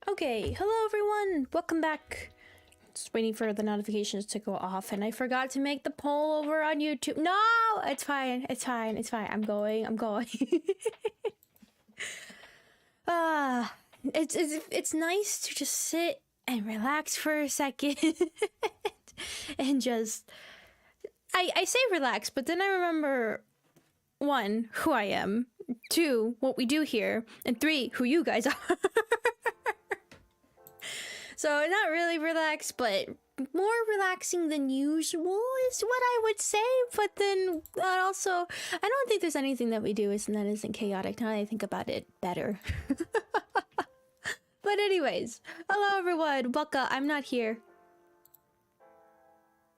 Okay, hello everyone! Welcome back. Just waiting for the notifications to go off, and I forgot to make the poll over on YouTube. No! It's fine, it's fine, it's fine. I'm going. It's nice to just sit and relax for a second. And just... I say relax, but then I remember... 1, who I am. 2, what we do here. And 3, who you guys are. So not really relaxed, but more relaxing than usual is what I would say. But then also, I don't think there's anything that we do that isn't chaotic. Now that I think about it better. But anyways, hello everyone. Welcome. I'm not here.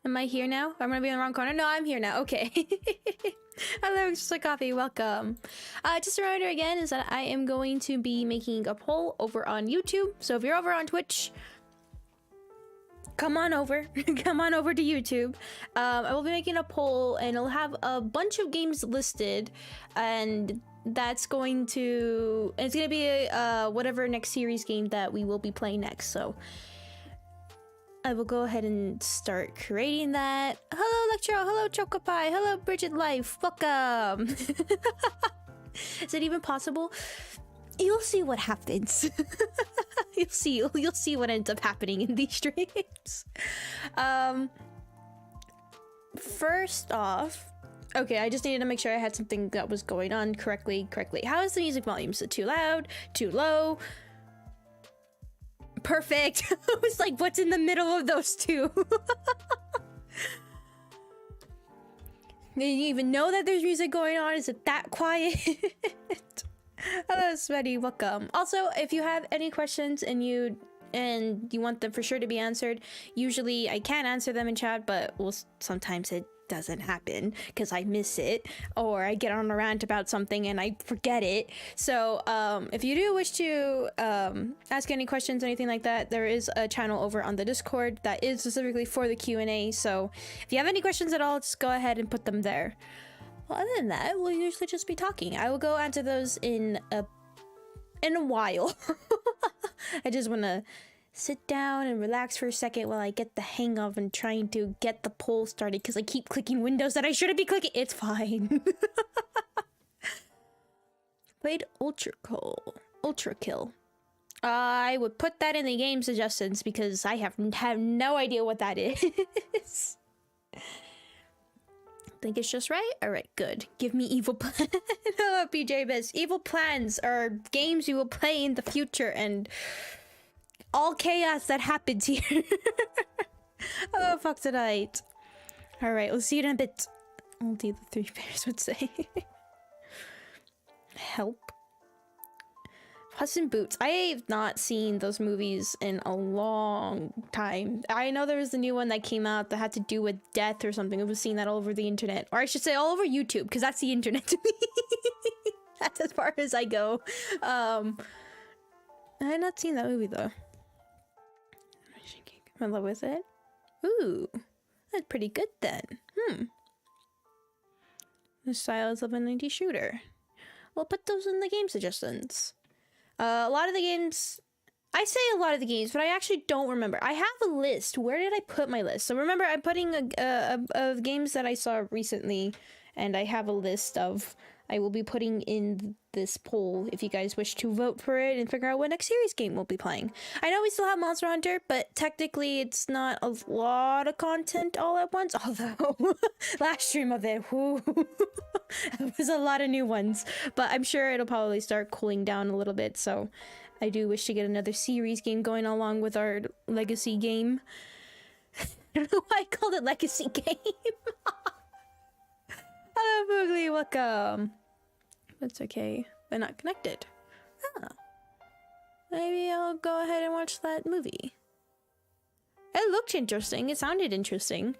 Am I here now? I'm gonna be in the wrong corner. No, I'm here now. Okay. Hello, just like coffee. Welcome. Just a reminder again is that I am going to be making a poll over on YouTube. So if you're over on Twitch, come on over. Come on over to YouTube. I will be making a poll, and it'll have a bunch of games listed, and it's gonna be whatever next series game that we will be playing next. So I will go ahead and start creating that. Hello, Electro. Hello, Chocopie. Hello, Bridget Life. Welcome. Is it even possible? You'll see what happens. You'll see what ends up happening in these streams. First off, okay, I just needed to make sure I had something that was going on correctly. How is the music volume? Is it too loud? Too low? Perfect. I was like, what's in the middle of those two? Did you even know that there's music going on? Is it that quiet? Hello, Sweaty. Welcome. Also, if you have any questions and you want them for sure to be answered, usually I can answer them in chat, but sometimes it doesn't happen because I miss it, or I get on a rant about something and I forget it. So if you do wish to ask any questions, anything like that, there is a channel over on the Discord that is specifically for the Q&A. So if you have any questions at all, just go ahead and put them there. Well, other than that, we'll usually just be talking. I will go answer those in a while. I just want to sit down and relax for a second while I get the hang of and trying to get the poll started, because I keep clicking windows that I shouldn't be clicking. It's fine. Played Ultra Kill. I would put that in the game suggestions because I have no idea what that is. Think it's just right? Alright, good. Give me evil plans. Hello, PJ Biz. Evil plans are games you will play in the future and all chaos that happens here. Oh, fuck tonight. Alright, we'll see you in a bit. Only the 3 bears would say. Help. Puss in Boots. I have not seen those movies in a long time. I know there was the new one that came out that had to do with death or something. I was seeing that all over the internet. Or I should say all over YouTube, because that's the internet to me. That's as far as I go. I had not seen that movie though. I'm in love with it. Ooh, that's pretty good then. The style is of a 90s shooter. We'll put those in the game suggestions. A lot of the games, I say a lot of the games, but I actually don't remember. I have a list. Where did I put my list? So remember, I'm putting of games that I saw recently, and I have a list of. I will be putting in this poll if you guys wish to vote for it and figure out what next series game we'll be playing. I know we still have Monster Hunter, but technically it's not a lot of content all at once. Although, last stream of it, it was a lot of new ones. But I'm sure it'll probably start cooling down a little bit. So I do wish to get another series game going along with our legacy game. I don't know why I called it legacy game. Hello, Boogly, welcome. That's okay. They're not connected. Oh. Maybe I'll go ahead and watch that movie. It looked interesting. It sounded interesting.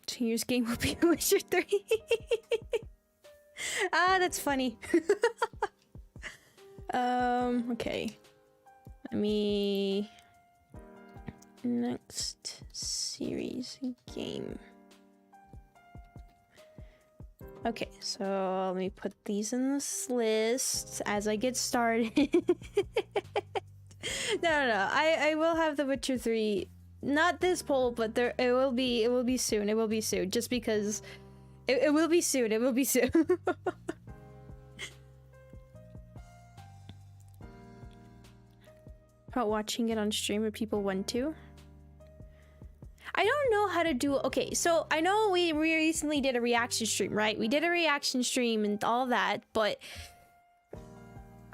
2 years game will be Witcher 3. Ah, that's funny. Okay. Let me... Next series game. Okay, so let me put these in this list as I get started. No. I will have The Witcher 3. Not this poll, but it will be soon. It will be soon. Just because it will be soon. It will be soon. About watching it on stream if people want to. I don't know how to do. Okay, so I know we recently did a reaction stream, right? We did a reaction stream and all that, but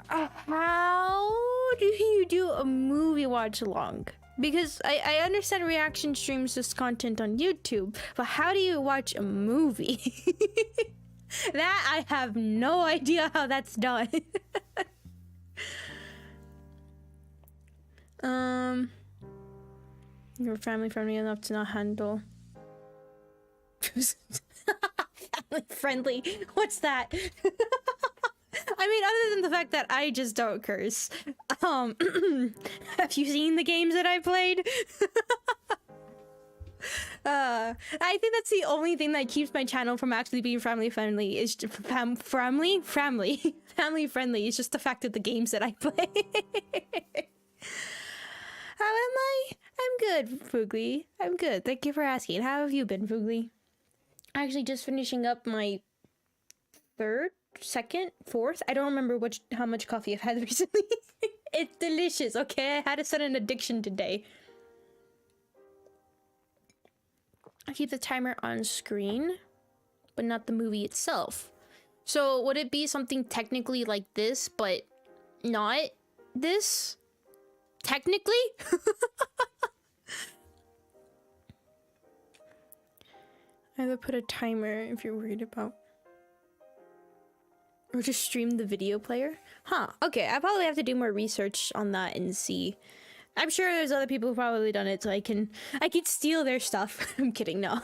how do you do a movie watch along? Because I understand reaction streams is content on YouTube, but how do you watch a movie? That I have no idea how that's done. You're family friendly enough to not handle. Family friendly? What's that? I mean, other than the fact that I just don't curse. Have you seen the games that I played? I think that's the only thing that keeps my channel from actually being family friendly is family friendly is just the fact of the games that I play. How am I? I'm good, Foogly. I'm good. Thank you for asking. How have you been, Foogly? Actually, just finishing up my fourth. I don't remember how much coffee I've had recently. It's delicious, okay? I had a sudden addiction today. I keep the timer on screen, but not the movie itself. So would it be something technically like this, but not this? Technically? Either put a timer if you're worried about, or just stream the video player. Huh, okay, I probably have to do more research on that and see. I'm sure there's other people who've probably done it, so I can steal their stuff. I'm kidding, no.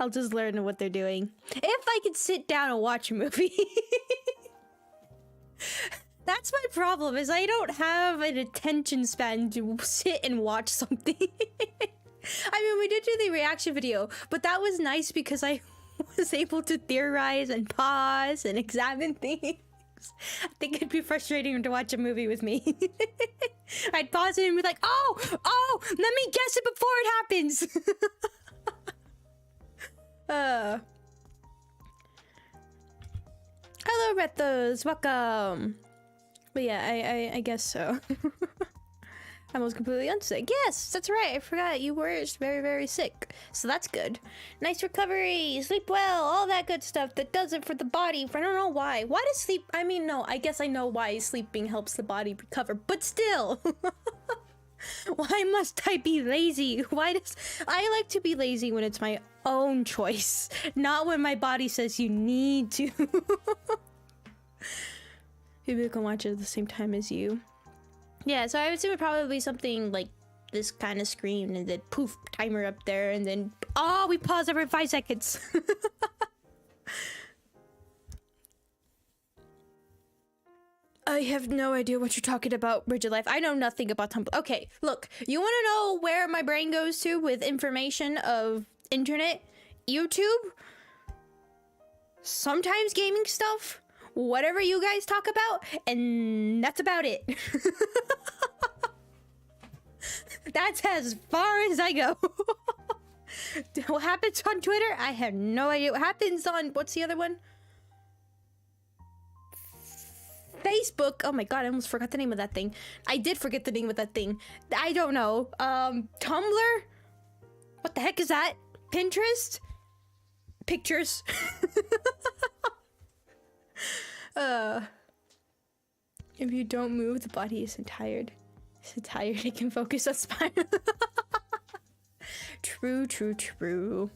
I'll just learn what they're doing. If I could sit down and watch a movie. That's my problem, is I don't have an attention span to sit and watch something. I mean, we did do the reaction video, but that was nice because I was able to theorize and pause and examine things. I think it'd be frustrating to watch a movie with me. I'd pause it and be like, oh, let me guess it before it happens. Hello, Rethos, welcome. But yeah, I guess so. I was completely unsick. Yes, that's right. I forgot you were very, very sick. So that's good. Nice recovery. Sleep well. All that good stuff that does it for the body. I don't know why. Why does sleep... I mean, no. I guess I know why sleeping helps the body recover. But still. Why must I be lazy? Why does... I like to be lazy when it's my own choice. Not when my body says you need to. People can watch it at the same time as you. Yeah, so I would say it would probably be something like this kind of screen and then poof, timer up there and then, oh, we pause every 5 seconds. I have no idea what you're talking about, Bridget Life. I know nothing about Tumblr. Okay, look, you want to know where my brain goes to with information of internet? YouTube? Sometimes gaming stuff? Whatever you guys talk about, and that's about it. That's as far as I go. What happens on Twitter? I have no idea. What happens on, what's the other one? Facebook. Oh my god, I almost forgot the name of that thing. I did forget the name of that thing. I don't know. Tumblr? What the heck is that? Pinterest? Pictures. If you don't move, the body isn't tired. Isn't tired, it can focus on spine. True.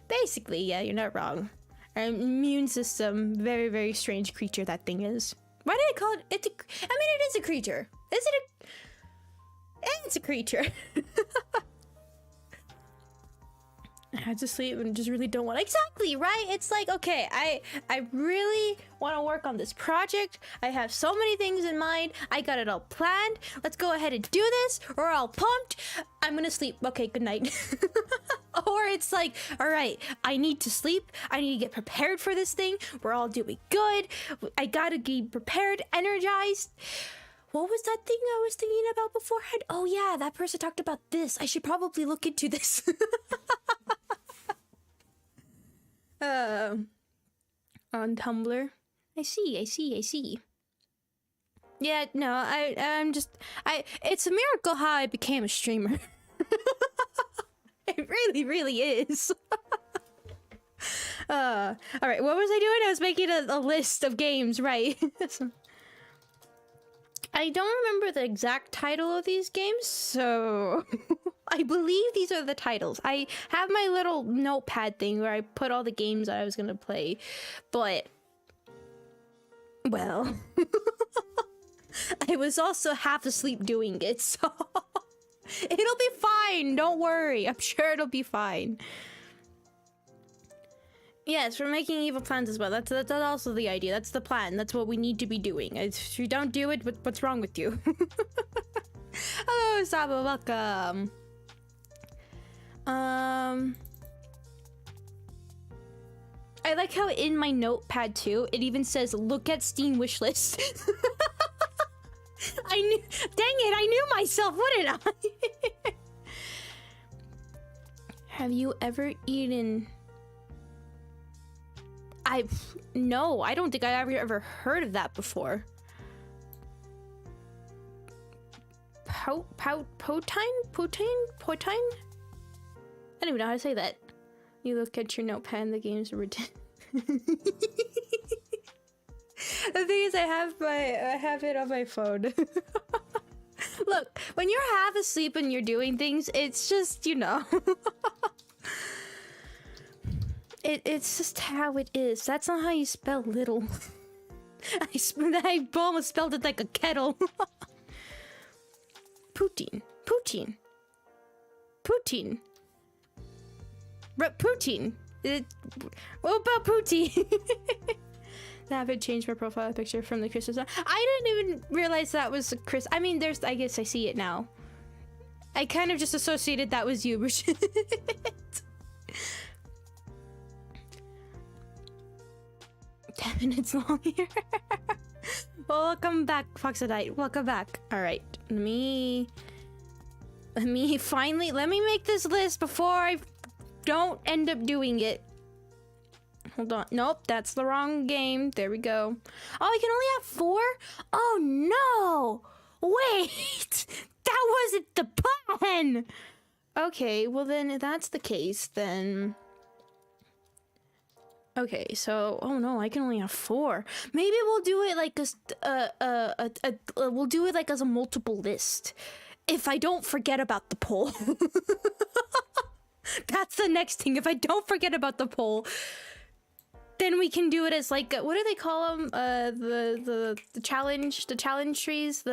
Basically, yeah, you're not wrong. Our immune system, very, very strange creature that thing is. Why did I call it? I mean, it is a creature. Is it a... It's a creature. I had to sleep and just really don't want. Exactly, right? It's like, okay, I really want to work on this project. I have so many things in mind. I got it all planned. Let's go ahead and do this. We're all pumped. I'm gonna sleep. Okay, good night. Or it's like, all right, I need to sleep. I need to get prepared for this thing. We're all doing good. I gotta be prepared, energized. What was that thing I was thinking about beforehand? Oh yeah, that person talked about this. I should probably look into this. On Tumblr. I see. Yeah, no, it's a miracle how I became a streamer. It really is. All right, what was I doing? I was making a list of games, right? I don't remember the exact title of these games, so I believe these are the titles. I have my little notepad thing where I put all the games that I was gonna play, but, well, I was also half asleep doing it, so it'll be fine, don't worry. I'm sure it'll be fine. Yes, we're making evil plans as well. That's also the idea. That's the plan. That's what we need to be doing. If you don't do it, what's wrong with you? Hello, Saba. Welcome. I like how in my notepad too, it even says, look at Steam wishlist. I knew, dang it, I knew myself, wouldn't I? Have you ever eaten... No, I don't think I ever heard of that before. Potine? I don't even know how to say that. You look at your notepad and the games are written. The thing is, I have it on my phone. Look, when you're half asleep and you're doing things, it's just, you know. It's just how it is. That's not how you spell little. I almost spelled it like a kettle. Poutine. Poutine. What about Poutine? I haven't changed my profile picture from the Christmas song. I didn't even realize that was Chris. I mean, I guess I see it now. I kind of just associated that was you. 10 minutes long here. Welcome back, Foxodite. Welcome back. All right, let me make this list before I don't end up doing it. Hold on. Nope, that's the wrong game. There we go. Oh, I can only have 4? Oh no! Wait, that wasn't the plan. Okay, well then, if that's the case, then. Okay, so oh no, I can only have 4. Maybe we'll do it like we'll do it like as a multiple list. If I don't forget about the poll. That's the next thing. If I don't forget about the poll, then we can do it as like what do they call them? The challenge trees.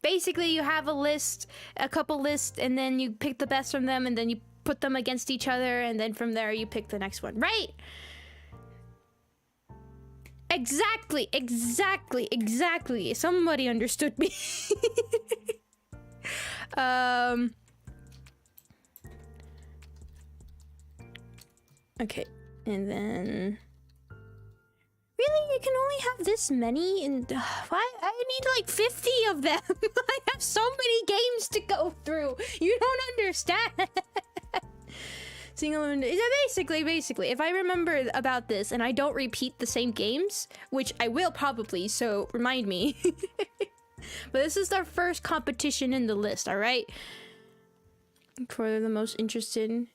Basically you have a couple lists, and then you pick the best from them, and then you put them against each other, and then from there you pick the next one, right? Exactly. Somebody understood me. Okay, and then really, you can only have this many, and why? I need like 50 of them. I have so many games to go through. You don't understand. Basically, if I remember about this and I don't repeat the same games, which I will probably, so remind me. But this is our first competition in the list, all right? For the most interested.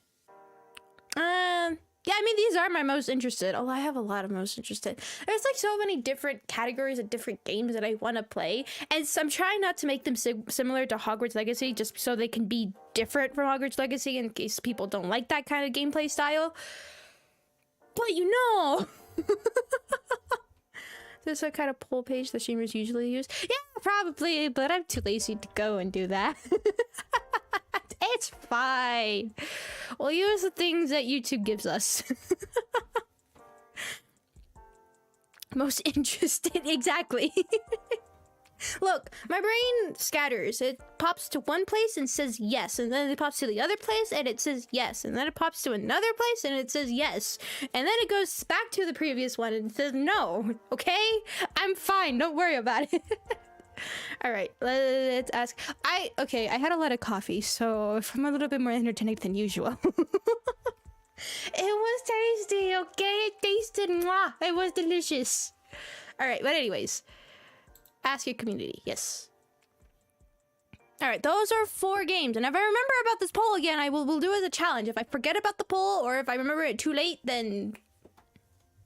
Yeah, I mean, these are my most interested. Oh, I have a lot of most interested. There's like so many different categories of different games that I want to play. And so I'm trying not to make them similar to Hogwarts Legacy, just so they can be different from Hogwarts Legacy in case people don't like that kind of gameplay style. But you know. This is a kind of poll page the streamers usually use. Yeah, probably, but I'm too lazy to go and do that. It's fine. We'll use the things that YouTube gives us. Most interested, exactly. Look, my brain scatters. It pops to one place and says yes, and then it pops to the other place and it says yes, and then it pops to another place and it says yes, and then it goes back to the previous one and says no. Okay? I'm fine. Don't worry about it. All right, let's ask. I had a lot of coffee, so I'm a little bit more energetic than usual. It was tasty, okay? It tasted, mwah. It was delicious. All right, but anyways, ask your community. Yes. All right, those are 4 games, and if I remember about this poll again, we'll do it as a challenge. If I forget about the poll, or if I remember it too late, then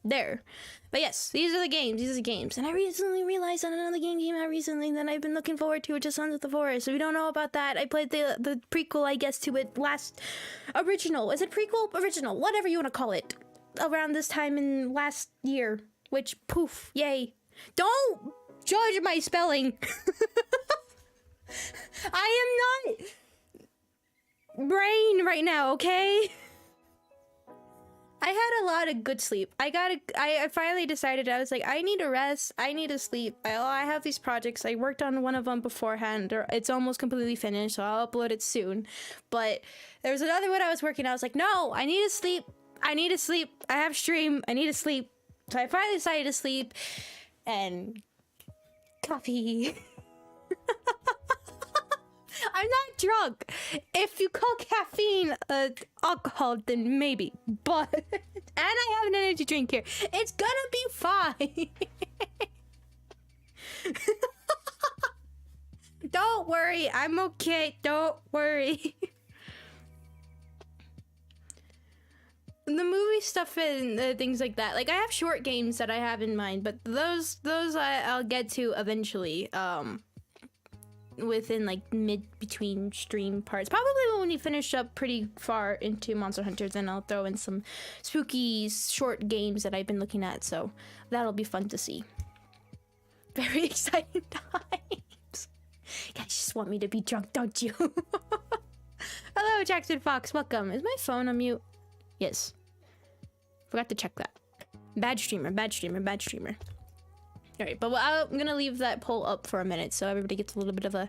there. But yes, these are the games. These are the games. And I recently realized that another game came out recently that I've been looking forward to, which is Sons of the Forest. So we don't know about that. I played the prequel, I guess, to it last original. Is it prequel? Original. Whatever you want to call it. Around this time in last year. Which, poof, yay. Don't judge my spelling. I am not brain right now, okay? I had a lot of good sleep. I finally decided, I was like, I need to rest. I need to sleep. I have these projects. I worked on one of them beforehand. Or it's almost completely finished, so I'll upload it soon. But there was another one I was working on. I was like, no, I need to sleep. I need to sleep. I have stream. I need to sleep. So I finally decided to sleep. And coffee. I'm not drunk. If you call caffeine alcohol, then maybe. But and I have an energy drink here. It's gonna be fine. Don't worry. I'm okay. Don't worry. The movie stuff and things like that. Like I have short games that I have in mind, but those I'll get to eventually. Within like between stream parts, probably when we finish up pretty far into Monster Hunter, then I'll throw in some spooky short games that I've been looking at, so that'll be fun to see. Very exciting times. You guys just want me to be drunk, don't you? Hello, Jackson Fox, welcome. Is my phone on mute? Yes. Forgot to check that. Bad streamer, bad streamer, bad streamer. Alright, but I'm gonna leave that poll up for a minute so everybody gets a little bit of a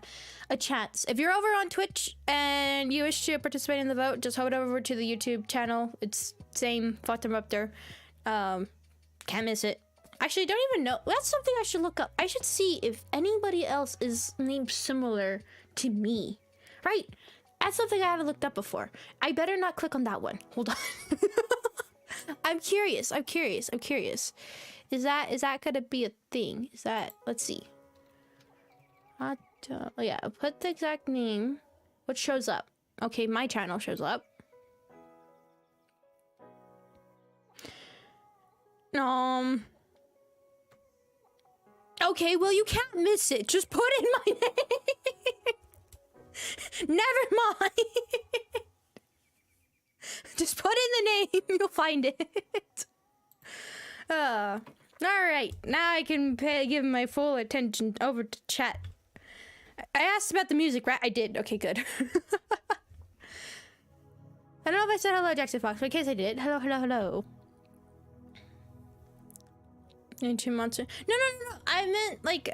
chance. If you're over on Twitch and you wish to participate in the vote, just head over to the YouTube channel. It's same, Fatum Ruptor. Can't miss it. Actually, don't even know. That's something I should look up. I should see if anybody else is named similar to me. Right? That's something I haven't looked up before. I better not click on that one. Hold on. I'm curious. Is that gonna be a thing? Is that, let's see. Oh yeah, put the exact name. What shows up? Okay, my channel shows up. Okay, well you can't miss it. Just put in my name. Never mind. Just put in the name, you'll find it. Alright, now I can give my full attention over to chat. I asked about the music, right? I did. Okay, good. I don't know if I said hello, Jackson Fox, but in case I did. Hello. Into Monster. No. I meant like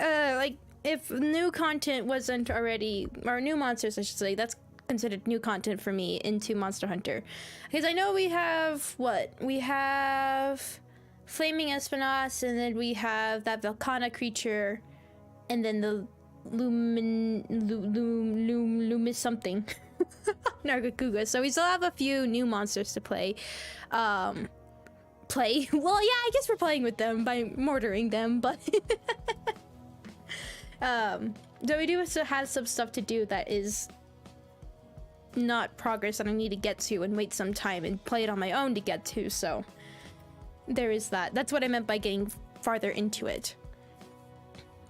if new content wasn't already, or new monsters, I should say. That's considered new content for me into Monster Hunter, because I know we have we have Flaming Espinas, and then we have that Volcana creature, and then the Lumis something. Nargacuga. So we still have a few new monsters to play. Well, yeah, I guess we're playing with them by mortaring them, but so we do still have some stuff to do that is not progress that I need to get to and wait some time and play it on my own to get to, so there is that. That's what I meant by getting farther into it.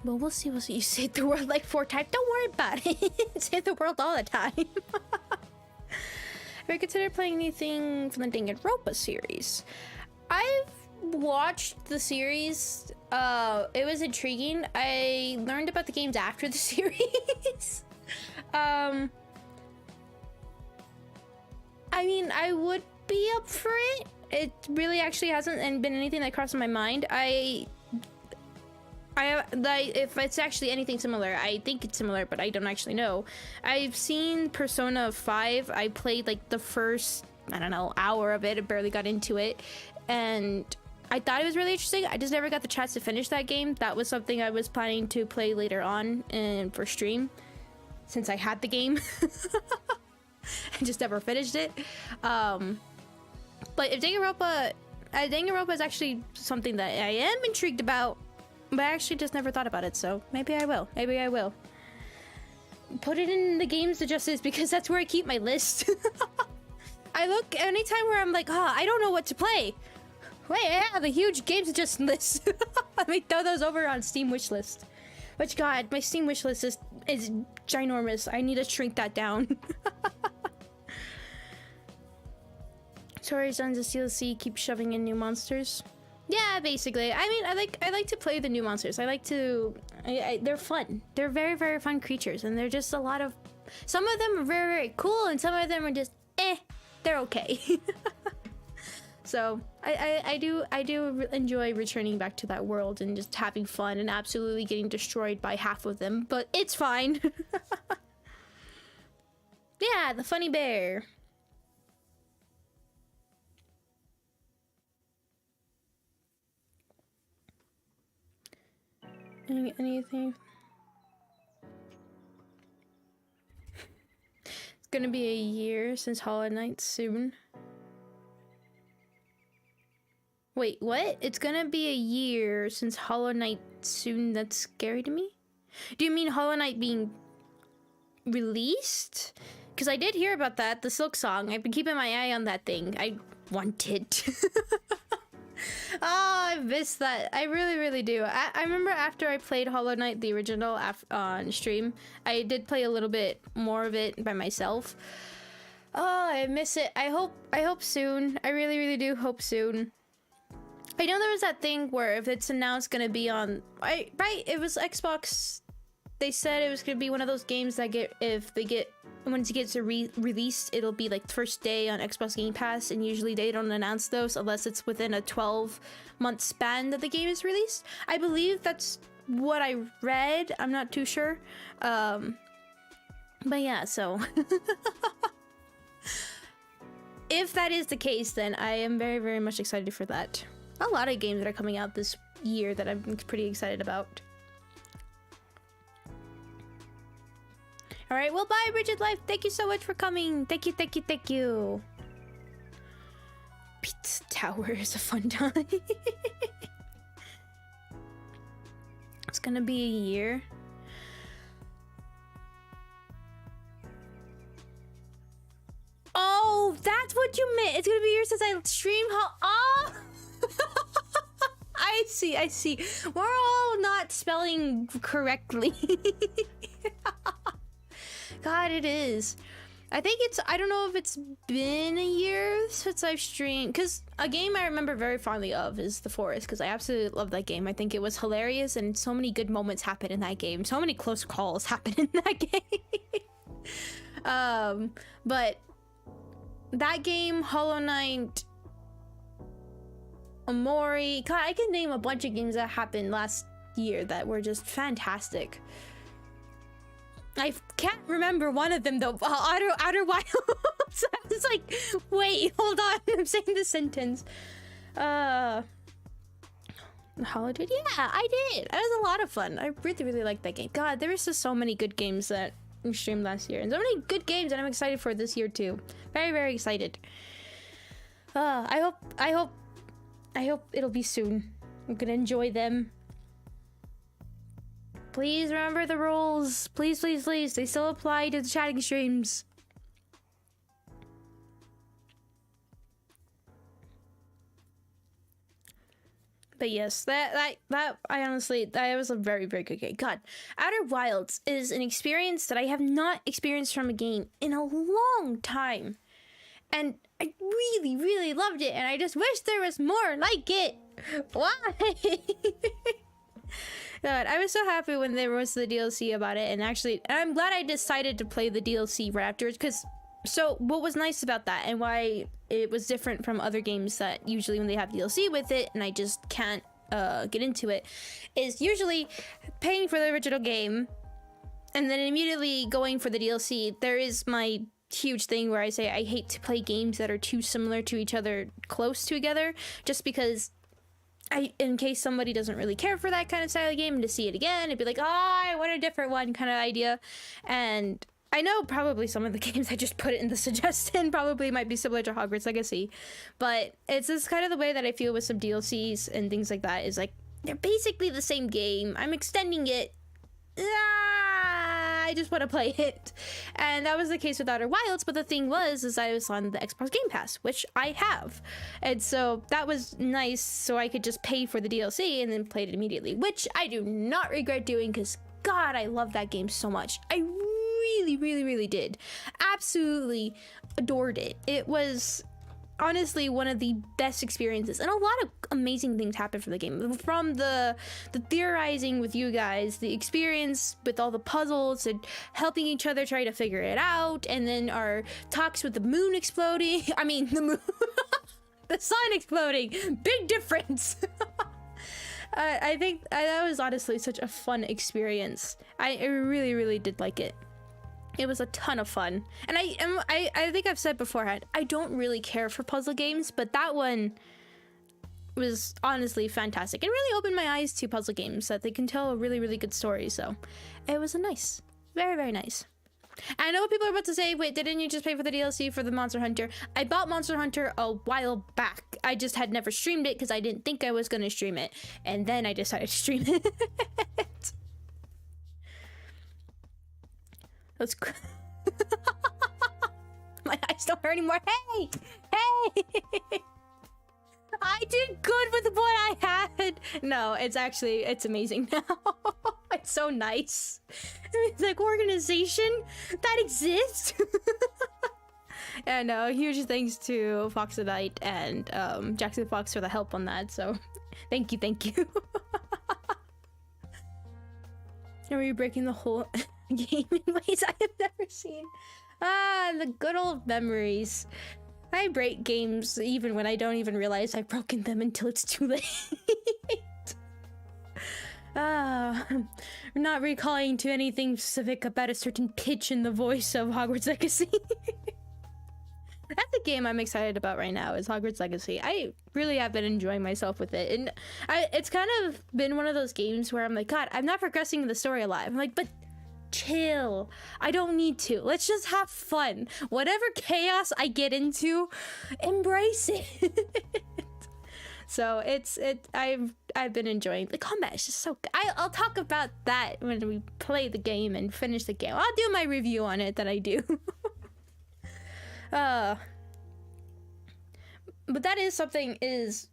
But we'll see. You saved the world like 4 times. Don't worry about it. Save the world all the time. Have you considered playing anything from the Danganronpa series? I've watched the series. It was intriguing. I learned about the games after the series. I mean, I would be up for it. It really actually hasn't been anything that crossed my mind. I like, if it's actually anything similar, I think it's similar, but I don't actually know. I've seen Persona 5. I played like the first, I don't know, hour of it. I barely got into it, and I thought it was really interesting. I just never got the chance to finish that game. That was something I was planning to play later on and for stream, since I had the game. I just never finished it. But if Danganronpa is actually something that I am intrigued about, but I actually just never thought about it, so maybe I will. Maybe I will. Put it in the games to justice, because that's where I keep my list. I look anytime where I'm like, I don't know what to play. Wait, I have a huge games to just list. Let me throw those over on Steam wishlist. Which, God, my Steam wishlist is ginormous. I need to shrink that down. Tori's on the DLC keep shoving in new monsters. Yeah, basically. I mean, I like to play the new monsters. I like to... they're fun. They're very, very fun creatures, and they're just a lot of... Some of them are very, very cool, and some of them are just, they're okay. So, I do enjoy returning back to that world and just having fun and absolutely getting destroyed by half of them, but it's fine. Yeah, the funny bear. Anything? It's gonna be a year since Hollow Knight soon. Wait, what? It's gonna be a year since Hollow Knight soon? That's scary to me. Do you mean Hollow Knight being released? Because I did hear about that, the Silk Song. I've been keeping my eye on that thing. I want it. Oh, I missed that. I really, really do. I remember after I played Hollow Knight, the original, on stream, I did play a little bit more of it by myself. Oh, I miss it. I hope soon. I really, really do hope soon. I know there was that thing where if it's announced gonna be on... Right, it was Xbox. They said it was gonna be one of those games that once it gets released, it'll be like first day on Xbox Game Pass, and usually they don't announce those unless it's within a 12-month span that the game is released. I believe that's what I read. I'm not too sure. But yeah, so... If that is the case, then I am very, very much excited for that. A lot of games that are coming out this year that I'm pretty excited about. All right, well, bye, Bridget Life. Thank you so much for coming. Thank you, thank you, thank you. Pizza Tower is a fun time. It's gonna be a year. Oh, that's what you meant. It's gonna be a year since I streamed. Oh. I see. We're all not spelling correctly. God, it is. I think I don't know if it's been a year since I've streamed, because a game I remember very fondly of is The Forest, because I absolutely love that game. I think it was hilarious, and so many good moments happen in that game. So many close calls happen in that game. But that game, Hollow Knight, Omori, God, I can name a bunch of games that happened last year that were just fantastic. I can't remember one of them though. Outer Wilds. I was like, wait, hold on. I'm saying the sentence. Hollow Knight? Yeah, I did. That was a lot of fun. I really, really liked that game. God, there was just so many good games that we streamed last year, and so many good games that I'm excited for this year too. Very, very excited. I hope it'll be soon. I'm gonna enjoy them. Please remember the rules. Please, please, please. They still apply to the chatting streams. But yes, that was a very, very good game. God, Outer Wilds is an experience that I have not experienced from a game in a long time. And I really, really loved it, and I just wish there was more like it. Why? God, I was so happy when there was the DLC about it, and I'm glad I decided to play the DLC right afterwards, because So what was nice about that and why it was different from other games that usually when they have DLC with it and I just can't get into it, is usually paying for the original game and then immediately going for the DLC. There is my huge thing where I say I hate to play games that are too similar to each other, close together, just because in case somebody doesn't really care for that kind of style of game and to see it again, it'd be like, oh, I want a different one kind of idea. And I know probably some of the games I just put it in the suggestion probably might be similar to Hogwarts Legacy, but it's just kind of the way that I feel with some DLCs and things like that, is like, they're basically the same game. I'm extending it. I just want to play it. And that was the case with Outer Wilds, but the thing was, is I was on the Xbox Game Pass, which I have. And so that was nice, so I could just pay for the DLC and then play it immediately, which I do not regret doing, because God, I love that game so much. I really did. Absolutely adored it. It was honestly one of the best experiences, and a lot of amazing things happened from the game, from the theorizing with you guys, the experience with all the puzzles and helping each other try to figure it out, and then our talks with the moon exploding. I mean, the moon the sun exploding. Big difference. I think that was honestly such a fun experience. I really did like it. It was a ton of fun. And I think I've said beforehand, I don't really care for puzzle games, but that one was honestly fantastic. It really opened my eyes to puzzle games, that they can tell a really good story. So it was a nice, very nice. I know what people are about to say. Wait, didn't you just pay for the DLC for the Monster Hunter? I bought Monster Hunter a while back. I just had never streamed it because I didn't think I was going to stream it. And then I decided to stream it. That's my eyes don't hurt anymore. Hey! I did good with what I had. No, it's amazing now. It's so nice. It's like organization that exists. And huge thanks to Foxodite and Jackson Fox for the help on that. So thank you. Are you breaking the whole game in ways I have never seen? The good old memories. I break games even when I don't even realize I've broken them until it's too late. I'm not recalling to anything specific about a certain pitch in the voice of Hogwarts Legacy. That's the game I'm excited about right now, is Hogwarts Legacy. I really have been enjoying myself with it. And it's kind of been one of those games where I'm like, God, I'm not progressing the story a lot. I'm like, but chill. I don't need to. Let's just have fun. Whatever chaos I get into, embrace it. So I've been enjoying the combat. It's just so good. I'll talk about that when we play the game and finish the game. I'll do my review on it that I do. But that is something, is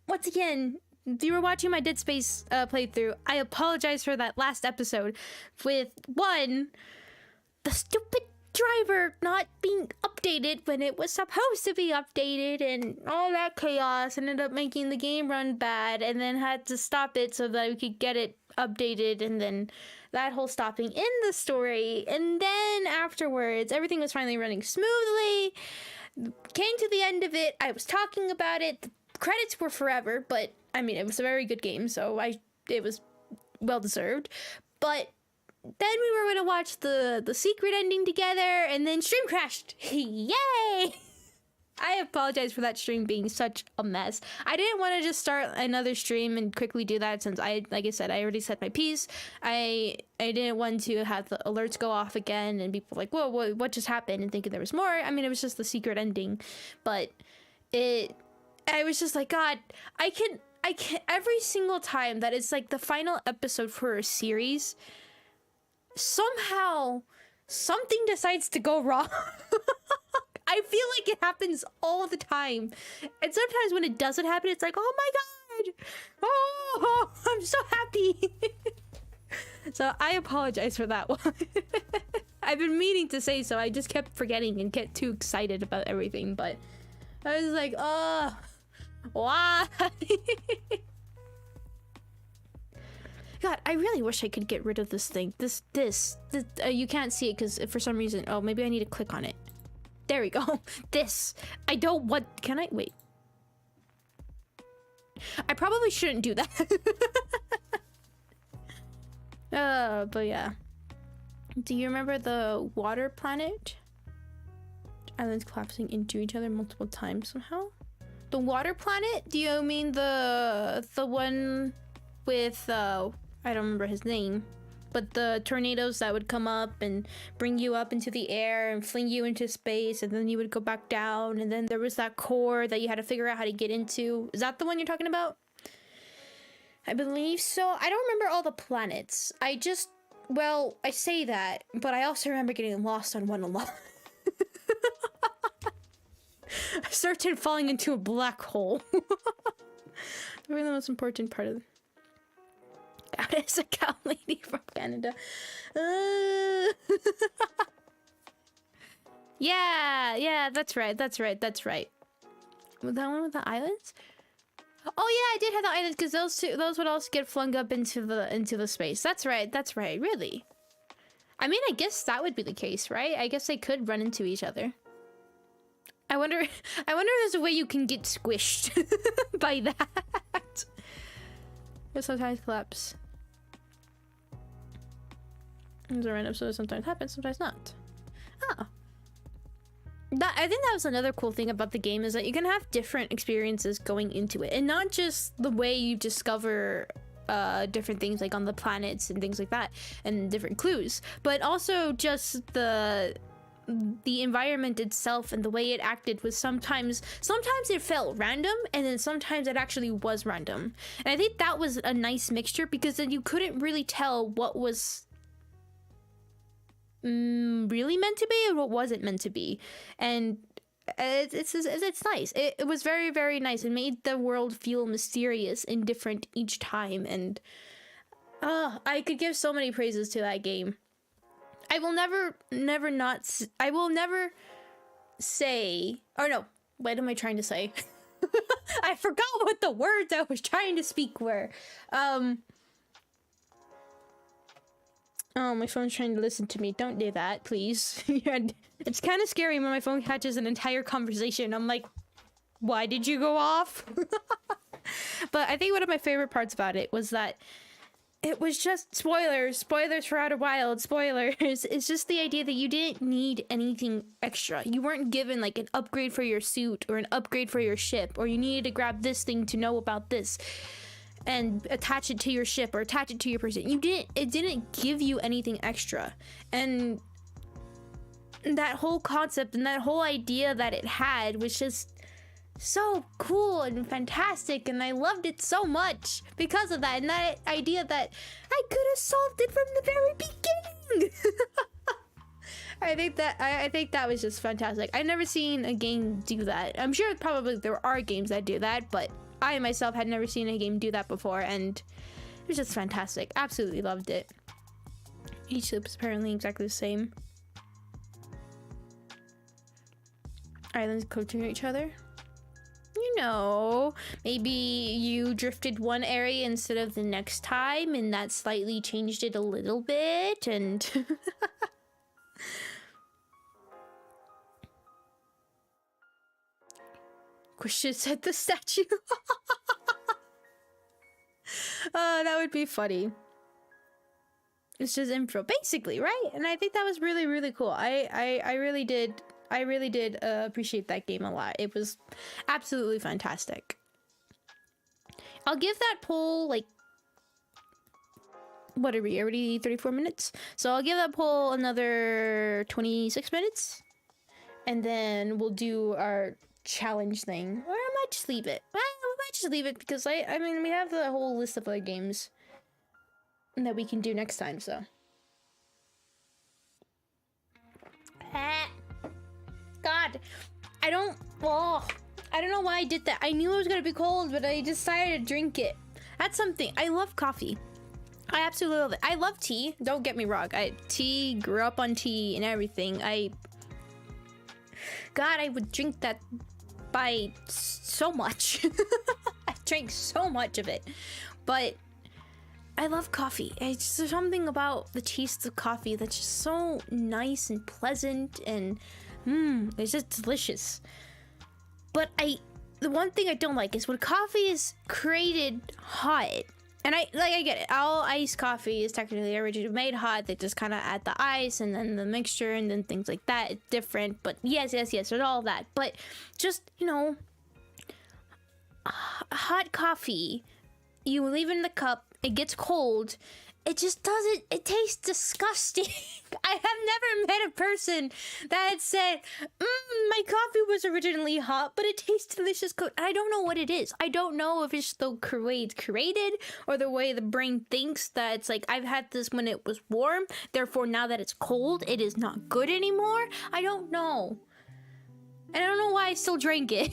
once again, if you were watching my Dead Space playthrough, I apologize for that last episode with the stupid driver not being updated when it was supposed to be updated, and all that chaos ended up making the game run bad, and then had to stop it so that we could get it updated, and then that whole stopping in the story, and then afterwards everything was finally running smoothly. Came to the end of it, I was talking about it, the credits were forever, but I mean, it was a very good game, so it was well deserved. But then we were gonna watch the secret ending together, and then stream crashed. Yay! I apologize for that stream being such a mess. I didn't want to just start another stream and quickly do that, since like I said, I already said my piece. I didn't want to have the alerts go off again and people like, whoa, what just happened, and thinking there was more. I mean, it was just the secret ending, but I was just like, God, I can every single time that it's like the final episode for a series, somehow something decides to go wrong. I feel like it happens all the time. And sometimes when it doesn't happen, it's like, oh my God. Oh, I'm so happy. So I apologize for that one. I've been meaning to say so. I just kept forgetting and get too excited about everything. But I was like, oh, why? God, I really wish I could get rid of this thing. This you can't see it because for some reason, oh, maybe I need to click on it. There we go. This. I don't want... Can I? Wait. I probably shouldn't do that. But yeah. Do you remember the water planet? Islands collapsing into each other multiple times somehow? The water planet? Do you mean the one with I don't remember his name, but the tornadoes that would come up and bring you up into the air and fling you into space, and then you would go back down, and then there was that core that you had to figure out how to get into. Is that the one you're talking about? I believe so. I don't remember all the planets. Well, I say that, but I also remember getting lost on one a lot. I started falling into a black hole. Really the most important part of God is a cow lady from Canada. Yeah, that's right. Was that one with the islands? Oh yeah, I did have the islands because those would also get flung up into the space. That's right. Really. I mean, I guess that would be the case, right? I guess they could run into each other. I wonder if there's a way you can get squished by that. But sometimes collapse. It's a random, so sometimes happens, sometimes not. Oh. I think that was another cool thing about the game, is that you can have different experiences going into it, and not just the way you discover different things like on the planets and things like that, and different clues, but also just the environment itself and the way it acted was sometimes it felt random, and then sometimes it actually was random. And I think that was a nice mixture, because then you couldn't really tell what was really meant to be and what wasn't meant to be. And it's nice. It was very, very nice. It made the world feel mysterious and different each time, and I could give so many praises to that game. I will never say, or no, what am I trying to say? I forgot what the words I was trying to speak were. Oh, my phone's trying to listen to me. Don't do that, please. It's kind of scary when my phone catches an entire conversation. I'm like, why did you go off? But I think one of my favorite parts about it was that it was just spoilers for Outer Wilds, spoilers. It's just the idea that you didn't need anything extra. You weren't given like an upgrade for your suit or an upgrade for your ship, or you needed to grab this thing to know about this and attach it to your ship or attach it to your person. It didn't give you anything extra. And that whole concept and that whole idea that it had was just so cool and fantastic, and I loved it so much because of that, and that idea that I could have solved it from the very beginning. I think that was just fantastic. I've never seen a game do that. I'm sure probably there are games that do that, but I myself had never seen a game do that before, and it was just fantastic. Absolutely loved it. Each loop is apparently exactly the same. Islands close to each other. You know, maybe you drifted one area instead of the next time, and that slightly changed it a little bit, and Question said the statue. That would be funny. It's just intro, basically, right? And I think that was really, really cool. I really did appreciate that game a lot. It was absolutely fantastic. I'll give that poll, like, what are we already 34 minutes? So I'll give that poll another 26 minutes, and then we'll do our challenge thing, or I might just leave it. We might just leave it, because I mean, we have the whole list of other games that we can do next time, so. God, I don't know why I did that. I knew it was gonna be cold, but I decided to drink it. That's something. I love coffee. I absolutely love it. I love tea. Don't get me wrong. Tea, grew up on tea and everything. God, I would drink that by so much. I drank so much of it. But I love coffee. It's just something about the taste of coffee that's just so nice and pleasant, and It's just delicious. But the one thing I don't like is when coffee is created hot. And I get it. All iced coffee is technically originally made hot. They just kind of add the ice and then the mixture and then things like that. It's different. But yes, there's all that. But just, you know, hot coffee, you leave it in the cup, it gets cold. It just doesn't, it tastes disgusting. I have never met a person that said, my coffee was originally hot, but it tastes delicious. I don't know what it is. I don't know if it's the way it's created or the way the brain thinks that it's like, I've had this when it was warm, therefore now that it's cold, it is not good anymore. I don't know. And I don't know why I still drank it.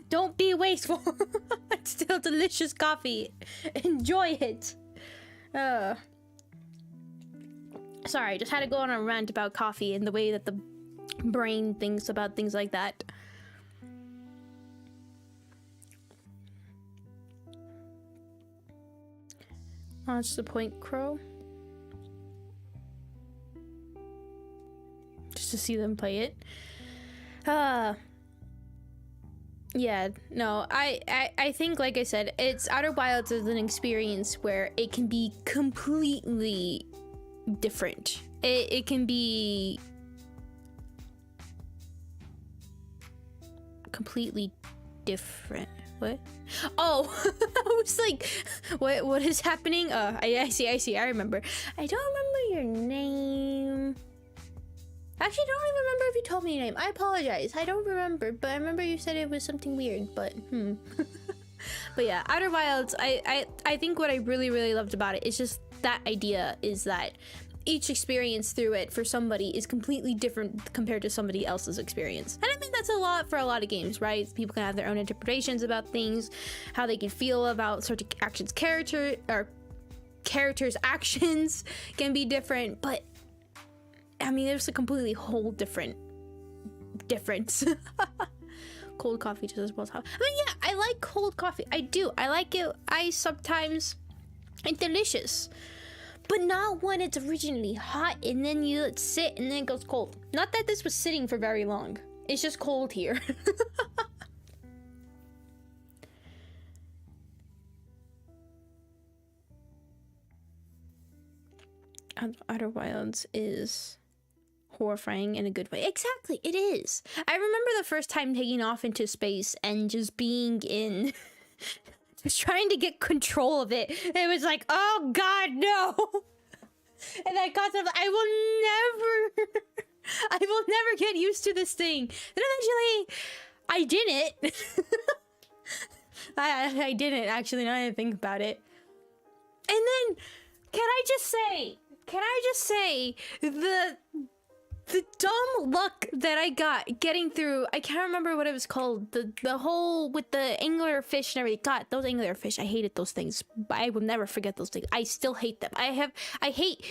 Don't be wasteful. It's still delicious coffee. Enjoy it. Sorry, I just had to go on a rant about coffee and the way that the brain thinks about things like that. What's the point, Crow? Just to see them play it. Yeah, no, I think, like I said, it's Outer Wilds is an experience where it can be completely different. It can be completely different. What? Oh, I was like, what is happening? I see, I remember. I don't remember your name. Actually, I don't even remember if you told me your name. I apologize. I don't remember, but I remember you said it was something weird, but But yeah, Outer Wilds, I think what I really loved about it is just that idea is that each experience through it for somebody is completely different compared to somebody else's experience. And I mean, that's a lot for a lot of games, right? People can have their own interpretations about things, how they can feel about certain actions, characters' actions can be different, but I mean, there's a completely whole difference. Cold coffee just as well as hot. I mean, yeah, I like cold coffee. I do. I like it. It's delicious. But not when it's originally hot and then you let it sit and then it goes cold. Not that this was sitting for very long. It's just cold here. Outer Wilds is horrifying in a good way. Exactly, it is. I remember the first time taking off into space and just being in just trying to get control of it. It was like, oh god, no. And that concept, I will never get used to this thing. Then eventually I didn't. I didn't actually, now that I think about it. And then can I just say the dumb luck that I got getting through, I can't remember what it was called, the whole with the anglerfish and everything. God, those anglerfish, I hated those things, but I will never forget those things. I still hate them. I hate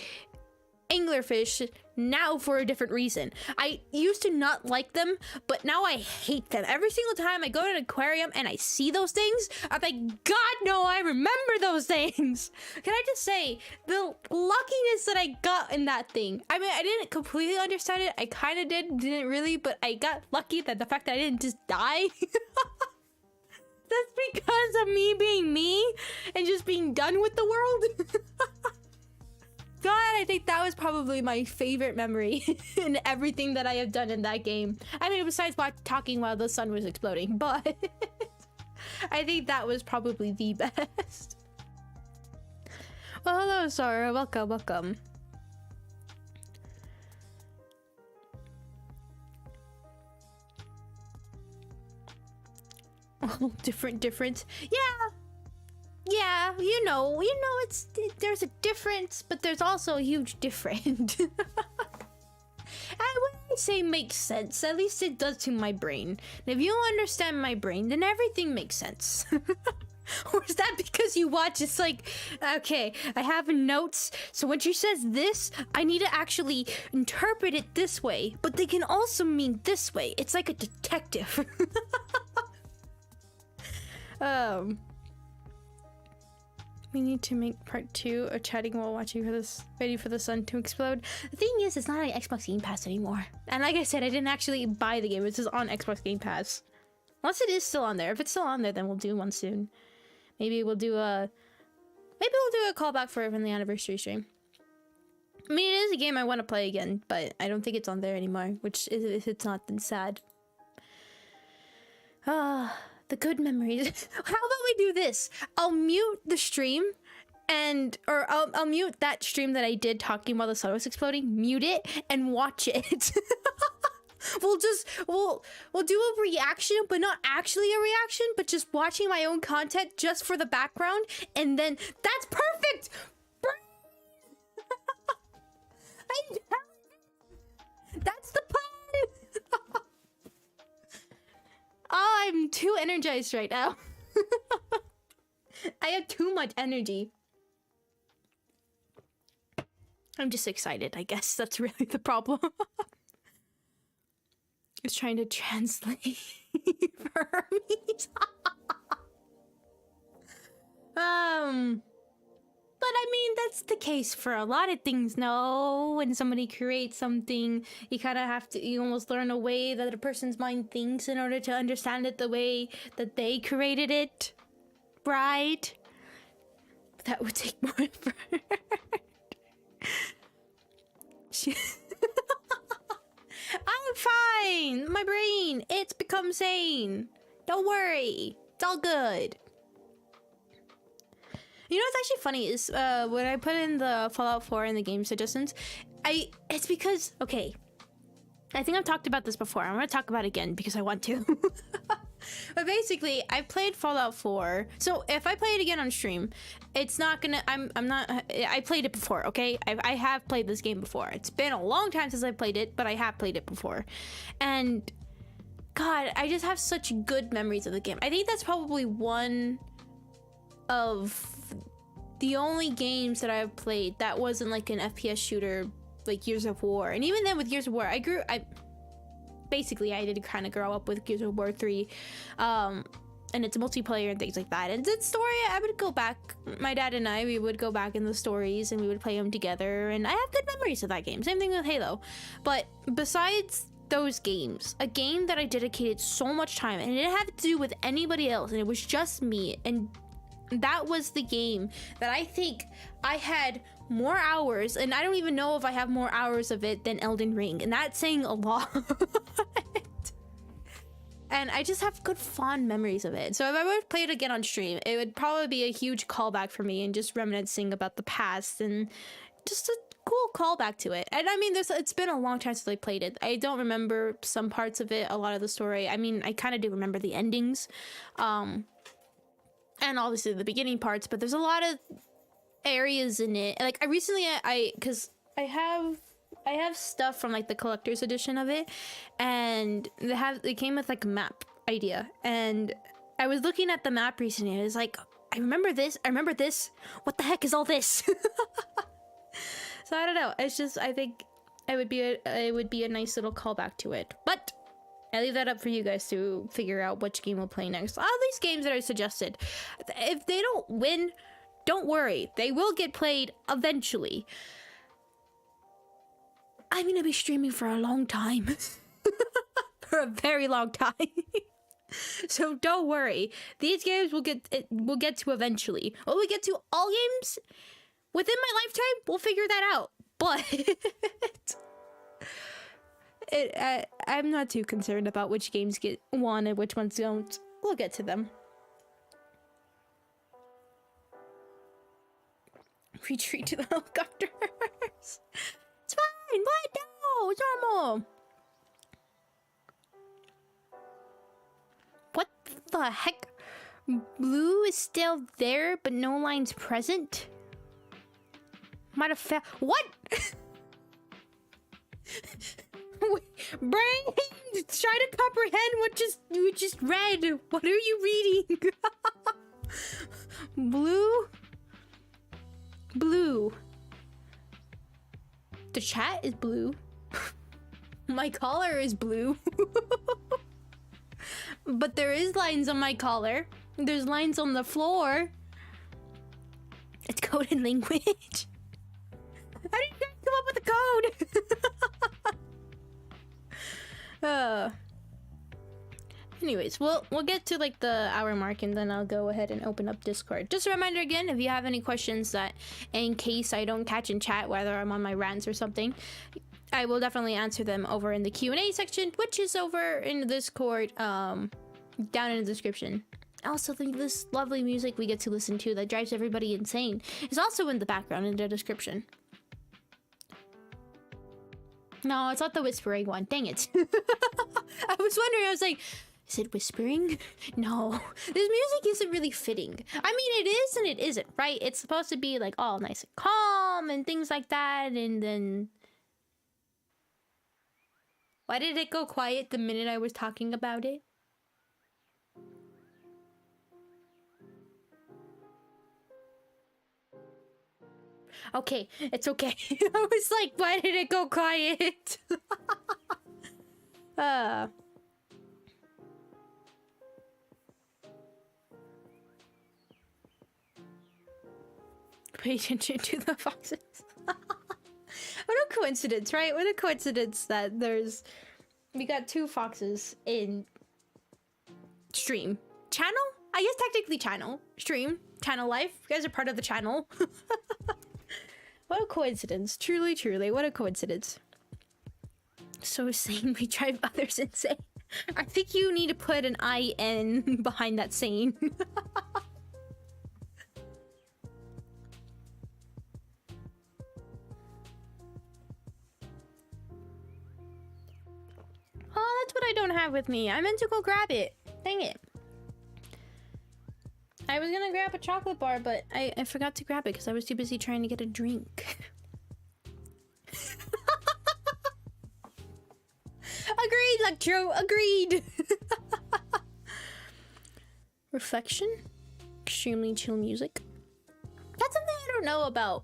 anglerfish now for a different reason. I used to not like them, but now I hate them. Every single time I go to an aquarium and I see those things, I'm like, God, no, I remember those things. Can I just say, the luckiness that I got in that thing. I mean, I didn't completely understand it. I kind of didn't really, but I got lucky that the fact that I didn't just die. That's because of me being me and just being done with the world. God, I think that was probably my favorite memory in everything that I have done in that game. I mean, besides talking while the sun was exploding, but I think that was probably the best. Well, hello, Sora. Welcome. Oh, different. Yeah, you know, there's a difference, but there's also a huge difference. And when I say makes sense, at least it does to my brain. And if you understand my brain, then everything makes sense. Or is that because you watch, it's like, okay, I have notes, so when she says this, I need to actually interpret it this way, but they can also mean this way. It's like a detective. We need to make part 2 of chatting while watching for this, waiting for the sun to explode. The thing is, it's not on Xbox Game Pass anymore. And like I said, I didn't actually buy the game. It's just on Xbox Game Pass. Unless it is still on there. If it's still on there, then we'll do one soon. Maybe we'll do a callback for it from the anniversary stream. I mean, it is a game I want to play again, but I don't think it's on there anymore. Which, if it's not, then sad. Ah. The good memories. How about we do this? I'll mute the stream or I'll mute that stream that I did talking while the sun was exploding, mute it and watch it. we'll do a reaction, but not actually a reaction, but just watching my own content just for the background, and then that's perfect. That's the plan. Oh, I'm too energized right now. I have too much energy. I'm just excited, I guess. That's really the problem. I was trying to translate for Hermes. But I mean, that's the case for a lot of things, no? When somebody creates something, you kind of have to, you almost learn a way that a person's mind thinks in order to understand it the way that they created it, right? That would take more effort. I'm fine! My brain, it's become sane. Don't worry, it's all good. You know what's actually funny is when I put in the Fallout 4 in the game suggestions, it's because, okay, I think I've talked about this before. I'm gonna talk about it again because I want to. But basically, I've played Fallout 4. So if I play it again on stream, it's not gonna, I played it before, okay? I have played this game before. It's been a long time since I played it, but I have played it before. And God, I just have such good memories of the game. I think that's probably one of the only games that I've played that wasn't like an FPS shooter like Gears of War. And even then with Gears of War, I did kind of grow up with Gears of War 3, and it's multiplayer and things like that. And the story, I would go back, my dad and we would go back in the stories and we would play them together, and I have good memories of that game. Same thing with Halo. But besides those games, a game that I dedicated so much time, and it didn't have to do with anybody else, and it was just me, and that was the game that I think I had more hours, and I don't even know if I have more hours of it than Elden Ring, and that's saying a lot. And I just have good fond memories of it. So if I would play it again on stream, it would probably be a huge callback for me and just reminiscing about the past and just a cool callback to it. And I mean, it's been a long time since I played it. I don't remember some parts of it, a lot of the story. I mean, I kind of do remember the endings. And obviously the beginning parts, but there's a lot of areas in it. Like I recently, because I have stuff from like the collector's edition of it, and they came with like a map idea, and I was looking at the map recently, and it was like, I remember this. What the heck is all this? So I don't know. It's just, I think it would be a nice little callback to it, but I leave that up for you guys to figure out which game we'll play next. All these games that are suggested, if they don't win, don't worry. They will get played eventually. I'm gonna be streaming for a long time. For a very long time. So don't worry. These games we'll get to eventually. Will we get to all games within my lifetime? We'll figure that out. But I'm not too concerned about which games get won and which ones don't. We'll get to them. Retreat to the helicopters. It's fine. What? No, it's normal. What the heck? Blue is still there, but no lines present? Might have found. What? Brain, try to comprehend what you just read. What are you reading? Blue. The chat is blue. My collar is blue. But there is lines on my collar. There's lines on the floor. coded language? How did you guys come up with the code? Anyways, we'll get to like the hour mark, and then I'll go ahead and open up Discord. Just a reminder again, if you have any questions that in case I don't catch in chat, whether I'm on my rants or something, I will definitely answer them over in the Q&A section, which is over in the Discord, down in the description. Also, this lovely music we get to listen to that drives everybody insane is also in the background in the description. No, it's not the whispering one. Dang it. I was wondering, I was like, is it whispering? No, this music isn't really fitting. I mean, it is and it isn't, right? It's supposed to be like all nice and calm and things like that, and then... Why did it go quiet the minute I was talking about it? Okay, it's okay. I was like, why did it go quiet? Pay attention to the foxes. What a coincidence, right? What a coincidence that we got 2 foxes in stream. Channel? I guess technically channel. Stream. Channel life. You guys are part of the channel. What a coincidence. Truly, truly. What a coincidence. So saying we drive others insane. I think you need to put an IN behind that saying. Oh, that's what I don't have with me. I meant to go grab it. Dang it. I was gonna grab a chocolate bar, but I forgot to grab it because I was too busy trying to get a drink. Agreed, Electro. Agreed. Reflection. Extremely chill music. That's something I don't know about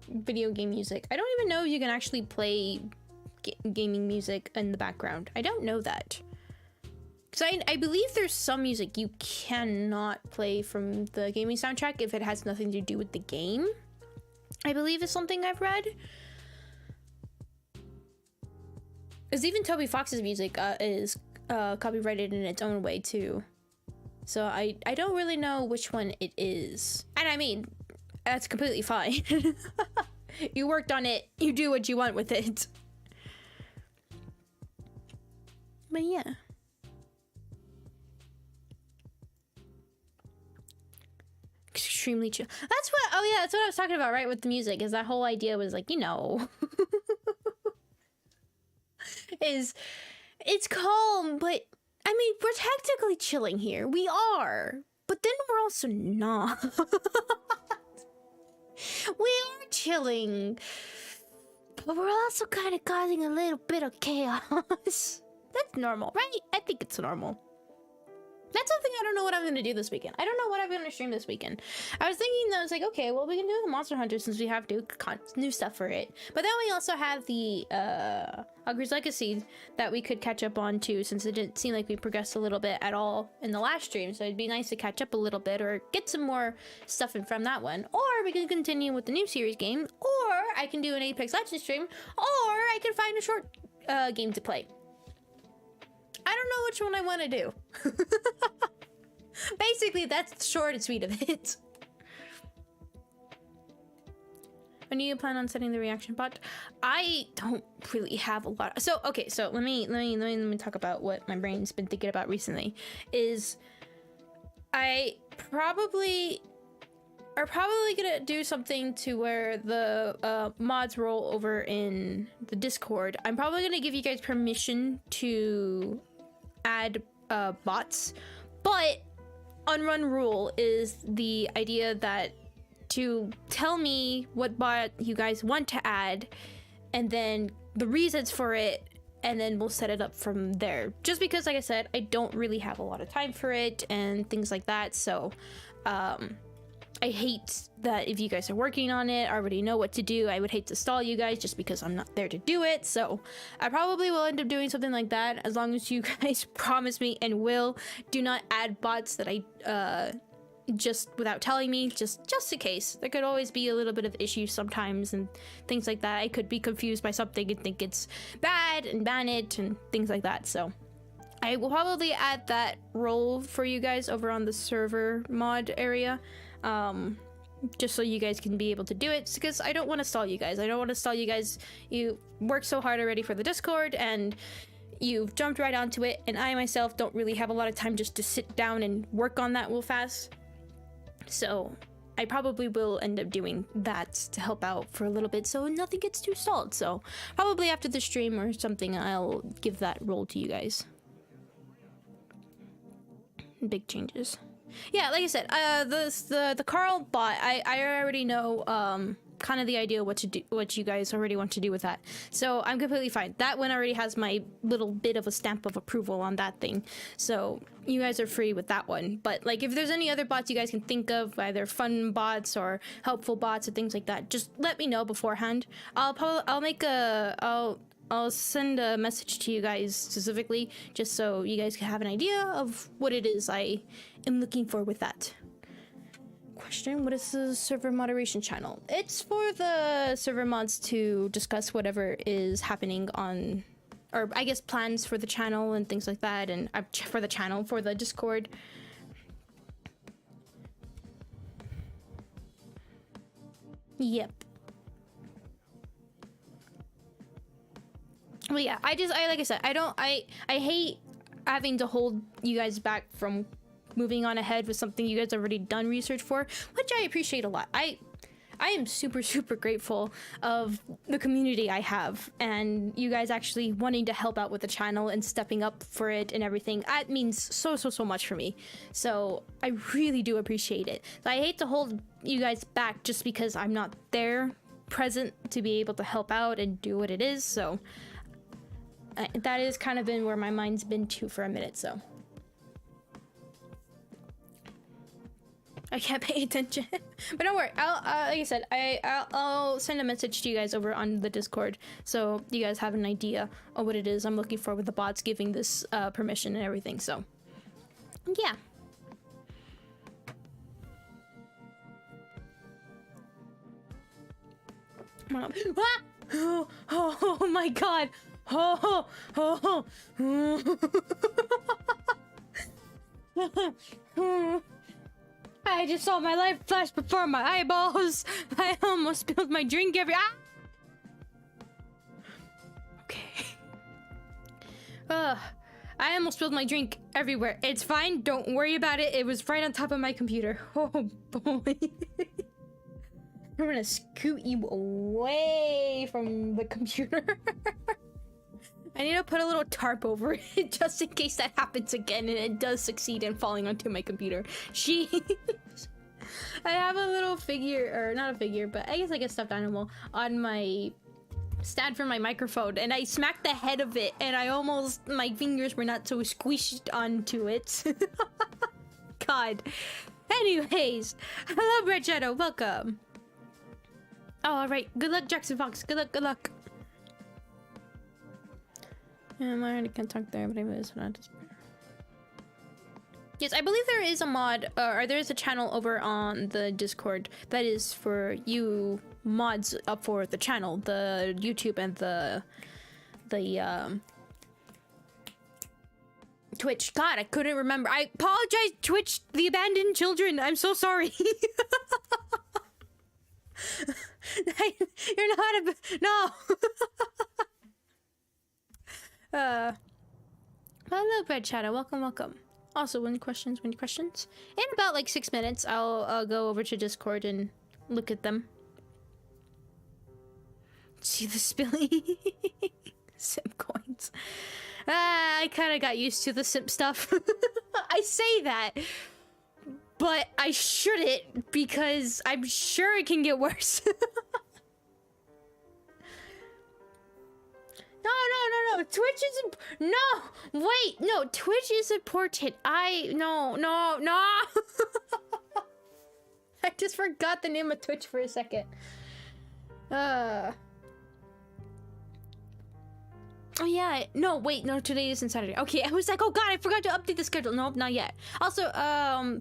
video game music. I don't even know if you can actually play gaming music in the background. I don't know that. Because I believe there's some music you cannot play from the gaming soundtrack if it has nothing to do with the game. I believe is something I've read. Because even Toby Fox's music is copyrighted in its own way too. So I don't really know which one it is. And I mean, that's completely fine. You worked on it. You do what you want with it. But yeah. Extremely chill. That's what, oh yeah, that's what I was talking about, right, with the music, is that whole idea was like, you know, it's calm, but I mean, we're technically chilling here. We are, but then we're also not. We are chilling, but we're also kind of causing a little bit of chaos. That's normal, right? I think it's normal. That's something I don't know what I'm going to do this weekend. I don't know what I'm going to stream this weekend. I was thinking that I was like, okay, well, we can do the Monster Hunter since we have new stuff for it. But then we also have the Hogwarts Legacy that we could catch up on too, since it didn't seem like we progressed a little bit at all in the last stream. So it'd be nice to catch up a little bit or get some more stuff in from that one. Or we can continue with the new series game, or I can do an Apex Legends stream, or I can find a short game to play. I don't know which one I want to do. Basically, that's the short and sweet of it. When do you plan on setting the reaction bot? I don't really have a lot. So okay, so let me talk about what my brain's been thinking about recently. Is I probably gonna do something to where the mods roll over in the Discord. I'm probably gonna give you guys permission to add bots, but unrun rule is the idea that to tell me what bot you guys want to add and then the reasons for it, and then we'll set it up from there, just because like I said, I don't really have a lot of time for it and things like that. So I hate that if you guys are working on it, already know what to do. I would hate to stall you guys just because I'm not there to do it. So I probably will end up doing something like that, as long as you guys promise me and will do not add bots that I just without telling me, just in case. There could always be a little bit of issues sometimes and things like that. I could be confused by something and think it's bad and ban it and things like that. So I will probably add that role for you guys over on the server mod area, just so you guys can be able to do it, because I don't want to stall you guys. I don't want to stall you guys. You worked so hard already for the Discord and you've jumped right onto it, and I myself don't really have a lot of time just to sit down and work on that real fast. So I probably will end up doing that to help out for a little bit so nothing gets too stalled. So probably after the stream or something, I'll give that role to you guys. Big changes. Yeah, like I said, the Carl bot, I already know kind of the idea what you guys already want to do with that. So I'm completely fine. That one already has my little bit of a stamp of approval on that thing. So you guys are free with that one. But like if there's any other bots you guys can think of, either fun bots or helpful bots or things like that, just let me know beforehand. I'll send a message to you guys specifically just so you guys can have an idea of what it is I am looking for with that. Question: what is the server moderation channel? It's for the server mods to discuss whatever is happening on, or I guess plans for the channel and things like that, and for the channel, for the Discord. Yep. Well, yeah, like I said, I hate having to hold you guys back from moving on ahead with something you guys already done research for, which I appreciate a lot. I am super grateful of the community I have, and you guys actually wanting to help out with the channel and stepping up for it and everything. That means so much for me. So I really do appreciate it. I hate to hold you guys back just because I'm not there present to be able to help out and do what it is. So that has kind of been where my mind's been to for a minute. So I can't pay attention. But don't worry, like I said, I'll send a message to you guys over on the Discord so you guys have an idea of what it is I'm looking for with the bots giving this permission and everything. So yeah. Ah! Oh my god. I just saw my life flash before my eyeballs. I almost spilled my drink Okay. I almost spilled my drink everywhere. It's fine. Don't worry about it. It was right on top of my computer. Oh boy. I'm gonna scoot you away from the computer. I need to put a little tarp over it just in case that happens again and it does succeed in falling onto my computer. Jeez. I have a little figure, or not a figure, but I guess like a stuffed animal on my stand for my microphone, and I smacked the head of it and my fingers were not so squished onto it. God. Anyways, hello Red Shadow, welcome. Oh, alright. Good luck, Jackson Fox. Good luck. I already can't talk there, but I was not. Yes, I believe there is a mod, or there is a channel over on the Discord that is for you mods up for the channel, the YouTube and the Twitch. God, I couldn't remember. I apologize, Twitch, the abandoned children. I'm so sorry. You're not no. Hello, Red Shadow. Welcome. Also, any questions? In about like 6 minutes, I'll go over to Discord and look at them. See the spilling simp coins. I kind of got used to the simp stuff. I say that, but I shouldn't because I'm sure it can get worse. No. Twitch isn't. No, wait. No, Twitch is important. No. I just forgot the name of Twitch for a second. Oh yeah, no, wait, no, today isn't Saturday. Okay, I was like, oh god, I forgot to update the schedule. Nope, not yet. Also,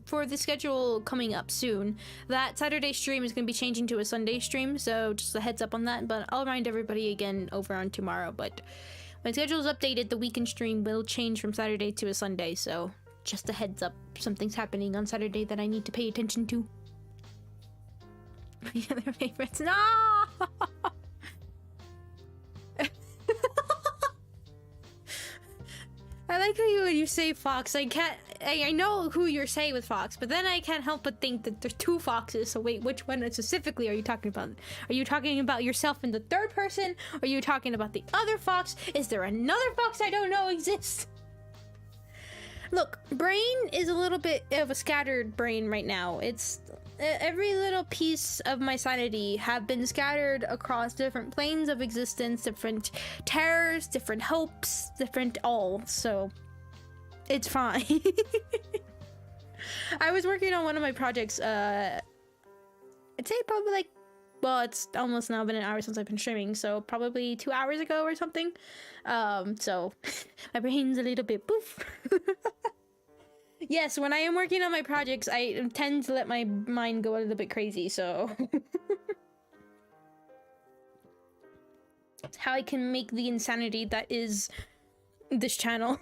for the schedule coming up soon, that Saturday stream is going to be changing to a Sunday stream, so just a heads up on that, but I'll remind everybody again over on tomorrow, but when schedule is updated, the weekend stream will change from Saturday to a Sunday, so just a heads up, something's happening on Saturday that I need to pay attention to. My other favorites, no! I like how when you say fox, I know who you're saying with fox, but then I can't help but think that there's two foxes, so wait, which one specifically are you talking about? Are you talking about yourself in the third person? Or are you talking about the other fox? Is there another fox I don't know exists? Look, brain is a little bit of a scattered brain right now. It's every little piece of my sanity have been scattered across different planes of existence, different terrors, different hopes, different all, so it's fine. I was working on one of my projects, I'd say probably like, well, it's almost now been an hour since I've been streaming, so probably 2 hours ago or something. So my brain's a little bit poof. Yes, when I am working on my projects, I tend to let my mind go a little bit crazy, so it's how I can make the insanity that is this channel.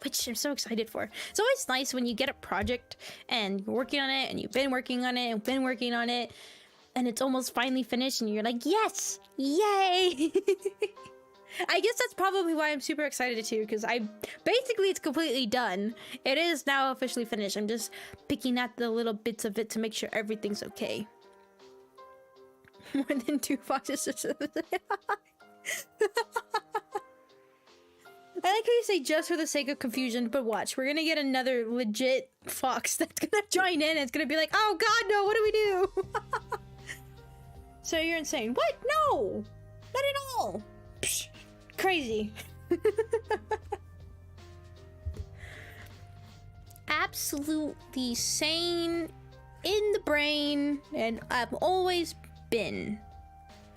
Which I'm so excited for. It's always nice when you get a project and you're working on it and you've been working on it and been working on it and it's almost finally finished and you're like, yes, yay. I guess that's probably why I'm super excited too, because basically it's completely done. It is now officially finished. I'm just picking at the little bits of it to make sure everything's okay. More than two foxes. I like how you say just for the sake of confusion, but watch, we're gonna get another legit fox that's gonna join in and it's gonna be like, oh god, no, what do we do? So you're insane. What? No! Not at all! Psh, crazy. Absolutely sane in the brain, and I've always been.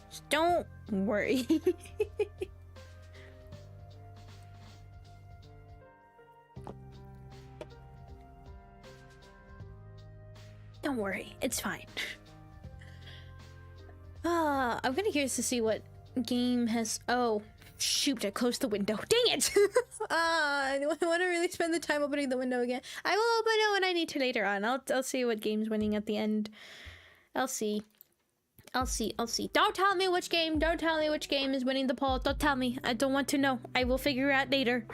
Just don't worry. Don't worry, it's fine. I'm gonna curious to see what game has. Oh, shoot! I closed the window. Dang it! I want to really spend the time opening the window again. I will open it when I need to later on. I'll see what game's winning at the end. I'll see. Don't tell me which game. Don't tell me which game is winning the poll. Don't tell me. I don't want to know. I will figure it out later.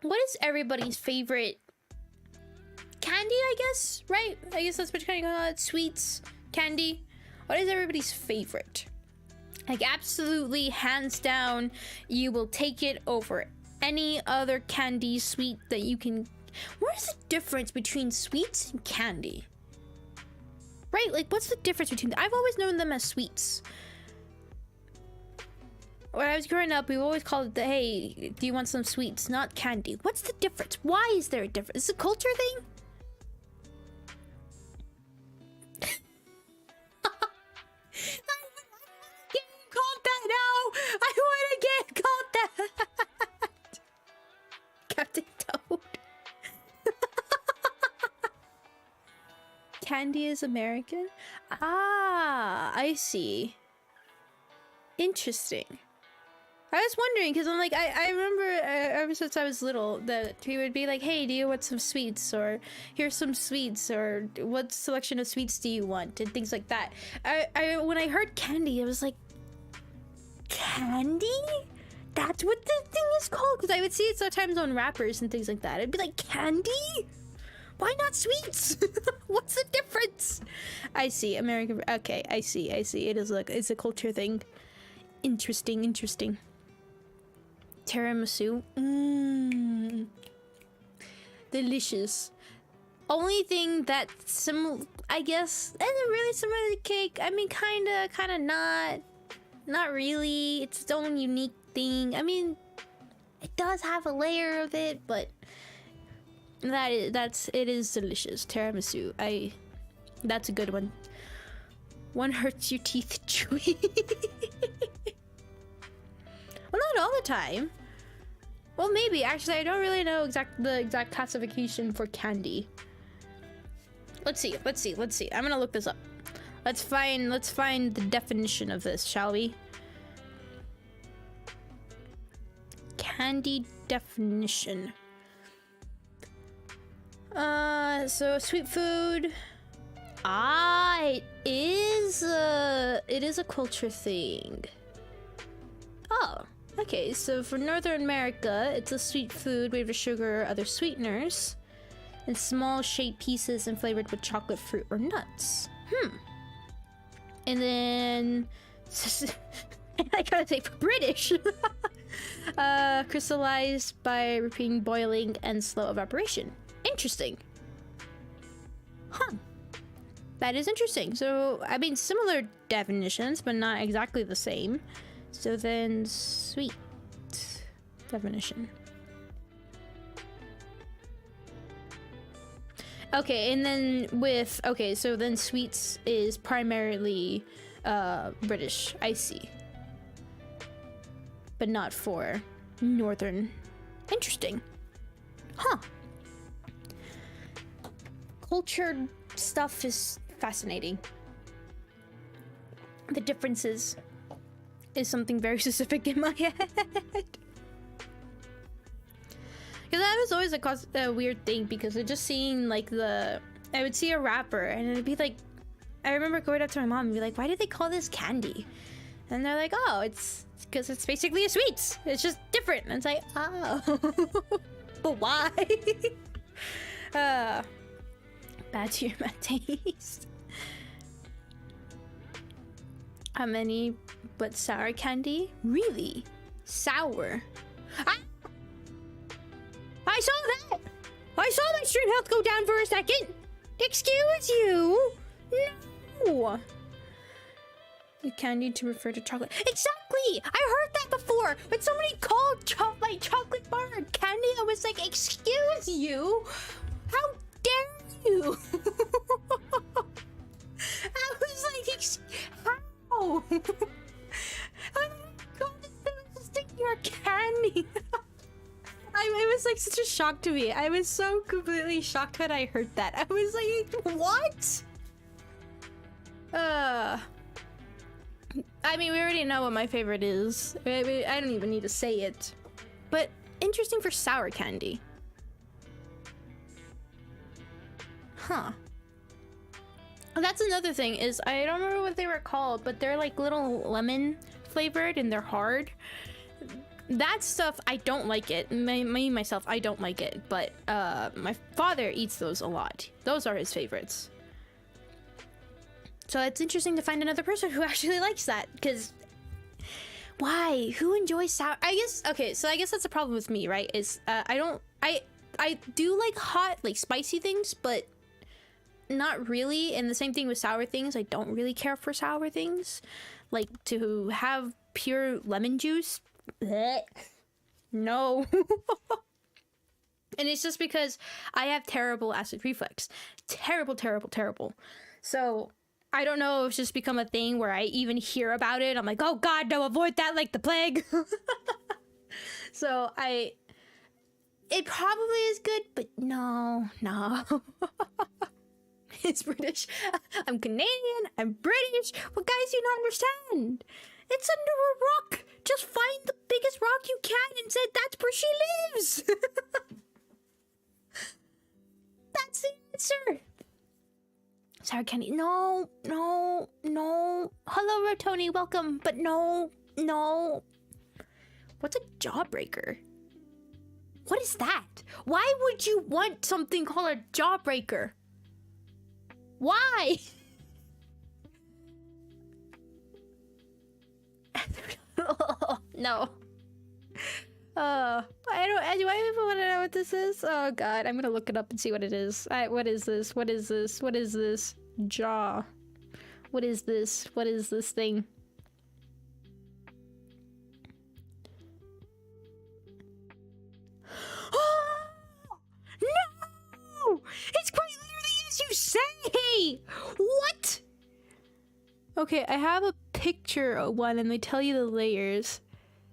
What is everybody's favorite candy, I guess? Right? I guess that's what you're gonna call it. Sweets, candy. What is everybody's favorite? Like, absolutely, hands down, you will take it over any other candy, sweet that you can. What is the difference between sweets and candy? Right? Like, what's the difference between them? I've always known them as sweets. When I was growing up, we always called it the, hey, do you want some sweets? Not candy. What's the difference? Why is there a difference? Is it a culture thing? I want to get called that now! I want to get called that! Captain Toad. Candy is American? Ah, I see. Interesting. I was wondering, because I'm like, I remember ever since I was little that he would be like, hey, do you want some sweets? Or here's some sweets, or what selection of sweets do you want? And things like that. When I heard candy, I was like, candy? That's what the thing is called? Because I would see it sometimes on wrappers and things like that. I'd be like, candy? Why not sweets? What's the difference? I see, American, okay, I see. It is like, it's a culture thing. Interesting. Tiramisu. Delicious. Only thing that's I guess, isn't really similar to cake. I mean, kinda not. Not really. It's its own unique thing. I mean, it does have a layer of it, but It is delicious. Tiramisu. That's a good one. One hurts your teeth chewy. Well, not all the time. Well, maybe. Actually, I don't really know the exact classification for candy. Let's see. I'm gonna look this up. Let's find the definition of this, shall we? Candy definition. So sweet food. It is a culture thing. Oh, okay. So for Northern America, it's a sweet food made with sugar or other sweeteners, in small shaped pieces and flavored with chocolate, fruit, or nuts. And then I gotta say for British, crystallized by repeating boiling and slow evaporation. Interesting. Huh. That is interesting. So, I mean, similar definitions, but not exactly the same. So then, sweet definition. Okay, and then so then sweets is primarily British. I see. But not for Northern. Interesting. Huh. Cultured stuff is fascinating. The differences is something very specific in my head. Because that was always a weird thing, because of just seeing like I would see a rapper and it'd be like, I remember going up to my mom and be like, why do they call this candy? And they're like, oh, it's because it's basically a sweets. It's just different. And it's like, oh, but why? Bad to your bad taste. How many but sour candy? Really? Sour? I saw that! I saw my stream health go down for a second! Excuse you! No! The candy to refer to chocolate. Exactly! I heard that before! When somebody called my chocolate bar candy, I was like, excuse you? How dare you? I was like, how? How did your candy? It was like such a shock to me. I was so completely shocked when I heard that. I was like, what? I mean, we already know what my favorite is. I don't even need to say it. But interesting for sour candy. Huh. And that's another thing, is I don't remember what they were called, but they're like little lemon flavored and they're hard. That stuff, I don't like it. Myself, I don't like it. But my father eats those a lot. Those are his favorites. So it's interesting to find another person who actually likes that. Because why? Who enjoys sour? I guess, okay, so I guess that's a problem with me, right? Is I do like hot, like spicy things, but not really. And the same thing with sour things. I don't really care for sour things. Like to have pure lemon juice. No. And it's just because I have terrible acid reflux. Terrible. So I don't know if it's just become a thing where I even hear about it, I'm like, oh god, no, avoid that like the plague. So it probably is good, but no. It's British. I'm Canadian. I'm British. What guys do not understand? It's under a rock. Just find the biggest rock you can and say that's where she lives. That's the answer. Sour candy. No. Hello, Rotoni. Welcome. But no. What's a jawbreaker? What is that? Why would you want something called a jawbreaker? Why? No. Do I even want to know what this is? Oh god, I'm gonna look it up and see what it is. What is this? Jaw. What is this? What is this thing? No! Okay, I have a picture of one and they tell you the layers.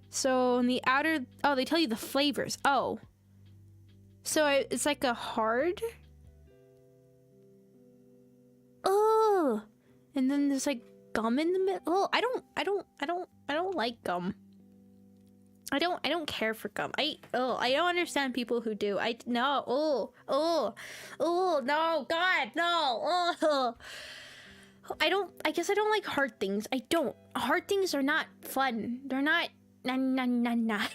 So in the outer, oh, they tell you the flavors. Oh. So it's like a hard. Oh. And then there's like gum in the middle. Oh, I don't like gum. I don't care for gum. I don't understand people who do. No. No, God, no. I guess I don't like hard things. I don't. Hard things are not fun. They're not nah.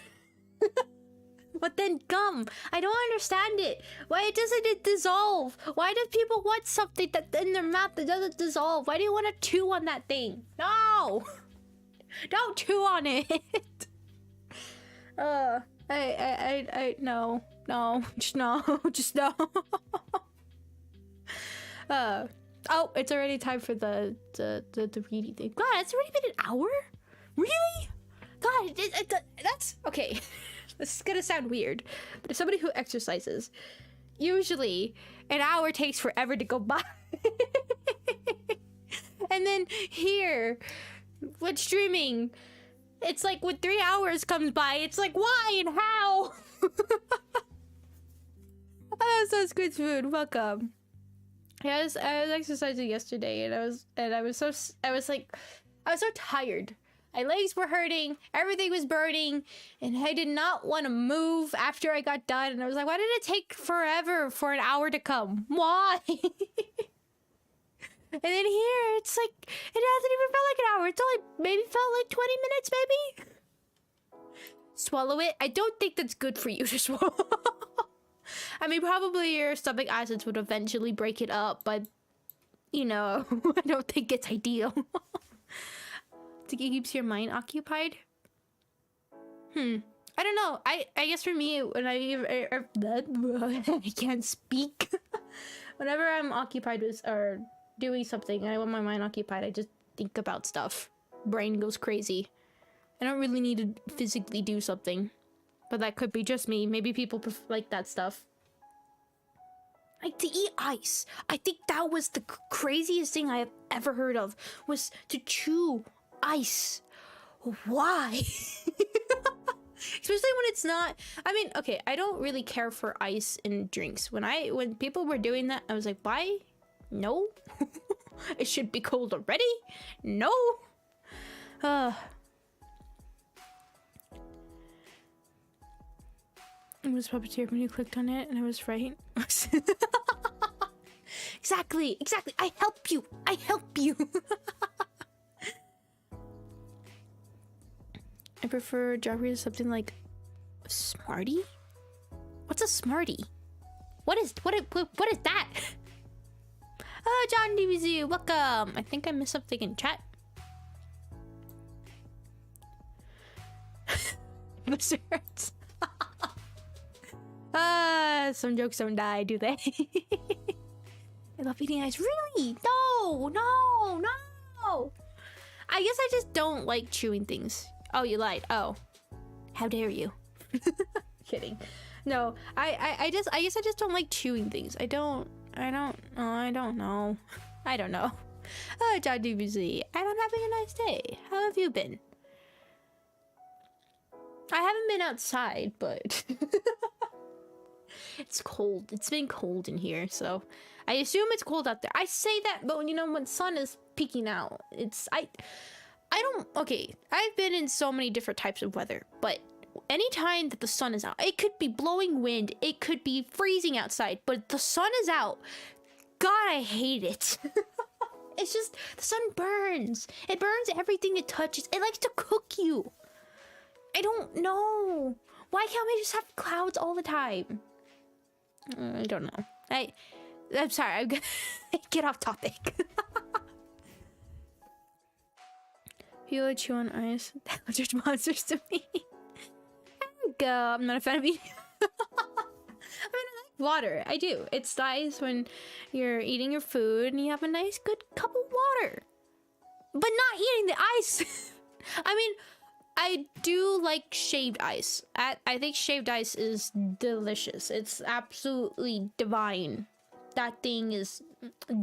But then gum, I don't understand it. Why doesn't it dissolve? Why do people want something that in their mouth that doesn't dissolve? Why do you want to chew on that thing? No. Don't chew on it. Just no. Oh, it's already time for the reading thing. God, it's already been an hour? Really? God, that's okay. This is gonna sound weird, but as somebody who exercises, usually an hour takes forever to go by. And then here, with streaming, it's like when 3 hours comes by, it's like why and how? Oh, so Squid Food, welcome. Yeah, I was exercising yesterday, and I was so tired. My legs were hurting, everything was burning, and I did not want to move after I got done. And I was like, why did it take forever for an hour to come? Why? And then here, it's like, it hasn't even felt like an hour. It's only maybe felt like 20 minutes, maybe? Swallow it? I don't think that's good for you to swallow. I mean, probably your stomach acids would eventually break it up, but, you know, I don't think it's ideal. It keeps your mind occupied? I don't know. I guess for me, when I can't speak. Whenever I'm occupied with or doing something and I want my mind occupied, I just think about stuff. Brain goes crazy. I don't really need to physically do something. But that could be just me. Maybe people like that stuff. Like to eat ice. I think that was the craziest thing I have ever heard of. Was to chew ice. Why? Especially when it's not. I mean, okay, I don't really care for ice in drinks. When people were doing that, I was like, why? No. It should be cold already. No. It was puppeteer when you clicked on it, and I was right. Exactly. I help you. I prefer Joffrey to something like Smarty. What's a Smarty? What is that? Oh, John DBZ, welcome. I think I missed something in chat. Lizards. Some jokes don't die, do they? I love eating ice. Really? No. I guess I just don't like chewing things. Oh, you lied. Oh, how dare you? Kidding. No, I guess I just don't like chewing things. I don't know. Oh, John DBZ, and I'm having a nice day. How have you been? I haven't been outside, but it's cold. It's been cold in here, so I assume it's cold out there. I say that, but you know, when sun is peeking out, okay, I've been in so many different types of weather, but anytime that the sun is out, it could be blowing wind, it could be freezing outside, but the sun is out. God, I hate it. It's just, the sun burns. It burns everything it touches. It likes to cook you. I don't know. Why can't we just have clouds all the time? I don't know. I'm sorry, I'm gonna get off topic. You would chew on ice. Those are monsters to me. There we go. I'm not a fan of eating. I mean, I like water. I do. It's nice when you're eating your food and you have a nice, good cup of water. But not eating the ice. I mean, I do like shaved ice. I think shaved ice is delicious. It's absolutely divine. That thing is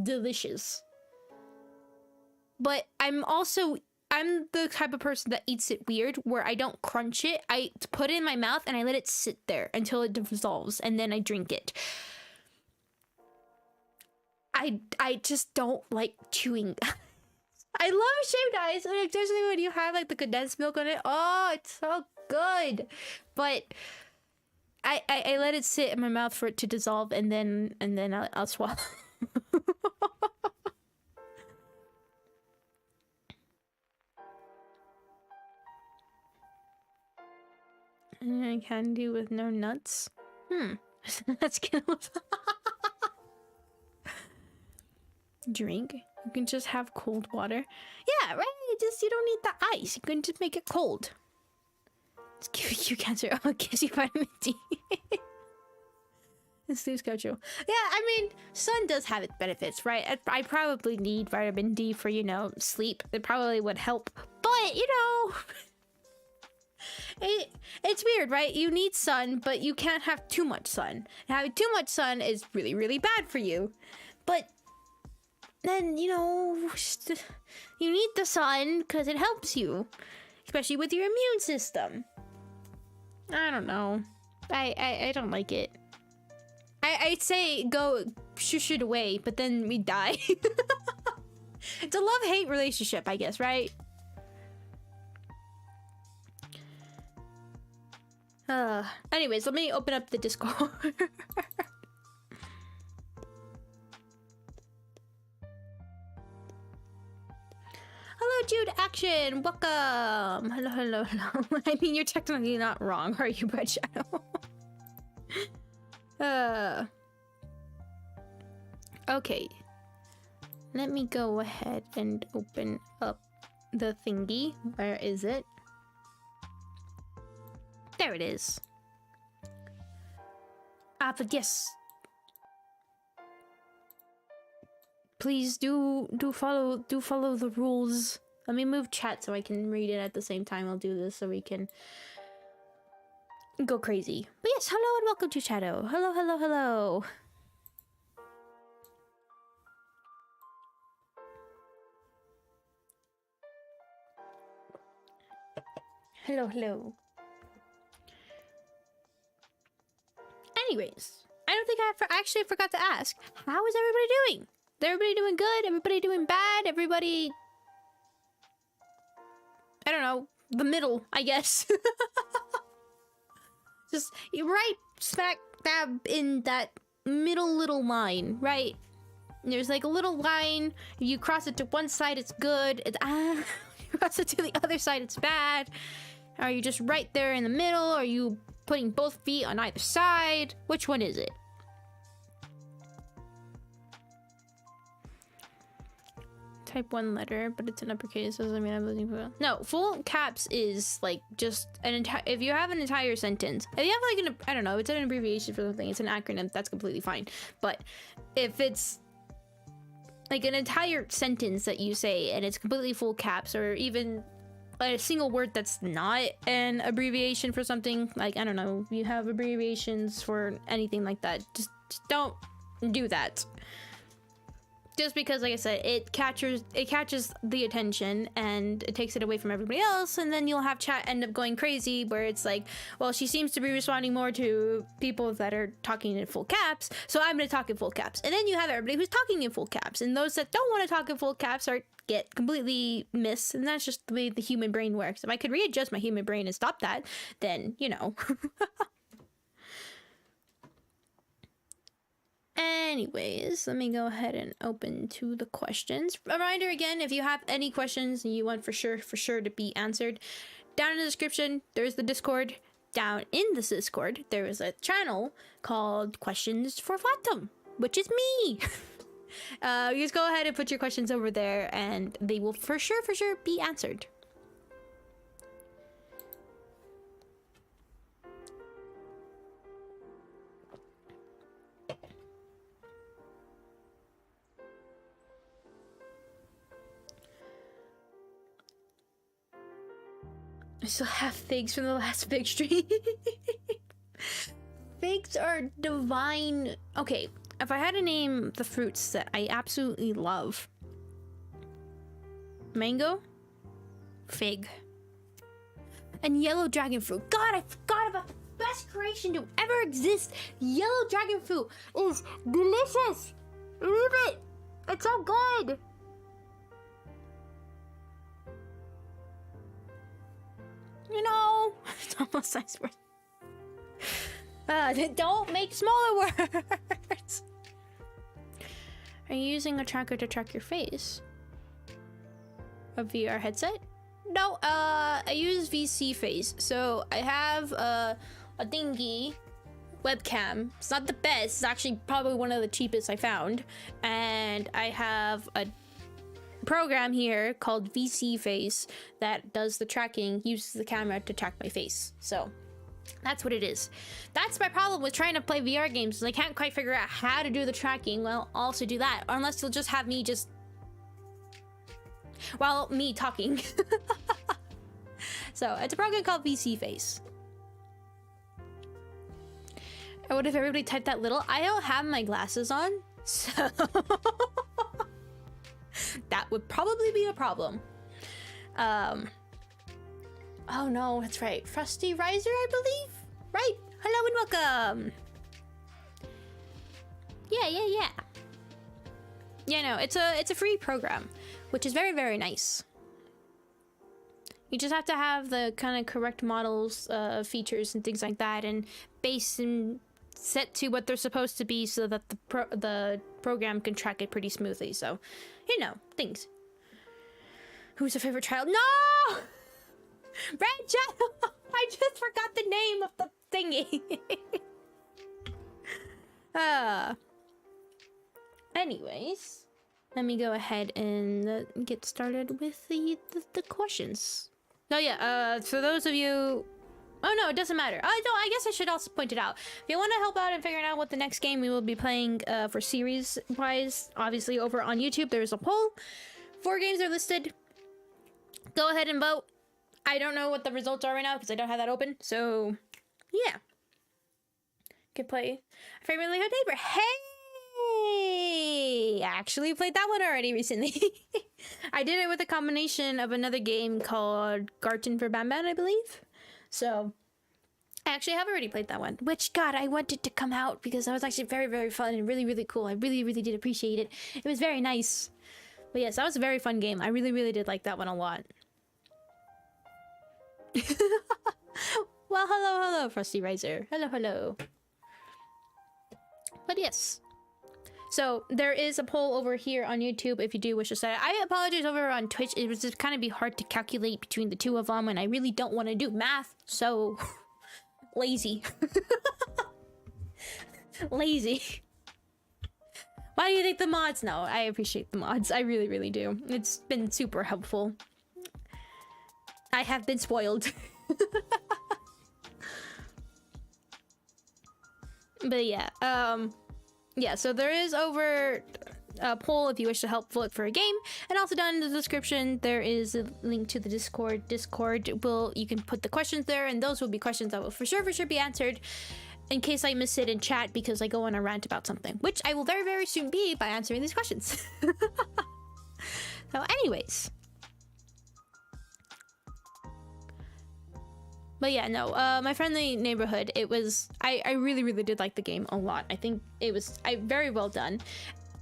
delicious. but I'm the type of person that eats it weird, where I don't crunch it. I put it in my mouth and I let it sit there until it dissolves, and then I drink it. I just don't like chewing. I love shaved ice, and especially when you have like the condensed milk on it. Oh, it's so good. But I let it sit in my mouth for it to dissolve, and then I'll swallow. And candy with no nuts. That's kind of drink. You can just have cold water. Yeah, right. You don't need the ice. You can just make it cold. It's giving you cancer. Oh, it gives you vitamin D. It's sleep schedule. Yeah, I mean, sun does have its benefits, right? I probably need vitamin D for, you know, sleep. It probably would help. But, you know, it's weird, right? You need sun, but you can't have too much sun. Having too much sun is really, really bad for you. But then, you know, you need the sun because it helps you, especially with your immune system. I don't know. I don't like it. I'd say go shush it away, but then we die. It's a love-hate relationship, I guess, right? Anyways, let me open up the Discord. Hello, Jude Action. Welcome. Hello, hello, hello. I mean, you're technically not wrong, are you, Red Shadow? Okay. Let me go ahead and open up the thingy. Where is it? There it is. But yes. Please do follow the rules. Let me move chat so I can read it at the same time. I'll do this so we can go crazy. But yes, hello and welcome to Shadow. Hello, hello, hello. Hello, hello. Anyways, I don't think I actually forgot to ask, how is everybody doing? Is everybody doing good? Everybody doing bad? Everybody, I don't know, the middle, I guess. Just right smack dab in that middle little line, right? There's like a little line. If you cross it to one side, it's good. You cross it to the other side, it's bad. Are you just right there in the middle? Are you putting both feet on either side? Which one is it? Type 1 letter, but it's an uppercase. Doesn't mean I'm losing for. No, full caps is like just an entire. If you have an entire sentence, if you have like I don't know, it's an abbreviation for something. It's an acronym. That's completely fine. But if it's like an entire sentence that you say and it's completely full caps, or even a single word that's not an abbreviation for something, like I don't know, you have abbreviations for anything like that. Just don't do that. Just because, like I said, it catches the attention and it takes it away from everybody else, and then you'll have chat end up going crazy where it's like, well, she seems to be responding more to people that are talking in full caps, so I'm gonna talk in full caps. And then you have everybody who's talking in full caps, and those that don't want to talk in full caps get completely missed, and that's just the way the human brain works. If I could readjust my human brain and stop that, then, you know. Anyways, let me go ahead and open to the questions. Reminder again, if you have any questions and you want for sure to be answered, down in the description, there's the Discord. Down in the Discord, there is a channel called Questions for Fatum, which is me. You just go ahead and put your questions over there and they will for sure be answered. I still have figs from the last fig stream. Figs are divine. Okay, if I had to name the fruits that I absolutely love, Mango? Fig. And yellow dragon fruit. God, I forgot about the best creation to ever exist. Yellow dragon fruit is delicious. Leave it. It's so good. You know, it's almost nice words. Don't make smaller words. Are you using a tracker to track your face? A VR headset? No, I use VC face. So I have a dingy webcam. It's not the best. It's actually probably one of the cheapest I found. And I have a program here called VC face that does the tracking, uses the camera to track my face. So that's what it is. That's my problem with trying to play VR games. I can't quite figure out how to do the tracking. Well, I'll also do that. Unless you'll just have me just... well, me talking. So, it's a program called VC Face. And what if everybody typed that little? I don't have my glasses on, so... that would probably be a problem. Oh no, that's right. Frosty Riser, I believe? Right. Hello and welcome. Yeah. Yeah, no, it's a free program, which is very, very nice. You just have to have the kind of correct models, features and things like that, and base and set to what they're supposed to be so that the program can track it pretty smoothly. So, you know, things. Who's your favorite child? No! Red child! I just forgot the name of the thingy. Anyways, let me go ahead and get started with the questions. Oh yeah, for those of you... oh no, it doesn't matter. I guess I should also point it out. If you want to help out in figuring out what the next game we will be playing for series-wise, obviously over on YouTube, there's a poll. 4 games are listed. Go ahead and vote. I don't know what the results are right now because I don't have that open. So, yeah. Can play Favorite Good Neighbor. Hey! I actually played that one already recently. I did it with a combination of another game called Garten for Banban, I believe. So, I actually have already played that one. Which, God, I wanted to come out because that was actually very, very fun and really, really cool. I really, really did appreciate it. It was very nice. But yes, that was a very fun game. I really, really did like that one a lot. Well, hello, Frosty Riser. Hello. But yes. So, there is a poll over here on YouTube if you do wish to set it. I apologize over on Twitch. It was just kind of be hard to calculate between the two of them, and I really don't want to do math, so... lazy. Lazy. Why do you think the mods? No, I appreciate the mods. I really, really do. It's been super helpful. I have been spoiled. But yeah, yeah, so there is over a poll if you wish to help vote for a game, and also down in the description there is a link to the Discord. You can put the questions there, and those will be questions that will for sure be answered in case I miss it in chat because I go on a rant about something, which I will very, very soon be by answering these questions. So anyways. But yeah, no, My Friendly Neighborhood, it was... I really, really did like the game a lot. I think it was very well done.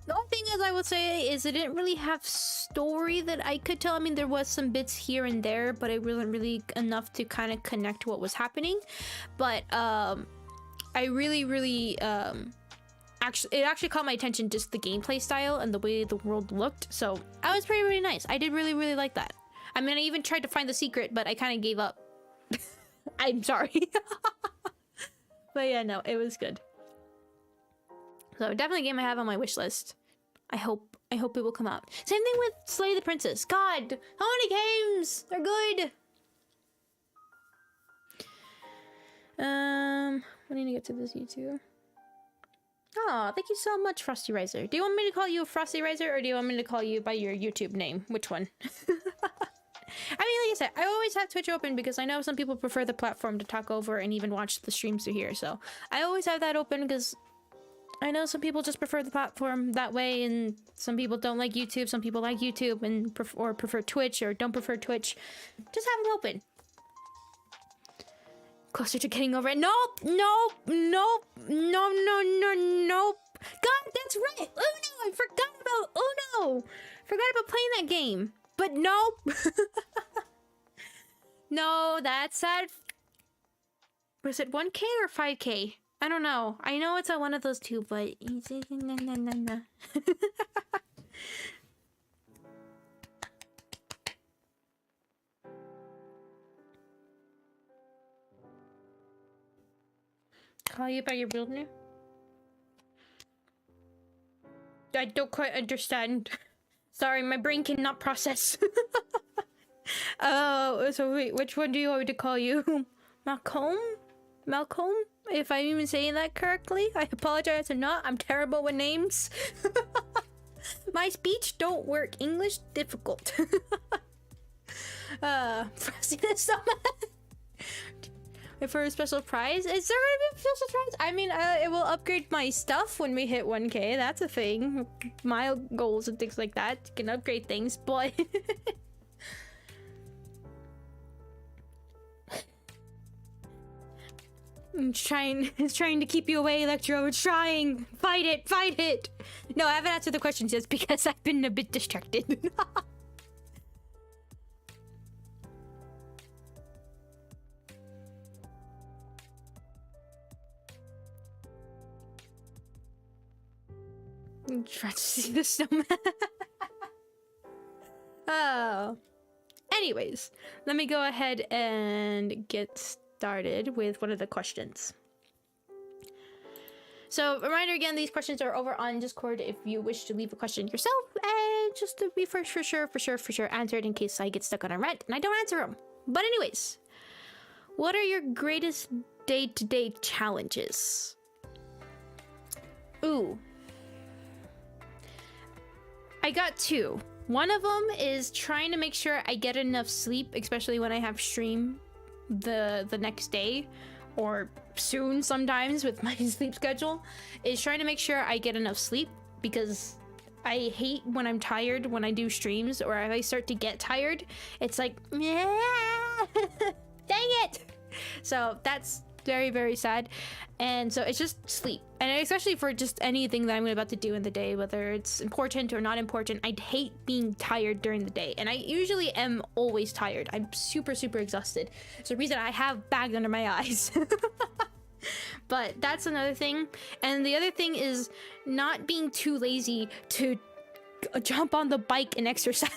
The only thing is I would say is it didn't really have story that I could tell. I mean, there was some bits here and there, but it wasn't really enough to kind of connect to what was happening. But I really, really... it actually caught my attention, just the gameplay style and the way the world looked. So that was pretty, really nice. I did really, really like that. I mean, I even tried to find the secret, but I kind of gave up. I'm sorry. But yeah, no, it was good. So definitely a game I have on my wish list. I hope it will come out. Same thing with Slay the Princess. God, how many games? They're good. We need to get to this YouTube. Oh, thank you so much, Frosty Riser. Do you want me to call you Frosty Riser, or do you want me to call you by your YouTube name? Which one? I mean, like I said, I always have Twitch open because I know some people prefer the platform to talk over and even watch the streams through here. So I always have that open because I know some people just prefer the platform that way, and some people don't like YouTube. Some people like YouTube and prefer Twitch, or don't prefer Twitch. Just have them open. Closer to getting over it. Nope, nope, nope, no, no, no, nope. God, that's right. Uno. I forgot about Uno. Forgot about playing that game. But nope. No, that's sad. Was it 1K or 5K? I don't know. I know it's at one of those two, but call you by your real name? I don't quite understand. Sorry, my brain cannot process. Oh, so wait, which one do you want me to call you? Malcolm? Malcolm? If I'm even saying that correctly, I apologize or not. I'm terrible with names. My speech don't work. English difficult. Pressing this so for a special prize? Is there gonna be a special prize? I mean, it will upgrade my stuff when we hit 1K. That's a thing. My goals and things like that can upgrade things, but it's trying to keep you away, Electro. It's trying. Fight it, fight it. No, I haven't answered the questions yet because I've been a bit distracted. I'm trying to see the snowman. Oh. Anyways, let me go ahead and get started with one of the questions. So, reminder again, these questions are over on Discord if you wish to leave a question yourself, and just to be for sure answered in case I get stuck on a rant and I don't answer them. But anyways, what are your greatest day-to-day challenges? Ooh. I got two. One of them is trying to make sure I get enough sleep, especially when I have stream the next day or soon sometimes with my sleep schedule, is trying to make sure I get enough sleep, because I hate when I'm tired when I do streams, or if I start to get tired, it's like, yeah, dang it. So that's very, very sad. And so it's just sleep, and especially for just anything that I'm about to do in the day, whether it's important or not important, I hate being tired during the day, and I usually am always tired. I'm super exhausted. It's the reason I have bags under my eyes. But that's another thing. And the other thing is not being too lazy to jump on the bike and exercise.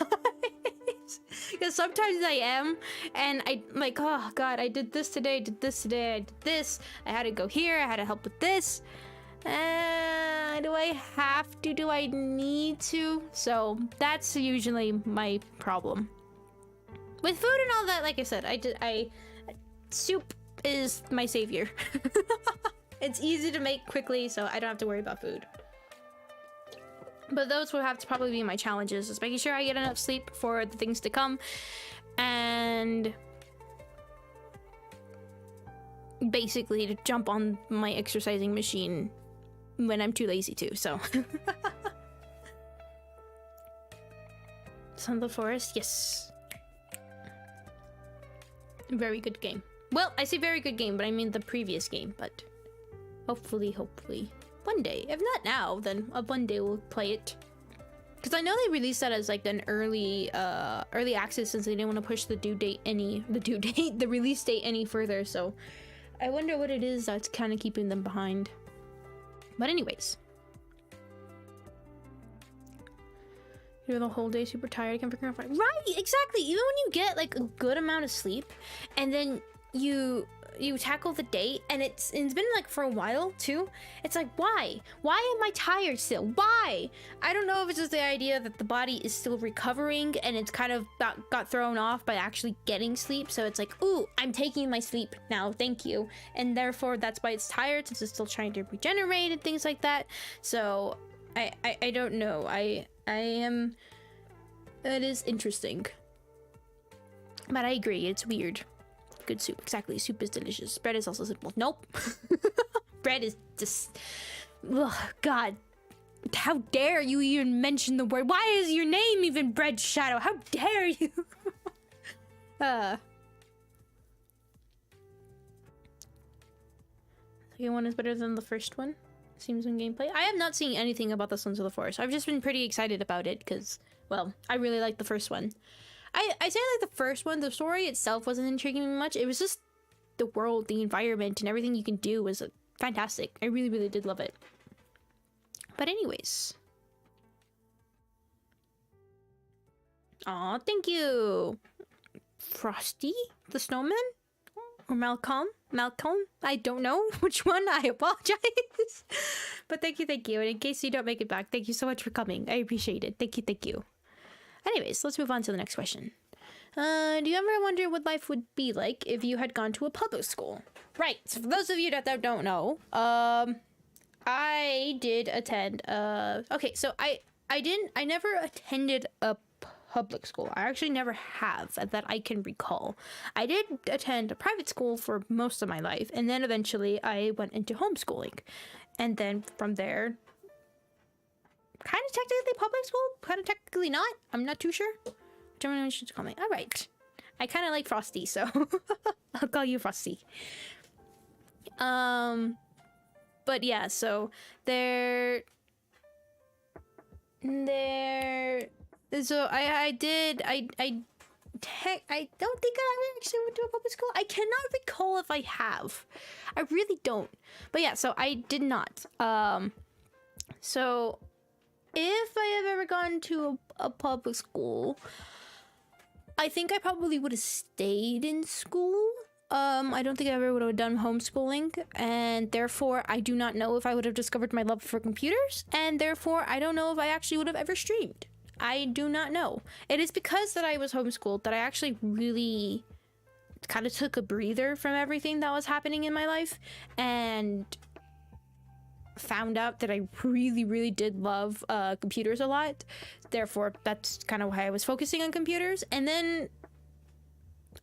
Because sometimes I am, and I like, oh god, I did this today, I did this, I had to go here, I had to help with this. Do I have to? Do I need to? So that's usually my problem. With food and all that, like I said, soup is my savior. It's easy to make quickly, so I don't have to worry about food. But those will have to probably be my challenges, is making sure I get enough sleep for the things to come, and basically to jump on my exercising machine when I'm too lazy to, so. Son of the Forest, yes. Very good game. Well, I say very good game, but I mean the previous game, but hopefully. One day, if not now, then one day we'll play it. Because I know they released that as like an early access, since they didn't want to push the release date any further. So I wonder what it is that's kind of keeping them behind. But anyways, you're the whole day super tired. I can't figure out. Right, exactly. Even when you get like a good amount of sleep, and then you tackle the day, and it's been like for a while too, it's like, why am I tired still? Why? I don't know if it's just the idea that the body is still recovering, and it's kind of got thrown off by actually getting sleep, so it's like, ooh, I'm taking my sleep now, thank you, and therefore that's why it's tired, since it's still trying to regenerate and things like that. So I don't know. I am, it is interesting, but I agree, it's weird. Good soup, exactly. Soup is delicious. Bread is also simple. Nope. Bread is just Ugh, God. How dare you even mention the word? Why is your name even Bread Shadow? How dare you? Second one is better than the first one. Seems in gameplay. I have not seen anything about the Sons of the Forest. I've just been pretty excited about it because, well, I really like the first one. I say I like the first one. The story itself wasn't intriguing me much. It was just the world, the environment, and everything you can do was fantastic. I really, really did love it. But anyways. Aw, thank you. Frosty the Snowman? Or Malcolm? I don't know which one. I apologize. But thank you. And in case you don't make it back, thank you so much for coming. I appreciate it. Thank you. Anyways, let's move on to the next question. Do you ever wonder what life would be like if you had gone to a public school? Right. So for those of you that don't know, I did attend, okay, so I never attended a public school. I actually never have that I can recall. I did attend a private school for most of my life, and then eventually I went into homeschooling. And then from there, kind of technically public school, kind of technically not. I'm not too sure. Whichever one should call me. All right. I kind of like Frosty, so I'll call you Frosty. But yeah, so so I don't think I actually went to a public school. I cannot recall if I have. I really don't. But yeah, so I did not. So if I have ever gone to a public school, I think I probably would have stayed in school. I don't think I ever would have done homeschooling, and therefore I do not know if I would have discovered my love for computers, and therefore I don't know if I actually would have ever streamed. I do not know. It is because that I was homeschooled that I actually really kind of took a breather from everything that was happening in my life, and found out that I really, really did love computers a lot. Therefore, that's kind of why I was focusing on computers. And then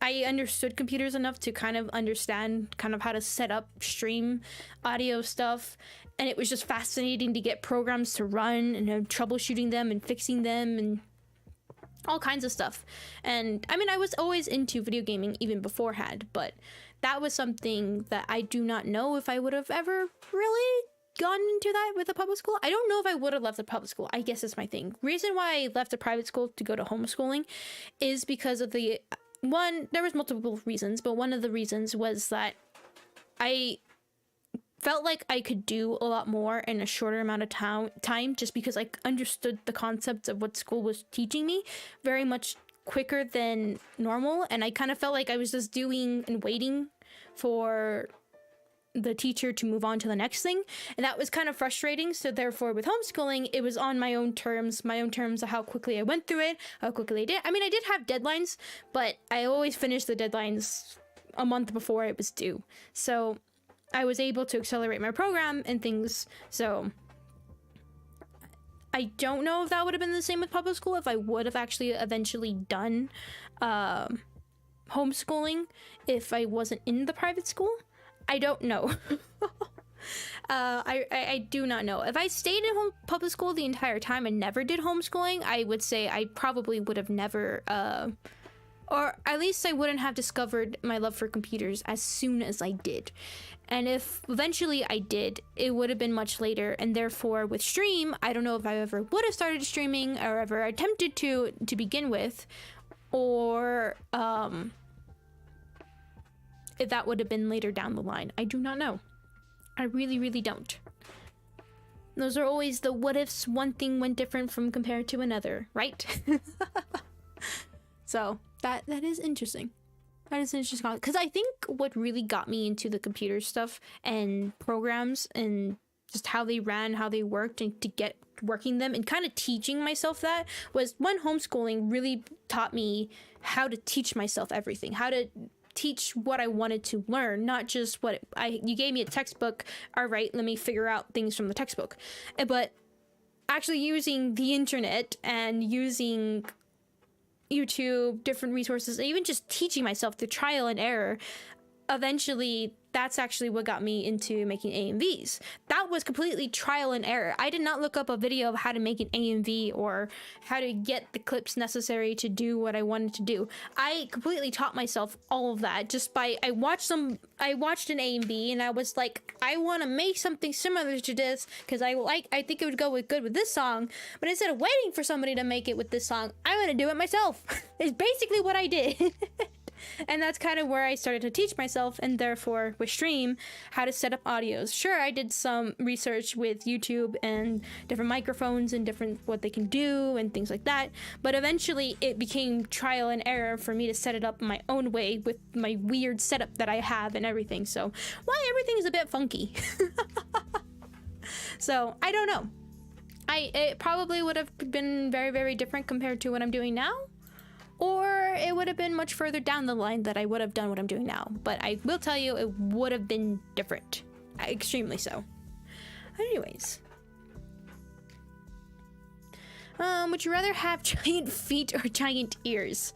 I understood computers enough to kind of understand kind of how to set up stream audio stuff. And it was just fascinating to get programs to run and troubleshooting them and fixing them and all kinds of stuff. And I mean, I was always into video gaming even beforehand, but that was something that I do not know if I would have ever really gone into that with a public school. I don't know if I would have left the public school. I guess that's my thing. Reason why I left a private school to go to homeschooling is because of there was multiple reasons, but one of the reasons was that I felt like I could do a lot more in a shorter amount of time just because I understood the concepts of what school was teaching me very much quicker than normal. And I kind of felt like I was just doing and waiting for the teacher to move on to the next thing, and that was kind of frustrating. So therefore with homeschooling, it was on my own terms of how quickly I went through it, how quickly I did. I mean, I did have deadlines, but I always finished the deadlines a month before it was due, so I was able to accelerate my program and things. So I don't know if that would have been the same with public school, if I would have actually eventually done homeschooling if I wasn't in the private school. I don't know. I do not know. If I stayed in public school the entire time and never did homeschooling, I would say I probably would have never, or at least I wouldn't have discovered my love for computers as soon as I did. And if eventually I did, it would have been much later. And therefore with stream, I don't know if I ever would have started streaming or ever attempted to begin with, or if that would have been later down the line. I do not know. I really, really don't. Those are always the what ifs. One thing went different from compared to another, right? So that is interesting. That is interesting, because I think what really got me into the computer stuff and programs and just how they ran, how they worked, and to get working them and kind of teaching myself that was when homeschooling really taught me how to teach myself everything, how to teach what I wanted to learn, not just what you gave me a textbook. All right, let me figure out things from the textbook, but actually using the internet and using YouTube, different resources, and even just teaching myself through trial and error. Eventually, that's actually what got me into making AMVs. That was completely trial and error. I did not look up a video of how to make an AMV or how to get the clips necessary to do what I wanted to do. I completely taught myself all of that just by, I watched an AMV and I was like, I want to make something similar to this because I think it would go good with this song. But instead of waiting for somebody to make it with this song, I'm going to do it myself. It's basically what I did. And that's kind of where I started to teach myself, and therefore with stream, how to set up audios. Sure, I did some research with YouTube and different microphones and different what they can do and things like that, but eventually it became trial and error for me to set it up my own way with my weird setup that I have and everything. So why everything is a bit funky. So I don't know. It probably would have been very, very different compared to what I'm doing now. Or it would have been much further down the line that I would have done what I'm doing now. But I will tell you, it would have been different. Extremely so. Anyways. Would you rather have giant feet or giant ears?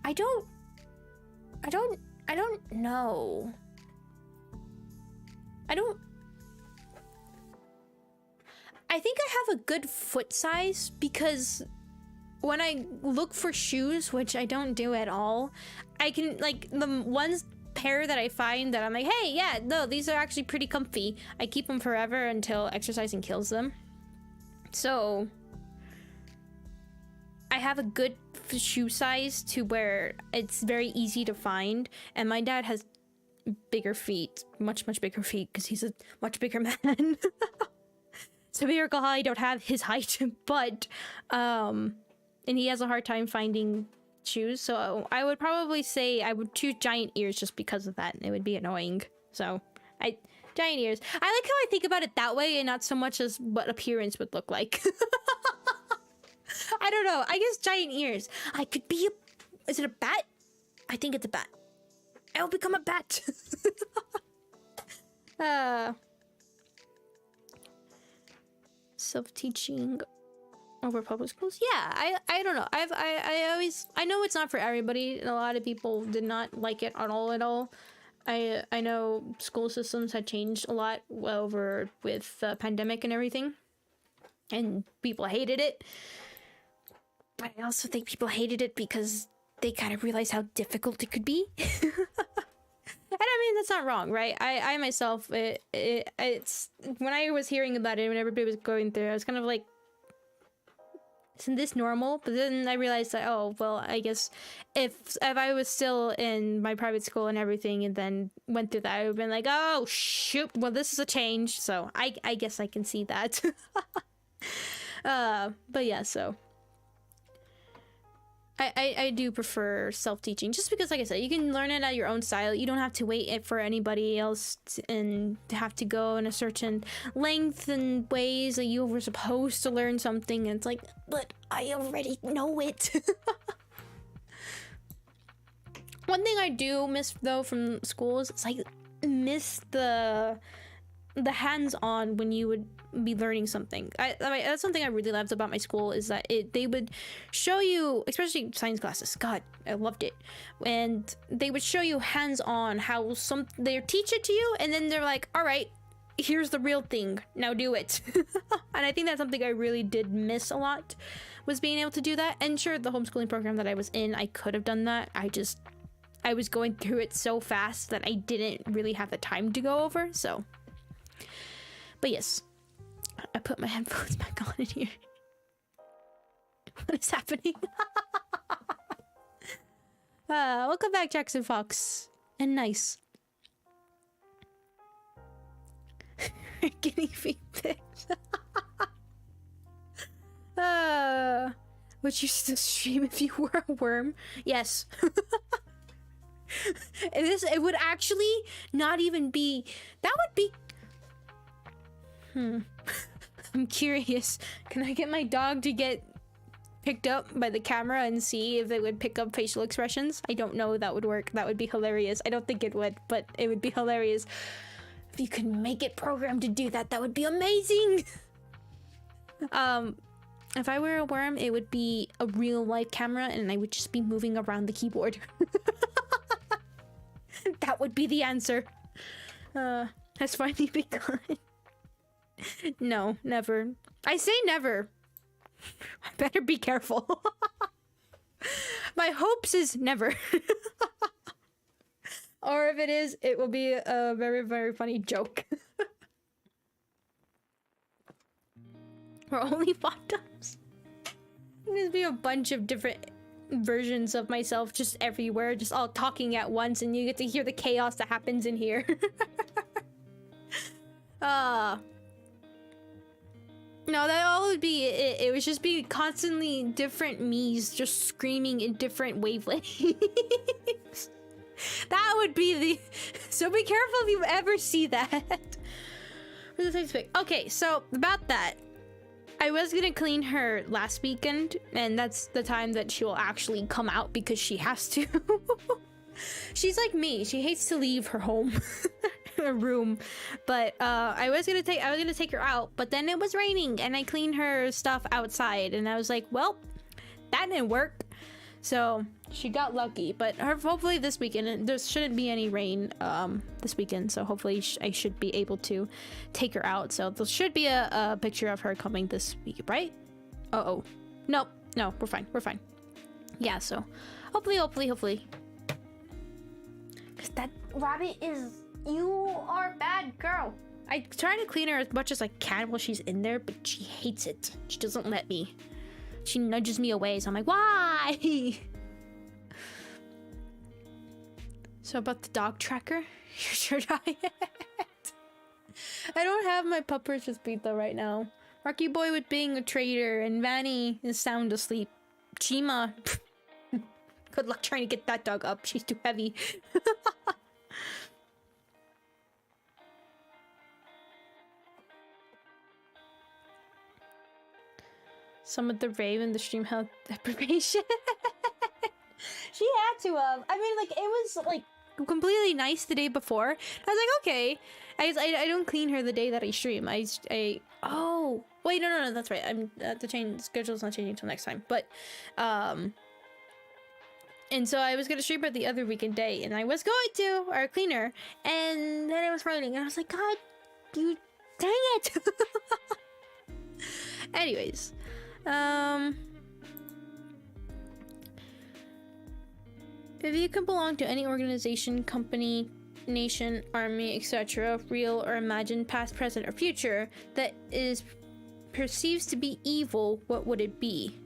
I don't know. I think I have a good foot size because when I look for shoes, which I don't do at all, I can, like, the ones pair that I find that I'm like, hey, yeah, no, these are actually pretty comfy. I keep them forever until exercising kills them. So I have a good shoe size to where it's very easy to find. And my dad has bigger feet, much bigger feet, because he's a much bigger man. So miracle how I don't have his height, but and he has a hard time finding shoes. So I would probably say I would choose giant ears just because of that. It would be annoying. So giant ears. I like how I think about it that way and not so much as what appearance would look like. I don't know. I guess giant ears. I could be is it a bat? I think it's a bat. I'll become a bat. Self-teaching over public schools. Yeah, I don't know. I know it's not for everybody. A lot of people did not like it at all. I know school systems had changed a lot over with the pandemic and everything, and people hated it. But I also think people hated it because they kind of realized how difficult it could be. And I mean, that's not wrong, right? I myself, it's when I was hearing about it, when everybody was going through, I was kind of like, isn't this normal? But then I realized that, oh, well, I guess if I was still in my private school and everything and then went through that, I would have been like, oh, shoot, well, this is a change. So I guess I can see that. But yeah, so I do prefer self-teaching just because, like I said, you can learn it at your own style. You don't have to wait for anybody else and have to go in a certain length and ways that you were supposed to learn something. And it's like, but I already know it. One thing I do miss though from schools, it's like miss the hands-on when you would be learning something. I mean, that's something I really loved about my school is that they would show you, especially science classes. God, I loved it. And they would show you hands-on how they teach it to you, and then they're like, all right, here's the real thing. Now do it. And I think that's something I really did miss a lot, was being able to do that. And sure, the homeschooling program that I was in, I could have done that. I was going through it so fast that I didn't really have the time to go over, so. But yes, I put my headphones back on in here. What is happening? Welcome back, Jackson Fox. And nice. Guinea pig pics. Would you still stream if you were a worm? Yes. It would actually not even be... That would be... I'm curious. Can I get my dog to get picked up by the camera and see if it would pick up facial expressions? I don't know if that would work. That would be hilarious. I don't think it would, but it would be hilarious. If you could make it programmed to do that, that would be amazing. And If I were a worm, it would be a real life camera and I would just be moving around the keyboard. That would be the answer. Has finally begun. No, never. I say never. I better be careful. My hopes is never. Or if it is, it will be a very, very funny joke. Or only Fatums. There's be a bunch of different versions of myself just everywhere, just all talking at once, and you get to hear the chaos that happens in here. No, that all would be it. It would just be constantly different me's just screaming in different wavelengths. That would be the... So be careful if you ever see that. Okay, so about that. I was gonna clean her last weekend, and that's the time that she will actually come out because she has to. She's like me. She hates to leave her home. Her room. But I was gonna take her out, but then it was raining and I cleaned her stuff outside and I was like, well, that didn't work. So she got lucky, but hopefully this weekend there shouldn't be any rain this weekend, so hopefully I should be able to take her out. So there should be a picture of her coming this week, right? No, we're fine. Yeah, so hopefully. Cause that rabbit is... You are a bad girl. I try to clean her as much as I can while she's in there, but she hates it. She doesn't let me. She nudges me away, so I'm like, why? So about the dog tracker? Your diet? I don't have my puppers with me though right now. Rocky Boy with being a traitor, and Vanny is sound asleep. Chima. Good luck trying to get that dog up. She's too heavy. Some of the rave in the stream health deprivation. She had to have. I mean, like, it was like completely nice the day before. I was like, okay. I don't clean her the day that I stream. Oh wait, no, that's right. I'm the schedule's not changing until next time. But and so I was gonna stream her the other weekend day, and I was going to or clean her, and then it was raining, and I was like, God, you dang it. Anyways. If you can belong to any organization, company, nation, army, etc., real or imagined, past, present, or future, that is perceives to be evil, what would it be?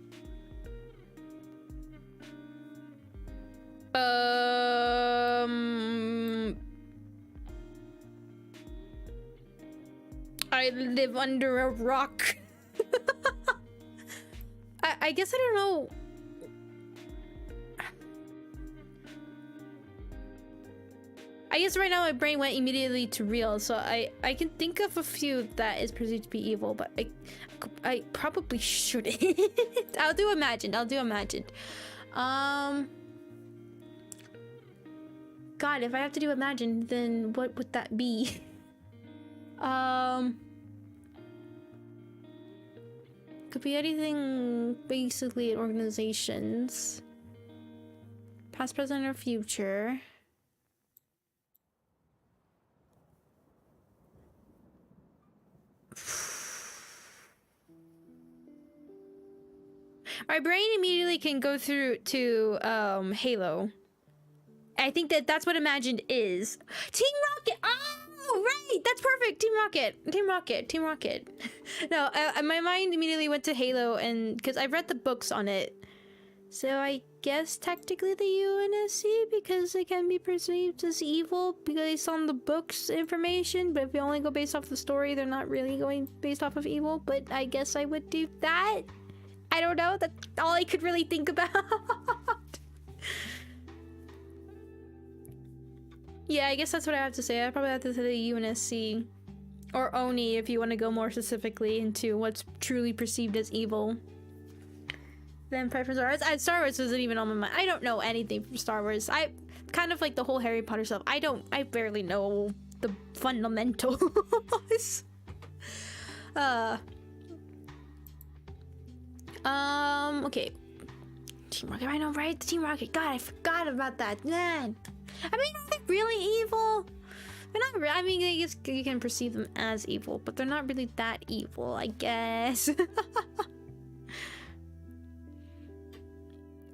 I live under a rock. I guess I don't know. I guess right now my brain went immediately to real, so I can think of a few that is perceived to be evil, but I probably shouldn't. I'll do imagined. God, if I have to do imagined, then what would that be? Could be anything, basically, in organizations. Past, present, or future. My brain immediately can go through to Halo. I think that's what imagined is. Team Rocket! Oh, right! That's perfect! Team Rocket. No, my mind immediately went to Halo, and because I've read the books on it. So I guess technically the UNSC, because it can be perceived as evil based on the books information, but if you only go based off the story, they're not really going based off of evil, but I guess I would do that. I don't know, that's all I could really think about. Yeah, I guess that's what I have to say. I probably have to say the UNSC. Or ONI if you want to go more specifically into what's truly perceived as evil. Then preference Star Wars isn't even on my mind. I don't know anything from Star Wars. I kind of like the whole Harry Potter stuff. I barely know the fundamentals. Okay. Team Rocket, I know, right? The Team Rocket. God, I forgot about that. Man. I mean, are they really evil? They're not really, I mean, I guess you can perceive them as evil, but they're not really that evil, I guess.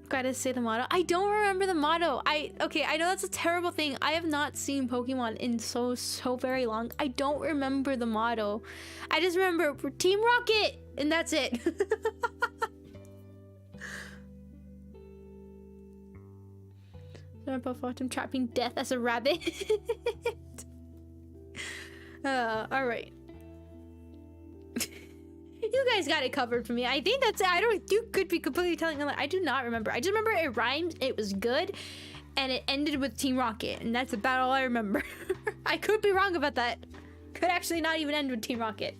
Gotta say the motto. I don't remember the motto. Okay, I know that's a terrible thing. I have not seen Pokemon in so very long. I don't remember the motto. I just remember Team Rocket, and that's it. Fatum trapping death as a rabbit. All right. You guys got it covered for me. I think that's it. You could be completely telling me. I do not remember. I just remember it rhymed, it was good, and it ended with Team Rocket, and that's about all I remember. I could be wrong about that. Could actually not even end with Team Rocket.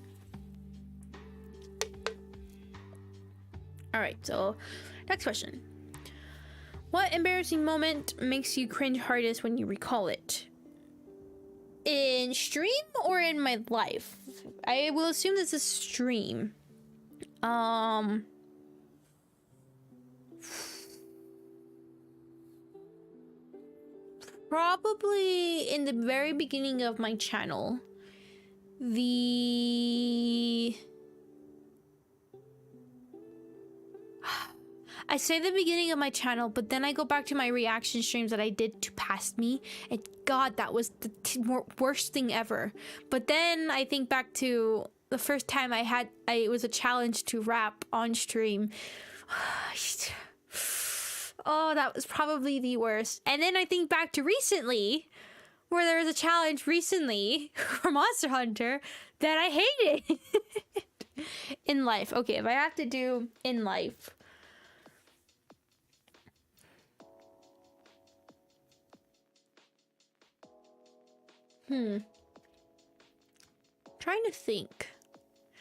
All right, so next question. What embarrassing moment makes you cringe hardest when you recall it? In stream or in my life? I will assume this is stream. Probably in the very beginning of my channel. I say the beginning of my channel, but then I go back to my reaction streams that I did to Past Me, and God, that was the worst thing ever. But then I think back to the first time it was a challenge to rap on stream. Oh, that was probably the worst. And then I think back to recently, where there was a challenge recently for Monster Hunter that I hated. In life. Okay, if I have to do in life. Trying to think.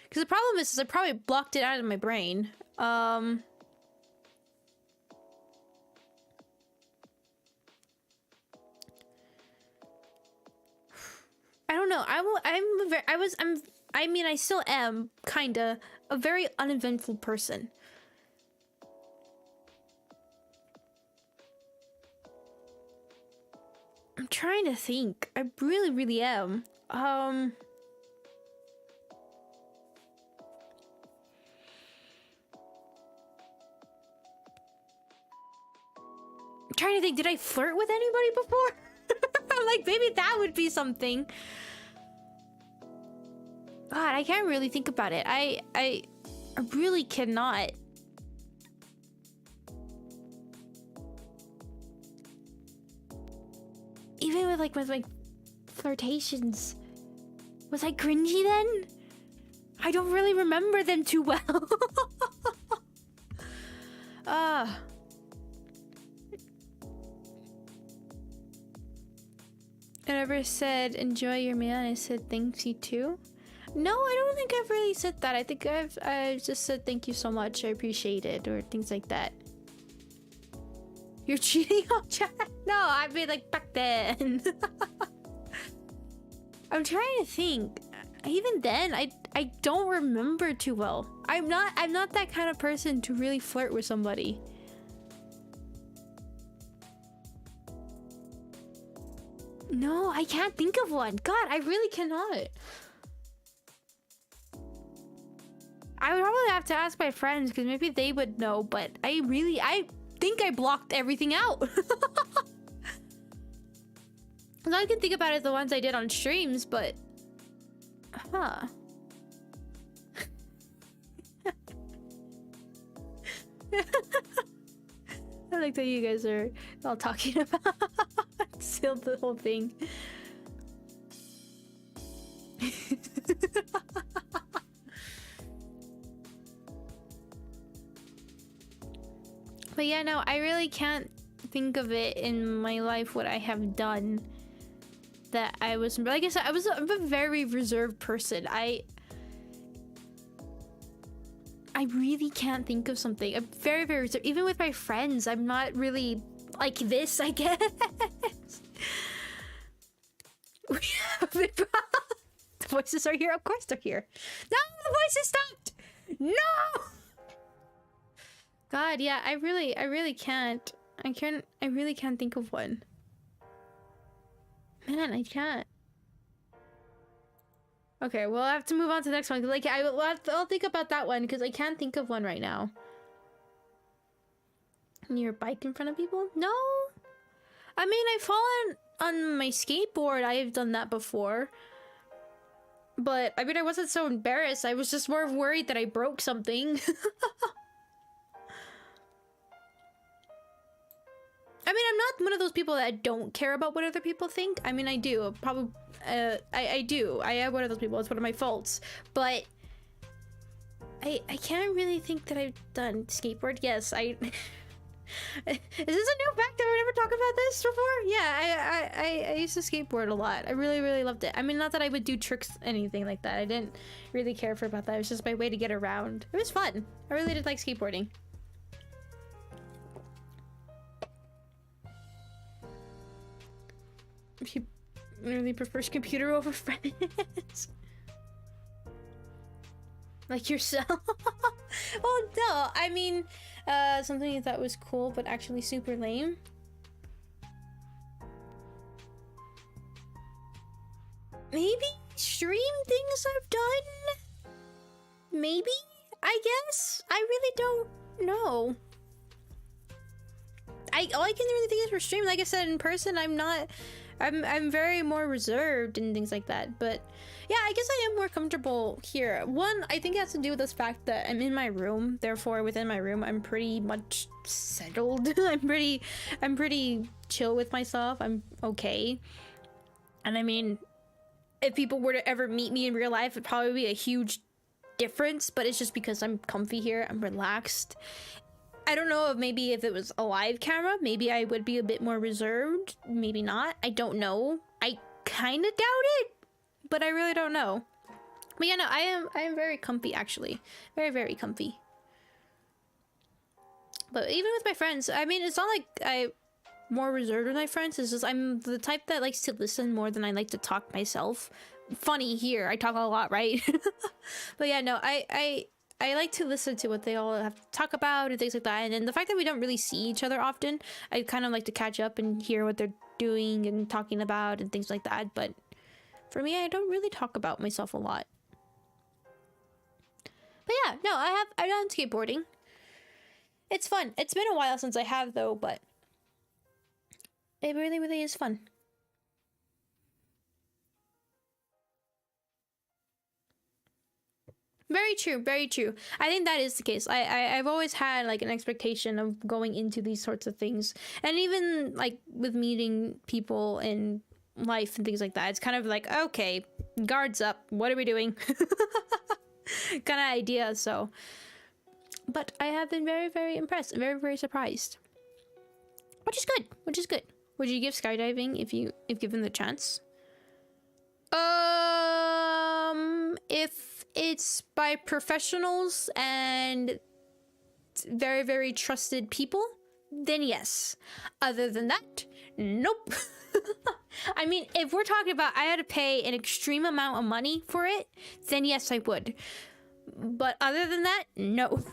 Because the problem is I probably blocked it out of my brain. I don't know. I mean, I still am kinda a very uneventful person. I'm trying to think. I really am. I'm trying to think, did I flirt with anybody before? I'm like, maybe that would be something. God, I can't really think about it. I really cannot. Even with my flirtations, was I cringy then? I don't really remember them too well. I never said enjoy your meal, and I said thanks you too. No, I don't think I've really said that. I think I've just said thank you so much, I appreciate it, or things like that. You're cheating on chat? No, I mean like back then. I'm trying to think. Even then, I don't remember too well. I'm not that kind of person to really flirt with somebody. No, I can't think of one. God, I really cannot. I would probably have to ask my friends because maybe they would know, but I think I blocked everything out. All I can think about is the ones I did on streams, but huh. I like that you guys are all talking about still the whole thing. But yeah, no, I really can't think of it in my life what I have done that I was, like I said, I'm a very reserved person. I really can't think of something. I'm very reserved. Even with my friends, I'm not really like this, I guess. The voices are here. Of course they're here. No, the voices stopped. No. God, yeah, I really can't. I really can't think of one. Man, I can't. Okay, well, I have to move on to the next one. Like, I'll think about that one because I can't think of one right now. Your bike in front of people? No. I mean, I've fallen on my skateboard. I've done that before. But, I mean, I wasn't so embarrassed. I was just more worried that I broke something. I mean, I'm not one of those people that don't care about what other people think. I mean, I do. Probably, I do. I am one of those people. It's one of my faults. But I can't really think that I've done skateboard. Yes, I... Is this a new fact? Have I never talked about this before? Yeah, I used to skateboard a lot. I really loved it. I mean, not that I would do tricks, anything like that. I didn't really care for about that. It was just my way to get around. It was fun. I really did like skateboarding. He really prefers computer over friends. Like yourself. Well, no, I mean, something that was cool but actually super lame. Maybe stream things I've done? Maybe? I guess? I really don't know. All I can really think is for stream. Like I said, in person, I'm very more reserved and things like that. But yeah, I guess I am more comfortable here. One, I think it has to do with this fact that I'm in my room. Therefore, within my room, I'm pretty much settled. I'm pretty chill with myself. I'm okay. And I mean, if people were to ever meet me in real life, it'd probably be a huge difference. But it's just because I'm comfy here. I'm relaxed. I don't know if maybe if it was a live camera, maybe I would be a bit more reserved. Maybe not. I don't know. I kind of doubt it, but I really don't know. But yeah, no, I am very comfy, actually. Very comfy. But even with my friends, I mean, it's not like I'm more reserved with my friends. It's just I'm the type that likes to listen more than I like to talk myself. Funny here. I talk a lot, right? But yeah, no, I like to listen to what they all have to talk about and things like that. And then the fact that we don't really see each other often, I kind of like to catch up and hear what they're doing and talking about and things like that. But for me, I don't really talk about myself a lot. But yeah, no, I've done skateboarding. It's fun. It's been a while since I have though, but it really is fun. Very true, very true. I think that is the case. I've always had like an expectation of going into these sorts of things. And even like with meeting people in life and things like that, it's kind of like, okay, guards up, what are we doing? Kind of idea, so. But I have been very impressed, very surprised. Which is good. Would you give skydiving if given the chance? If it's by professionals and very trusted people, then yes. Other than that, nope. I mean, if we're talking about I had to pay an extreme amount of money for it, then yes, I would. But other than that, no.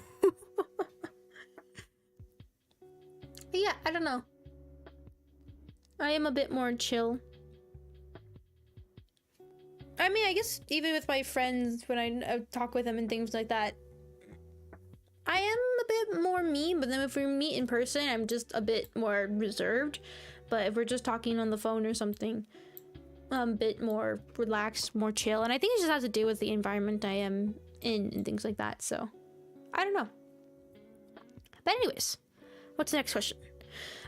But yeah, I don't know. I am a bit more chill. I mean, I guess even with my friends, when I talk with them and things like that, I am a bit more me, but then if we meet in person, I'm just a bit more reserved. But if we're just talking on the phone or something, I'm a bit more relaxed, more chill. And I think it just has to do with the environment I am in and things like that. So, I don't know. But anyways, what's the next question?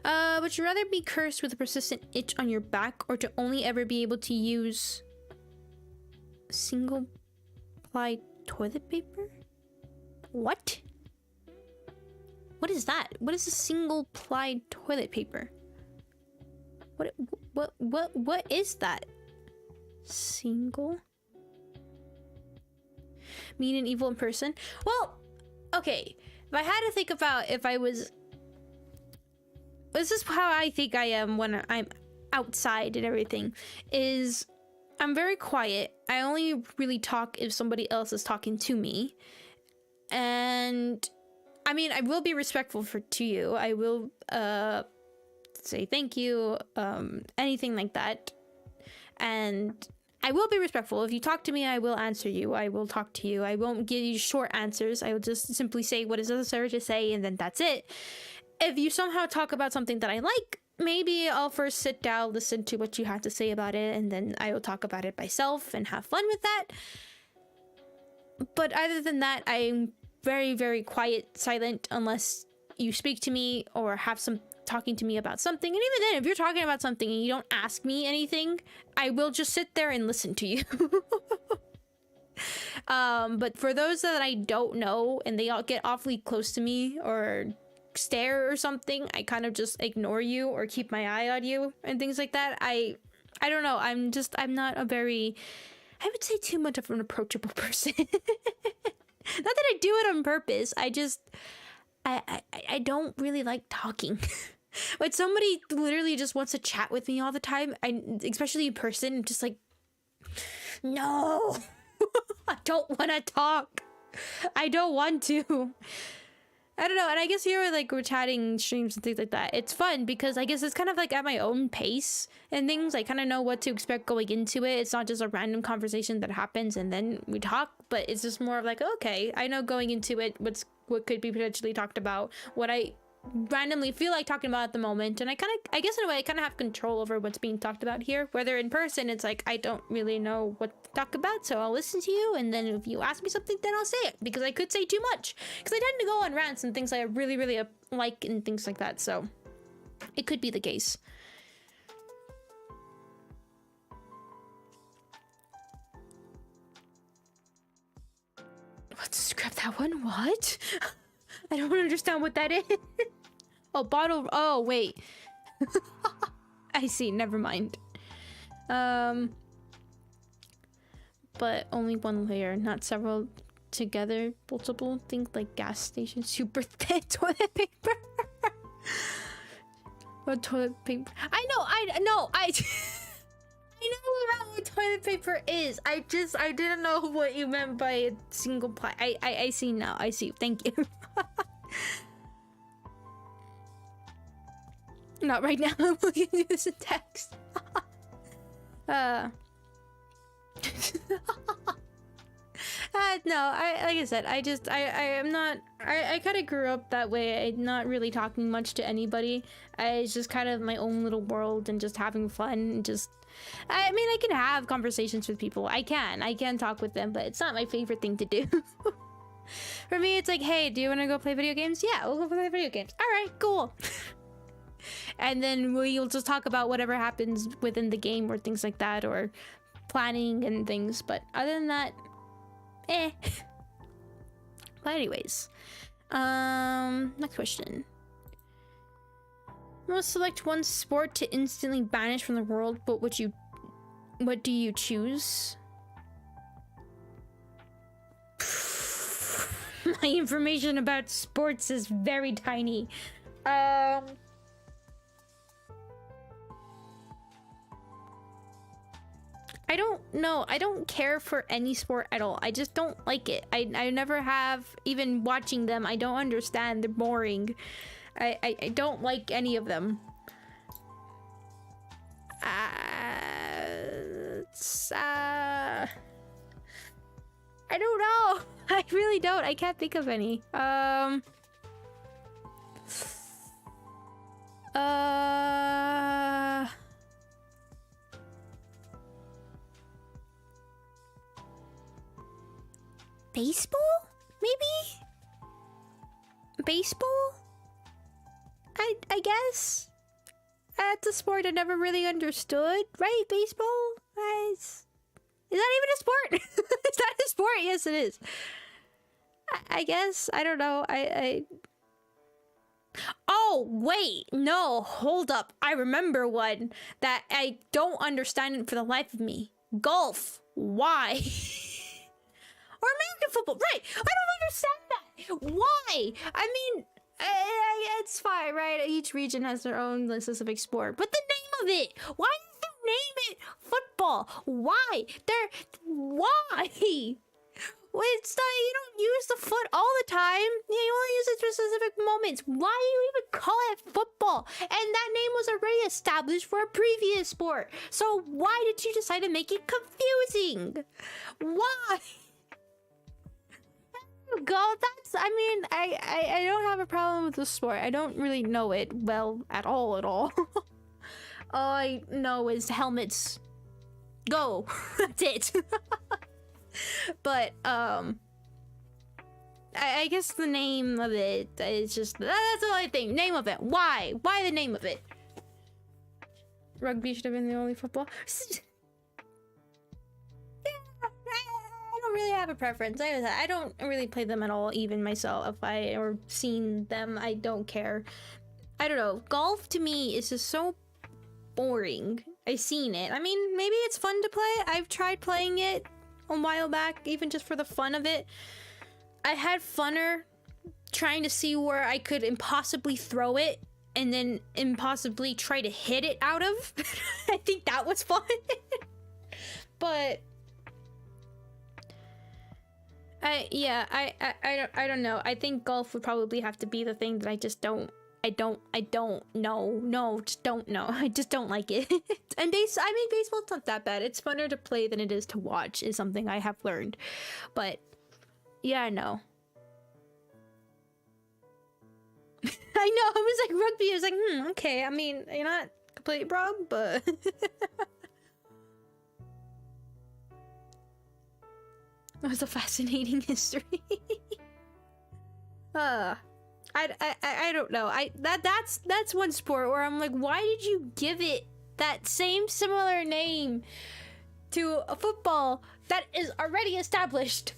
Would you rather be cursed with a persistent itch on your back or to only ever be able to use single ply toilet paper? What? What is that? What is a single ply toilet paper? What is that? Single? Mean and evil in person? Well, okay. If I had to think about if I was... This is how I think I am when I'm outside and everything. Is I'm very quiet. I only really talk if somebody else is talking to me. And I mean, I will be respectful to you. I will say thank you, anything like that. And I will be respectful. If you talk to me, I will answer you. I will talk to you. I won't give you short answers. I will just simply say what is necessary to say, and then that's it. If you somehow talk about something that I like, maybe I'll first sit down, listen to what you have to say about it, and then I will talk about it myself and have fun with that. But other than that, I'm very, very quiet, silent, unless you speak to me or have some talking to me about something. And even then, if you're talking about something and you don't ask me anything, I will just sit there and listen to you. But for those that I don't know and they all get awfully close to me or stare or something, I kind of just ignore you or keep my eye on you and things like that. I don't know. I'm not a very, I would say, too much of an approachable person. Not that I do it on purpose. I don't really like talking. When somebody literally just wants to chat with me all the time, especially in person, just like, no, I don't want to talk. I don't want to. I don't know. And I guess here, like, we're chatting streams and things like that. It's fun because I guess it's kind of like at my own pace and things. I kind of know what to expect going into it. It's not just a random conversation that happens and then we talk, but it's just more of like, okay, I know going into it what could be potentially talked about, what I randomly feel like talking about at the moment. And I guess in a way I kind of have control over what's being talked about here, whether in person it's like I don't really know what to talk about, so I'll listen to you, and then if you ask me something, then I'll say it, because I could say too much, because I tend to go on rants and things I really, really like and things like that. So it could be the case. Let's scrap that one. What? I don't understand what that is. Oh, bottle. Oh, wait. I see. Never mind. But only one layer, not several together. Multiple. Think like gas station. Super thick toilet paper. What toilet paper? I know. I know what toilet paper is. I didn't know what you meant by a single ply. I see now. I see. Thank you. Not right now. I'm looking at this in text. No, like I said, I am not, I kind of grew up that way. I'm not really talking much to anybody. It's just kind of my own little world and just having fun and just, I mean, I can have conversations with people. I can talk with them, but it's not my favorite thing to do. For me, it's like, hey, do you want to go play video games? Yeah, we'll go play video games. All right, cool. And then we'll just talk about whatever happens within the game or things like that, or planning and things. But other than that, eh. But anyways, next question. Must select one sport to instantly banish from the world. What do you choose? My information about sports is very tiny. I don't know. I don't care for any sport at all. I just don't like it. I never have. Even watching them, I don't understand. They're boring. I don't like any of them. I don't know. I really don't. I can't think of any. Baseball? Maybe? Baseball? I guess? That's a sport I never really understood, right? Baseball? Is that even a sport? Is that a sport? Yes, it is. I guess. I don't know. Oh, wait. No, hold up. I remember one that I don't understand for the life of me. Golf. Why? Or American football. Right. I don't understand that. Why? I mean, it's fine, right? Each region has their own specific sport. But the name of it. Why did you name it football? Why? Why? It's not, you don't use the foot all the time. Yeah, you only use it for specific moments. Why do you even call it football? And that name was already established for a previous sport. So why did you decide to make it confusing? Why? Go, that's, I mean, I don't have a problem with the sport. I don't really know it well at all. All I know is helmets. Go. That's it. But I guess the name of it is just, that's all I think. Name of it. Why the name of it? Rugby should have been the only football. I don't really have a preference. I don't really play them at all, even myself. Or seen them, I don't care. I don't know. Golf to me is just so boring. I've seen it. I mean, maybe it's fun to play. I've tried playing it a while back, even just for the fun of it. I had funner trying to see where I could impossibly throw it and then impossibly try to hit it out of. I think that was fun. But I don't know. I think golf would probably have to be the thing that I just don't know. No, just don't know. I just don't like it. And I mean, baseball's not that bad. It's funner to play than it is to watch, is something I have learned. But yeah, I know. I know. I was like, rugby. I was like, okay. I mean, you're not completely wrong, but it was a fascinating history. I don't know. That's one sport where I'm like, why did you give it that same similar name to a football that is already established?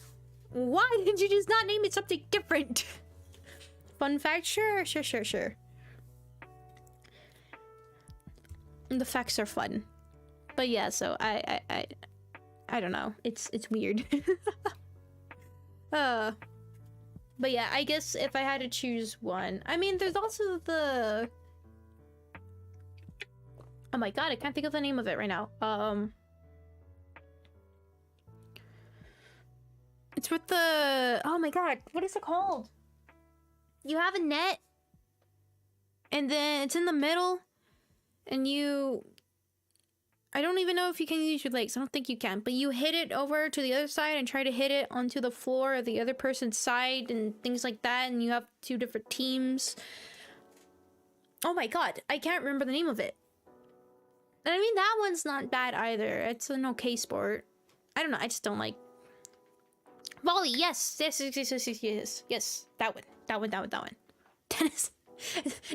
Why did you just not name it something different? Fun fact? Sure. The facts are fun. But yeah, so I don't know. It's weird. But yeah, I guess if I had to choose one, I mean, there's also the, oh my god, I can't think of the name of it right now. It's with the, oh my god, what is it called? You have a net, and then it's in the middle, and I don't even know if you can use your legs. I don't think you can, but you hit it over to the other side and try to hit it onto the floor of the other person's side and things like that, and you have 2 different teams. Oh my god, I can't remember the name of it. And I mean, that one's not bad either. It's an okay sport. I don't know, I just don't like... Volley, yes, that one. Tennis.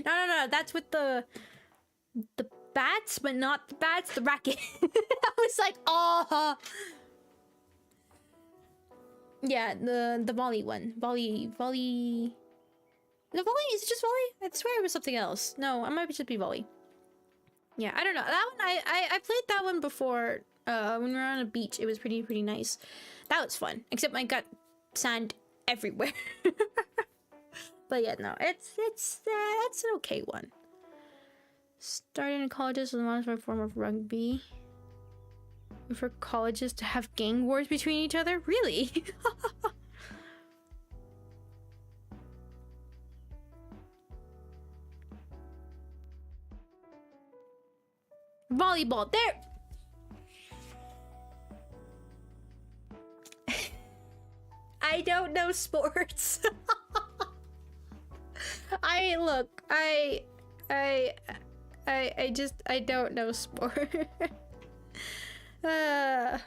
No, that's with the bats, but not the bats, the racket. I was like, oh. Yeah, the volley one. Volley. The volley, is it just volley? I swear it was something else. No, it might just be volley. Yeah, I don't know. That one, I played that one before, when we were on a beach. It was pretty nice. That was fun, except I got sand everywhere. But yeah, no, it's an okay one. Starting in colleges is a modified form of rugby. For colleges to have gang wars between each other? Really? Volleyball, there! I don't know sports. I don't know sport. I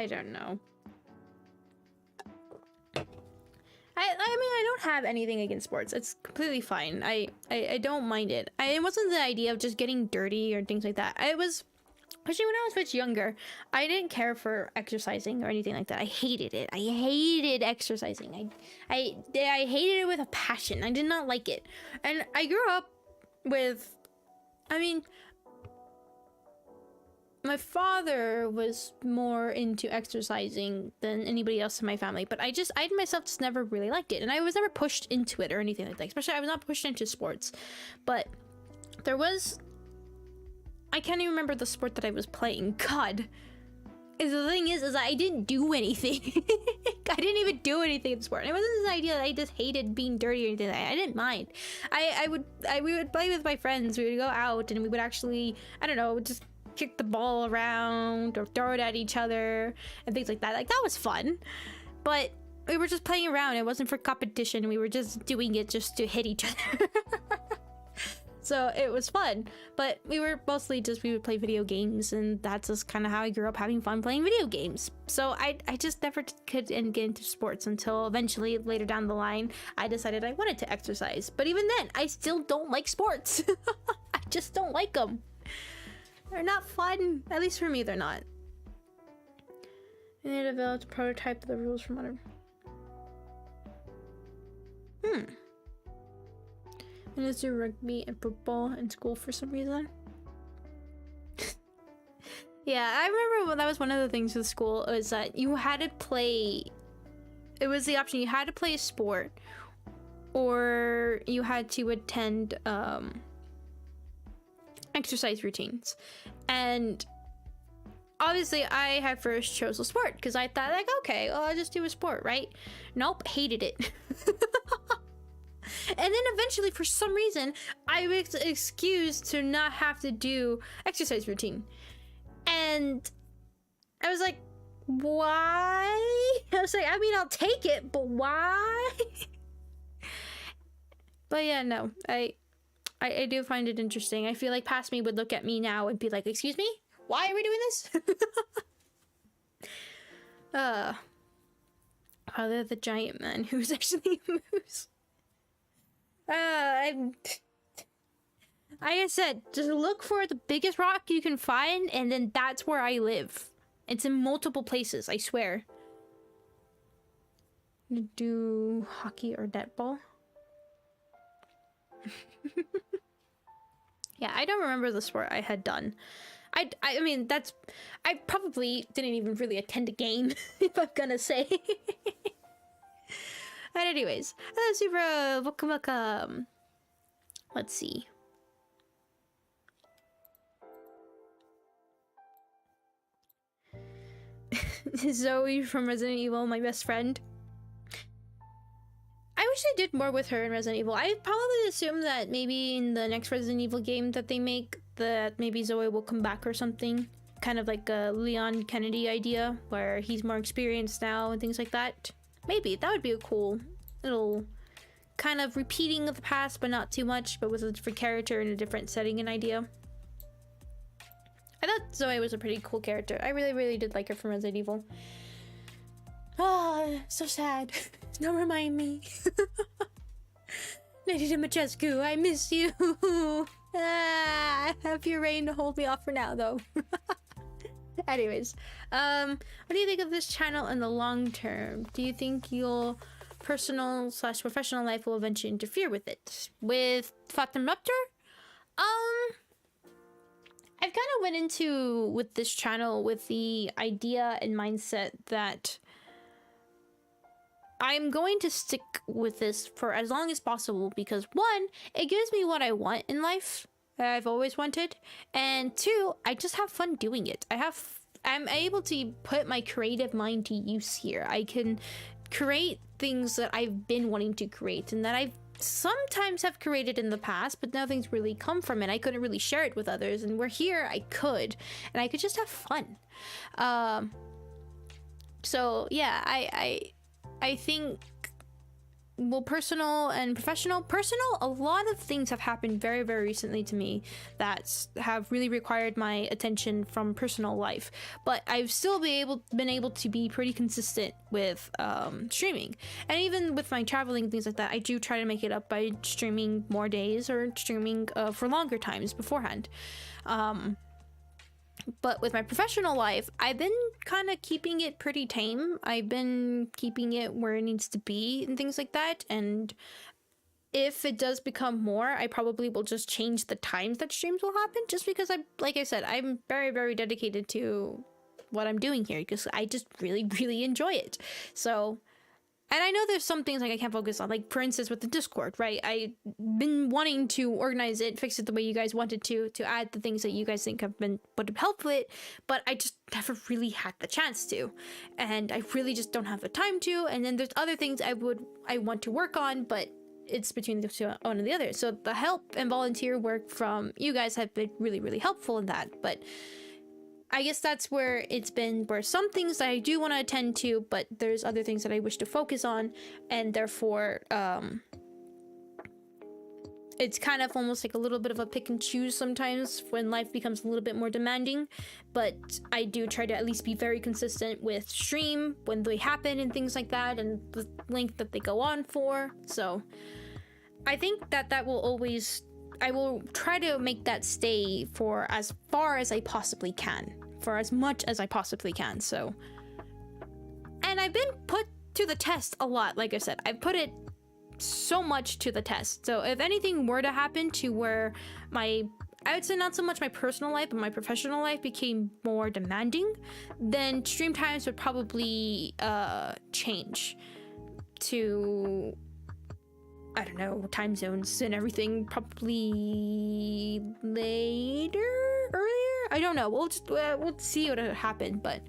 don't know. I mean, I don't have anything against sports. It's completely fine. I don't mind it. It wasn't the idea of just getting dirty or things like that. I was, especially when I was much younger, I didn't care for exercising or anything like that. I hated it. I hated exercising. I hated it with a passion. I did not like it. And I grew up with, I mean, my father was more into exercising than anybody else in my family, but I myself just never really liked it, and I was never pushed into it or anything like that. Especially I was not pushed into sports, but there was, I can't even remember the sport that I was playing. God, the thing is I didn't do anything. I didn't even do anything in sport. And it wasn't this idea that I just hated being dirty or anything. I didn't mind. We would play with my friends. We would go out and we would actually, I don't know, just kick the ball around or throw it at each other and things like that. Like, that was fun, but we were just playing around. It wasn't for competition. We were just doing it just to hit each other. So it was fun, but we were mostly just, we would play video games, and that's just kind of how I grew up, having fun playing video games. So I just never could get into sports until eventually later down the line I decided I wanted to exercise. But even then, I still don't like sports. I just don't like them. They're not fun. At least for me, they're not. And they developed a prototype of the rules for modern. And let's do rugby and football in school for some reason. Yeah, I remember that was one of the things with school, was that you had to play, it was the option, you had to play a sport or you had to attend exercise routines. And obviously I had first chose a sport because I thought, like, okay, well, I'll just do a sport, right? Nope, hated it. And then eventually, for some reason, I was excused to not have to do exercise routine. And I was like, why? I was like, I mean, I'll take it, but why? But yeah, no, I do find it interesting. I feel like past me would look at me now and be like, excuse me? Why are we doing this? Father the giant man who's actually a moose. Like I said, just look for the biggest rock you can find, and then that's where I live. It's in multiple places, I swear. Do hockey or netball? Yeah, I don't remember the sport I had done. I mean, that's, I probably didn't even really attend a game, if I'm gonna say. But anyways, hello Super, welcome. Let's see. Zoe from Resident Evil, my best friend. I wish I did more with her in Resident Evil. I probably assume that maybe in the next Resident Evil game that they make, that maybe Zoe will come back or something. Kind of like a Leon Kennedy idea, where he's more experienced now and things like that. Maybe, that would be a cool little kind of repeating of the past, but not too much, but with a different character in a different setting and idea. I thought Zoe was a pretty cool character. I really, really did like her from Resident Evil. Oh, so sad. Don't remind me. Lady Dimitrescu, I miss you. I have your rain to hold me off for now, though. Anyways, what do you think of this channel in the long term? Do you think your personal/professional life will eventually interfere with it? With Fatum Ruptor? I've kind of went into with this channel with the idea and mindset that I'm going to stick with this for as long as possible because one, it gives me what I want in life that I've always wanted, and two, I just have fun doing it. I'm able to put my creative mind to use here. I can create things that I've been wanting to create and that I've sometimes have created in the past, but nothing's really come from it. I couldn't really share it with others, and we're here, I could, and I could just have fun. So yeah, I think, well, personal and professional. Personal, a lot of things have happened very, very recently to me that have really required my attention from personal life. But I've still been able to be pretty consistent with streaming. And even with my traveling and things like that, I do try to make it up by streaming more days or streaming for longer times beforehand. But with my professional life, I've been kind of keeping it pretty tame. I've been keeping it where it needs to be and things like that. And if it does become more, I probably will just change the times that streams will happen, just because like I said, I'm very, very dedicated to what I'm doing here, because I just really, really enjoy it. So, and I know there's some things like I can't focus on, like for instance with the Discord, right? I've been wanting to organize it, fix it the way you guys wanted to add the things that you guys think have been would help with it, but I just never really had the chance to, and I really just don't have the time to. And then there's other things I want to work on, but it's between the two, one and the other. So the help and volunteer work from you guys have been really, really helpful in that. But I guess that's where it's been, where some things that I do want to attend to, but there's other things that I wish to focus on, and therefore it's kind of almost like a little bit of a pick and choose sometimes when life becomes a little bit more demanding. But I do try to at least be very consistent with stream when they happen and things like that, and the length that they go on for. So I think that will always, I will try to make that stay for as far as I possibly can, for as much as I possibly can. So, and I've been put to the test a lot. Like I said, I've put it so much to the test. So if anything were to happen to where I would say not so much my personal life, but my professional life became more demanding, then stream times would probably change to, I don't know, time zones and everything, probably earlier. I don't know. We'll see what happened, but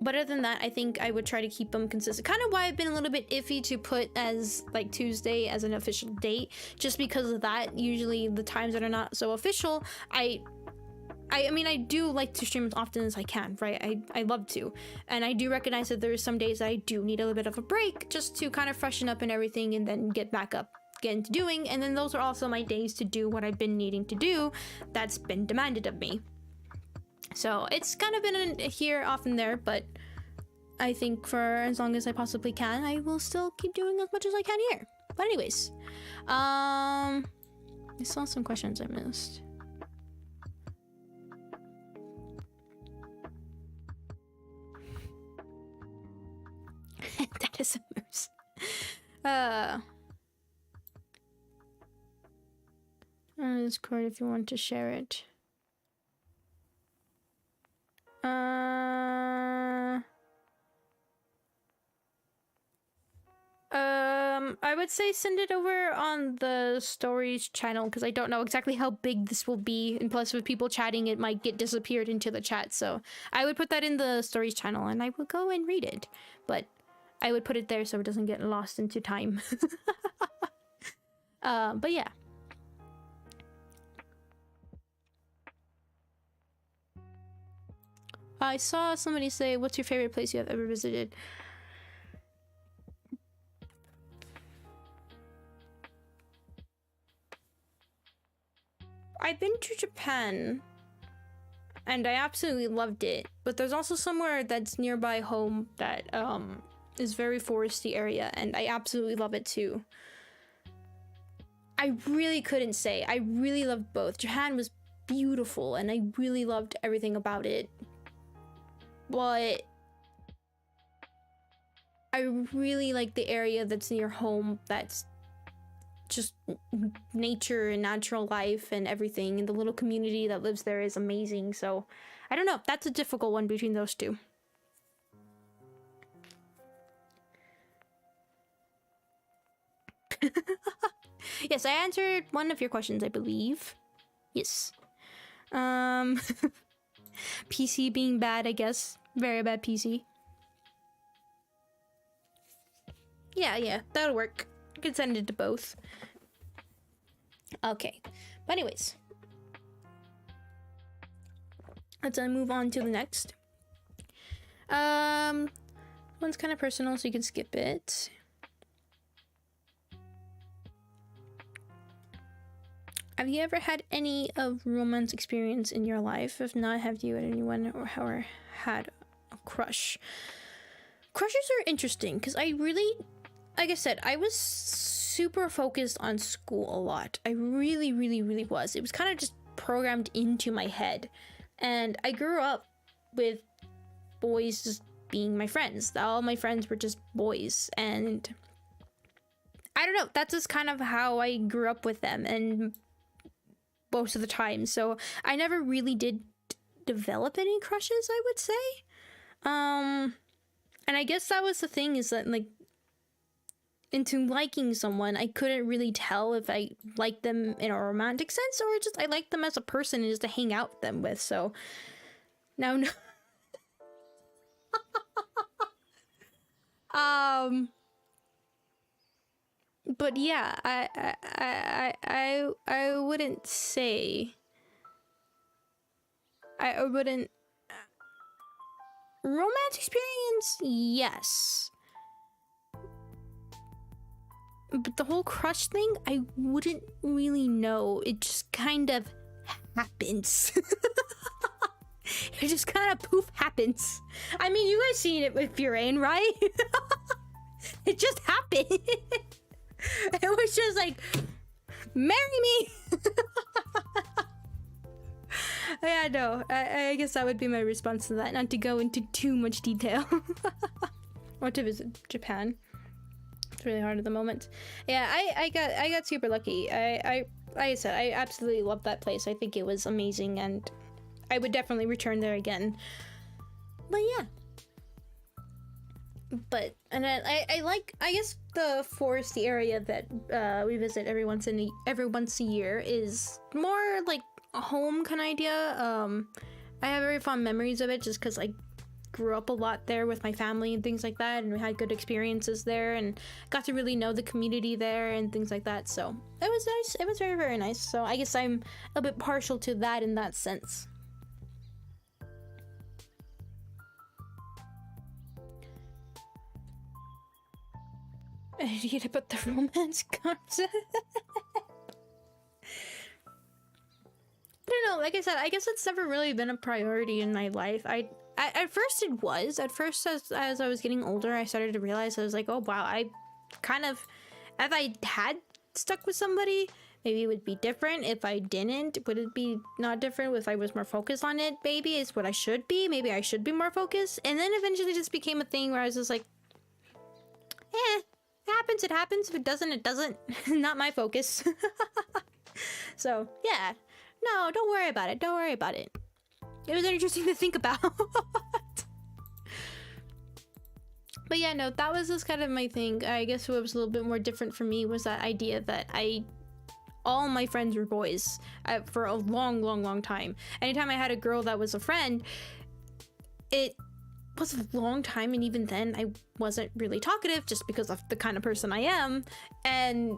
other than that, I think I would try to keep them consistent. Kind of why I've been a little bit iffy to put as like Tuesday as an official date, just because of that. Usually the times that are not so official, I mean, I do like to stream as often as I can, right? I love to. And I do recognize that there are some days that I do need a little bit of a break just to kind of freshen up and everything, and then get back up, get into doing. And then those are also my days to do what I've been needing to do that's been demanded of me. So it's kind of been here, off and there, but I think for as long as I possibly can, I will still keep doing as much as I can here. But anyways, I saw some questions I missed. That is a moose. On Discord if you want to share it. I would say send it over on the stories channel, because I don't know exactly how big this will be, and plus with people chatting it might get disappeared into the chat. So I would put that in the stories channel and I will go and read it, but I would put it there so it doesn't get lost into time. But yeah. I saw somebody say, what's your favorite place you have ever visited? I've been to Japan and I absolutely loved it, but there's also somewhere that's nearby home that is very foresty area, and I absolutely love it too. I really couldn't say. I really loved both. Japan was beautiful and I really loved everything about it, but I really like the area that's near home, that's just nature and natural life and everything, and the little community that lives there is amazing. So I don't know, that's a difficult one between those two. Yes, I answered one of your questions, I believe. Yes. PC being bad, I guess. Very bad PC. Yeah, that'll work. I can send it to both. Okay, but anyways, let's move on to the next. One's kind of personal, so you can skip it. Have you ever had any of romance experience in your life? If not, have you had anyone or had a crush? Crushes are interesting because I really, like I said, I was super focused on school a lot. I really was. It was kind of just programmed into my head. And I grew up with boys just being my friends. All my friends were just boys. And I don't know, that's just kind of how I grew up with them, and most of the time, so I never really did develop any crushes, I would say. And I guess that was the thing, is that, like, into liking someone, I couldn't really tell if I liked them in a romantic sense or just I liked them as a person and just to hang out with them with. So now, no. But yeah, I wouldn't say. I wouldn't. Romance experience, yes. But the whole crush thing, I wouldn't really know. It just kind of happens. It just kind of poof happens. I mean, you guys seen it with Refrain, right? It just happened. It was just like, marry me. Yeah, no, I guess that would be my response to that. Not to go into too much detail. Or to visit Japan. It's really hard at the moment. Yeah, I got super lucky. Like I said, I absolutely loved that place. I think it was amazing, and I would definitely return there again. But yeah. But and I like, I guess the foresty area that we visit every once a year is more like a home kind of idea. I have very fond memories of it just because I grew up a lot there with my family and things like that, and we had good experiences there and got to really know the community there and things like that. So it was nice. It was very, very nice. So I guess I'm a bit partial to that in that sense. An idiot about the romance concept. I don't know, like I said, I guess it's never really been a priority in my life. At first it was. At first, as I was getting older, I started to realize, I was like, oh wow, I kind of, if I had stuck with somebody, maybe it would be different. If I didn't, would it be not different if I was more focused on it? Maybe it's what I should be. Maybe I should be more focused. And then eventually it just became a thing where I was just like, it happens, it happens. If it doesn't, it doesn't. Not my focus. So, yeah. No, don't worry about it. Don't worry about it. It was interesting to think about. But yeah, no, that was just kind of my thing. I guess what was a little bit more different for me was that idea that all my friends were boys for a long time. Anytime I had a girl that was a friend, it was a long time, and even then I wasn't really talkative just because of the kind of person I am. And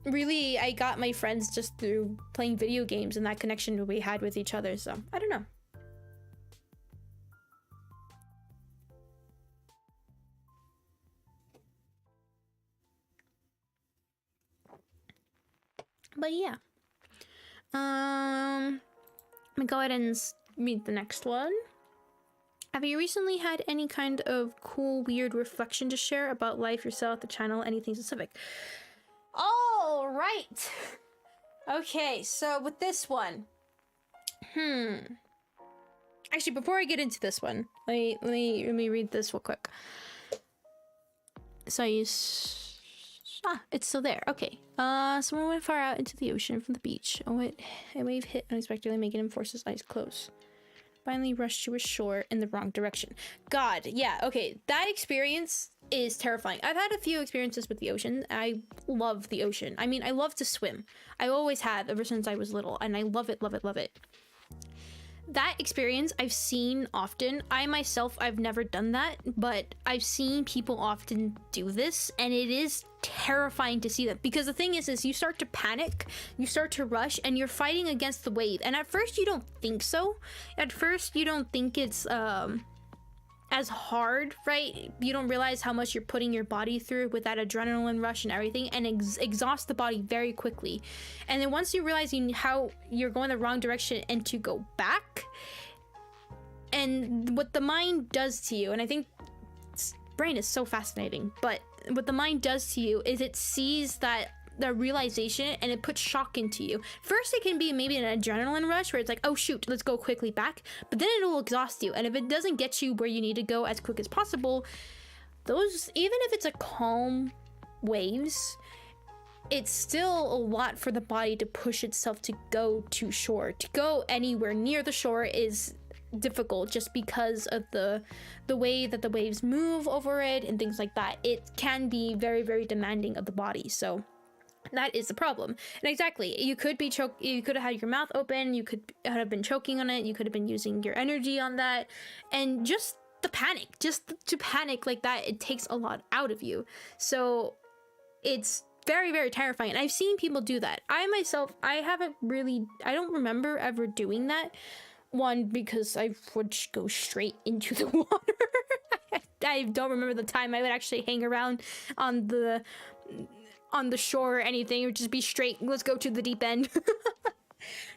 really, I got my friends just through playing video games and that connection we had with each other. So I don't know. But yeah. Let me go ahead and read the next one. Have you recently had any kind of cool, weird reflection to share about life, yourself, the channel, anything specific? All right. Okay, so with this one, actually, before I get into this one, let me read this real quick. So it's still there. Okay. Someone went far out into the ocean from the beach. A wave hit unexpectedly, making him force his eyes close. Finally rushed to a shore in the wrong direction. God, yeah, okay. That experience is terrifying. I've had a few experiences with the ocean. I love the ocean. I mean, I love to swim. I always have ever since I was little, and I love it, love it, love it. That experience I've seen often. I myself, I've never done that, but I've seen people often do this, and it is terrifying to see that, because the thing is you start to panic, you start to rush, and you're fighting against the wave. And at first you don't think so. At first you don't think it's as hard, right? You don't realize how much you're putting your body through with that adrenaline rush and everything, and exhaust the body very quickly. And then once you realize how you're going the wrong direction and to go back, and what the mind does to you, and I think brain is so fascinating, but what the mind does to you is it sees that the realization and it puts shock into you. First, it can be maybe an adrenaline rush where it's like, oh shoot, let's go quickly back, but then it will exhaust you. And if it doesn't get you where you need to go as quick as possible, those, even if it's a calm waves, it's still a lot for the body to push itself to go to shore. To go anywhere near the shore is difficult just because of the way that the waves move over it and things like that. It can be very, very demanding of the body. So that is the problem. And exactly, you could be you could have had your mouth open, you could have been choking on it, you could have been using your energy on that, and just the panic, just to panic like that, it takes a lot out of you. So it's very, very terrifying. And I've seen people do that. I myself, I don't remember ever doing that. One, because I would go straight into the water. I don't remember the time I would actually hang around on the shore or anything. It would just be straight, let's go to the deep end.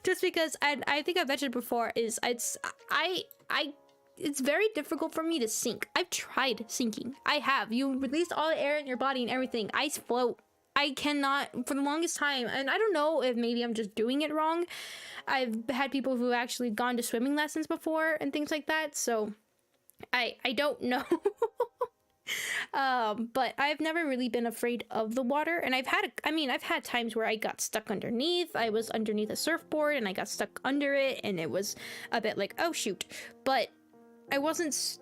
Just because I think I've mentioned before, is it's very difficult for me to sink. I've tried sinking. I have. You release all the air in your body and everything. I float. I cannot for the longest time, and I don't know if maybe I'm just doing it wrong. I've had people who actually gone to swimming lessons before and things like that, so I don't know. But I've never really been afraid of the water, and I've had times where I got stuck underneath. I was underneath a surfboard and I got stuck under it, and it was a bit like, oh shoot, but I wasn't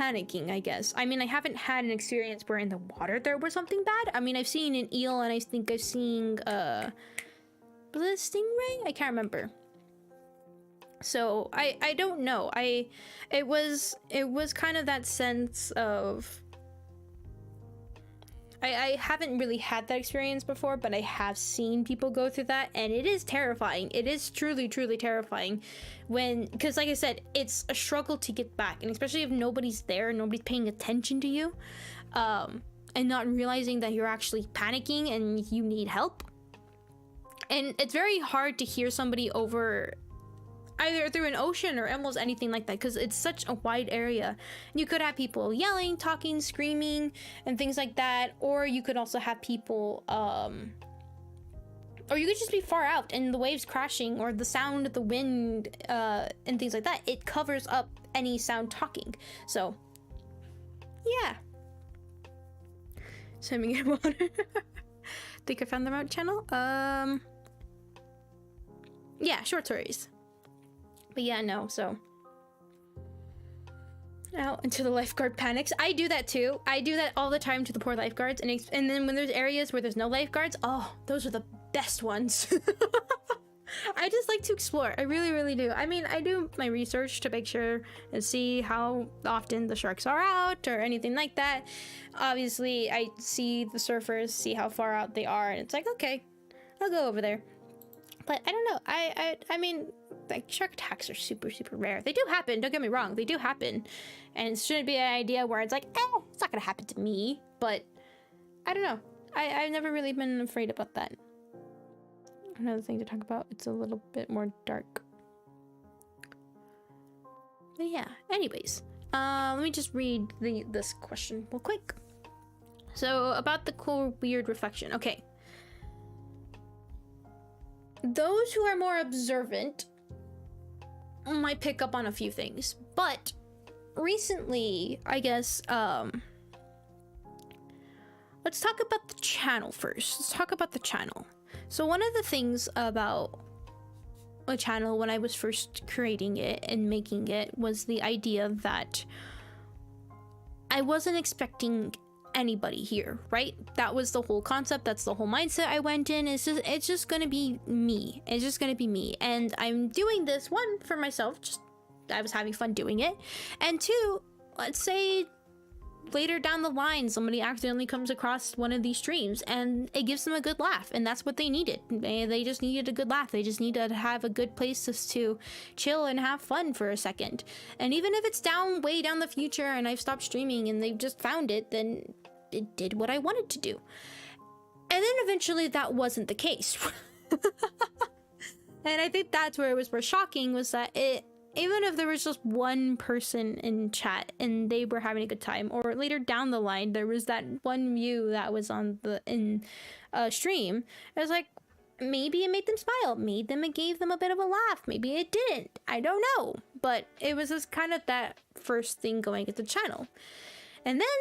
panicking, I guess. I mean, I haven't had an experience where in the water there was something bad. I mean, I've seen an eel, and I think I've seen was it a stingray? I can't remember. So I don't know. It was kind of that sense of I haven't really had that experience before, but I have seen people go through that, and it is terrifying. It is truly, truly terrifying because like I said, it's a struggle to get back, and especially if nobody's there, nobody's paying attention to you, and not realizing that you're actually panicking and you need help. And it's very hard to hear somebody over either through an ocean or almost anything like that, because it's such a wide area. You could have people yelling, talking, screaming, and things like that, or you could also have people or you could just be far out and the waves crashing, or the sound of the wind and things like that. It covers up any sound talking. So yeah, swimming in water. Think I found the right channel. Yeah, short stories. But yeah, no, so out into the lifeguard panics. I do that too. I do that all the time to the poor lifeguards, and then when there's areas where there's no lifeguards, oh, those are the best ones. I just like to explore. I really, really do. I mean, I do my research to make sure and see how often the sharks are out or anything like that. Obviously, I see the surfers, see how far out they are, and it's like, okay, I'll go over there. But I don't know. I mean, like, shark attacks are super, super rare. They do happen. Don't get me wrong. They do happen. And it shouldn't be an idea where it's like, it's not going to happen to me. But I don't know. I've never really been afraid about that. Another thing to talk about. It's a little bit more dark. But yeah. Anyways. Let me just read this question real quick. So, about the cool, weird reflection. Okay. Those who are more observant might pick up on a few things, but recently, I guess, let's talk about the channel first. Let's talk about the channel. So one of the things about a channel when I was first creating it and making it was the idea that I wasn't expecting anybody here, right? That was the whole concept. That's the whole mindset I went in. It's just gonna be me. It's just gonna be me. And I'm doing this, one, for myself, just I was having fun doing it. And two, let's say later down the line somebody accidentally comes across one of these streams and it gives them a good laugh, and that's what they needed. They just needed a good laugh. They just needed to have a good place to chill and have fun for a second. And even if it's way down the future and I've stopped streaming and they've just found it, then it did what I wanted to do. And then eventually that wasn't the case. And I think that's where it was more shocking, was that even if there was just one person in chat and they were having a good time, or later down the line there was that one view that was on the stream, it was like, maybe it made them smile, maybe it gave them a bit of a laugh, maybe it didn't, I don't know. but it was just kind of that first thing going at the channel. And then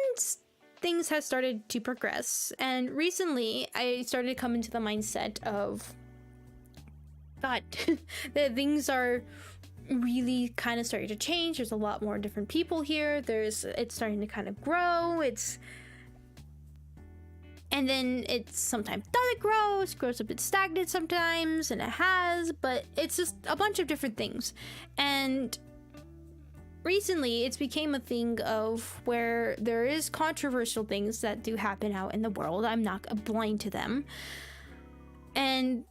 things have started to progress, and recently I started to come into the mindset of, God, that things are really kind of starting to change. There's a lot more different people here. It's starting to kind of grow. And then it sometimes doesn't grow, it grows a bit stagnant sometimes, and it has, but it's just a bunch of different things. And recently it's became a thing of where there is controversial things that do happen out in the world. I'm not blind to them. And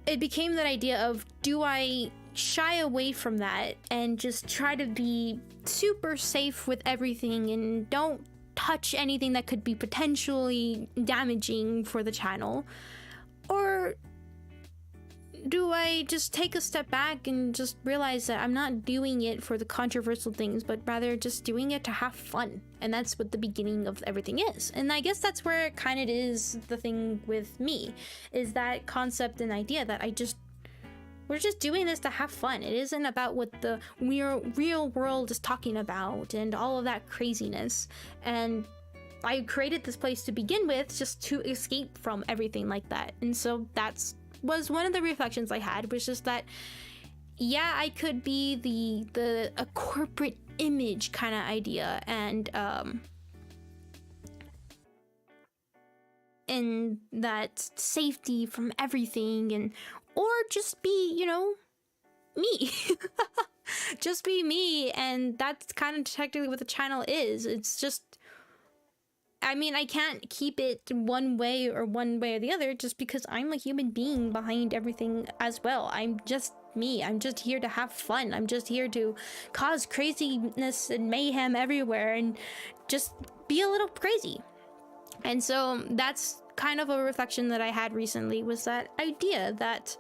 it became that idea of, do I shy away from that and just try to be super safe with everything and don't touch anything that could be potentially damaging for the channel? Or do I just take a step back and just realize that I'm not doing it for the controversial things, but rather just doing it to have fun? And that's what the beginning of everything is. And I guess that's where it kind of is the thing with me, is that concept and idea that we're just doing this to have fun. It isn't about what the real world is talking about and all of that craziness. And I created this place to begin with just to escape from everything like that. And so was one of the reflections I had, was just that, yeah, I could be a corporate image kind of idea, and that safety from everything, or just be, me. Just be me. And that's kind of technically what the channel is. It's just, I mean, I can't keep it one way or the other, just because I'm a human being behind everything as well. I'm just me. I'm just here to have fun. I'm just here to cause craziness and mayhem everywhere and just be a little crazy. And so that's kind of a reflection that I had recently, was that idea that,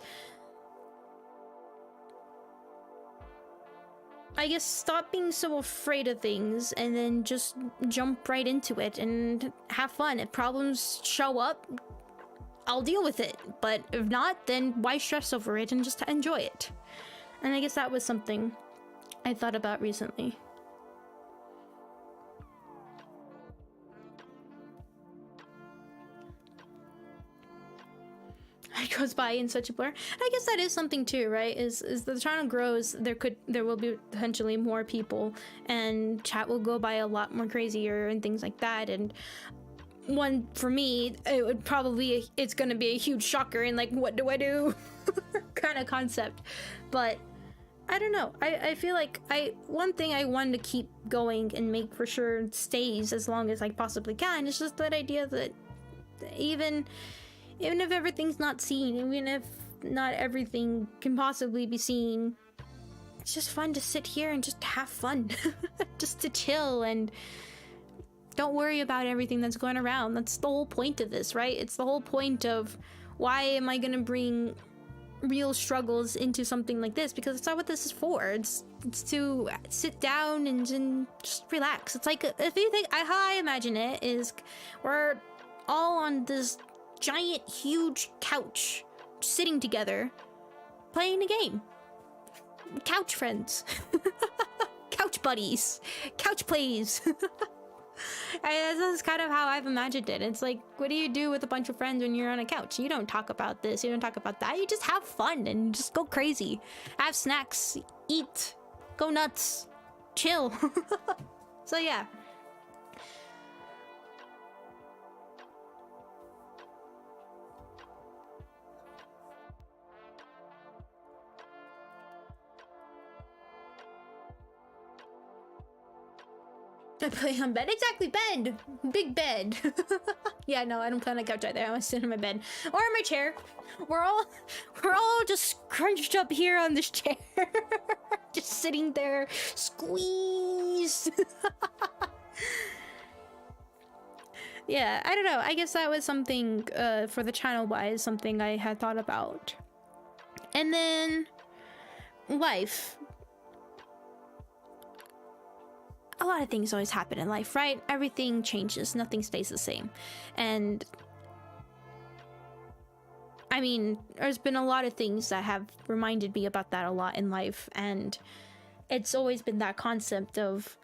I guess, stop being so afraid of things and then just jump right into it and have fun. If problems show up, I'll deal with it. But if not, then why stress over it and just enjoy it? And I guess that was something I thought about recently. It goes by in such a blur. I guess that is something too, right? Is the channel grows, there will be potentially more people, and chat will go by a lot more crazier and things like that. And one, for me, it's gonna be a huge shocker and like, what do I do? kind of concept. But I don't know. I feel like one thing I wanted to keep going and make for sure stays as long as I possibly can is just that idea that even if everything's not seen, even if not everything can possibly be seen, it's just fun to sit here and just have fun. Just to chill and don't worry about everything that's going around. That's the whole point of this, right? It's the whole point of, why am I gonna bring real struggles into something like this? Because it's not what this is for. It's to sit down and just relax. It's like, if you think, how I imagine it is, we're all on this giant, huge couch, sitting together, playing a game. Couch friends. Couch buddies. Couch plays. This is kind of how I've imagined it. It's like, what do you do with a bunch of friends when you're on a couch? You don't talk about this, you don't talk about that. You just have fun and just go crazy. Have snacks, eat, go nuts, chill. So yeah. I play on bed. Exactly, bed! Big bed. Yeah, no, I don't play on a couch either. I want to sit in my bed. Or in my chair. We're all just scrunched up here on this chair. Just sitting there, squeezed. Yeah, I don't know. I guess that was something, for the channel-wise, something I had thought about. And then, life. A lot of things always happen in life, right? Everything changes, nothing stays the same. And I mean, there's been a lot of things that have reminded me about that a lot in life, and it's always been that concept of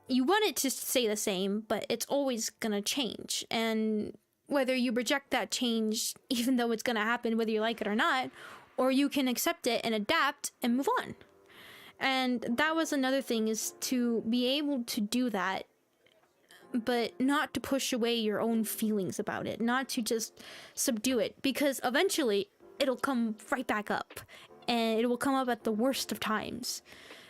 you want it to stay the same, but it's always gonna change. And whether you reject that change, even though it's gonna happen, whether you like it or not, or you can accept it and adapt and move on. And that was another thing, is to be able to do that, but not to push away your own feelings about it, not to just subdue it, because eventually it'll come right back up, and it will come up at the worst of times.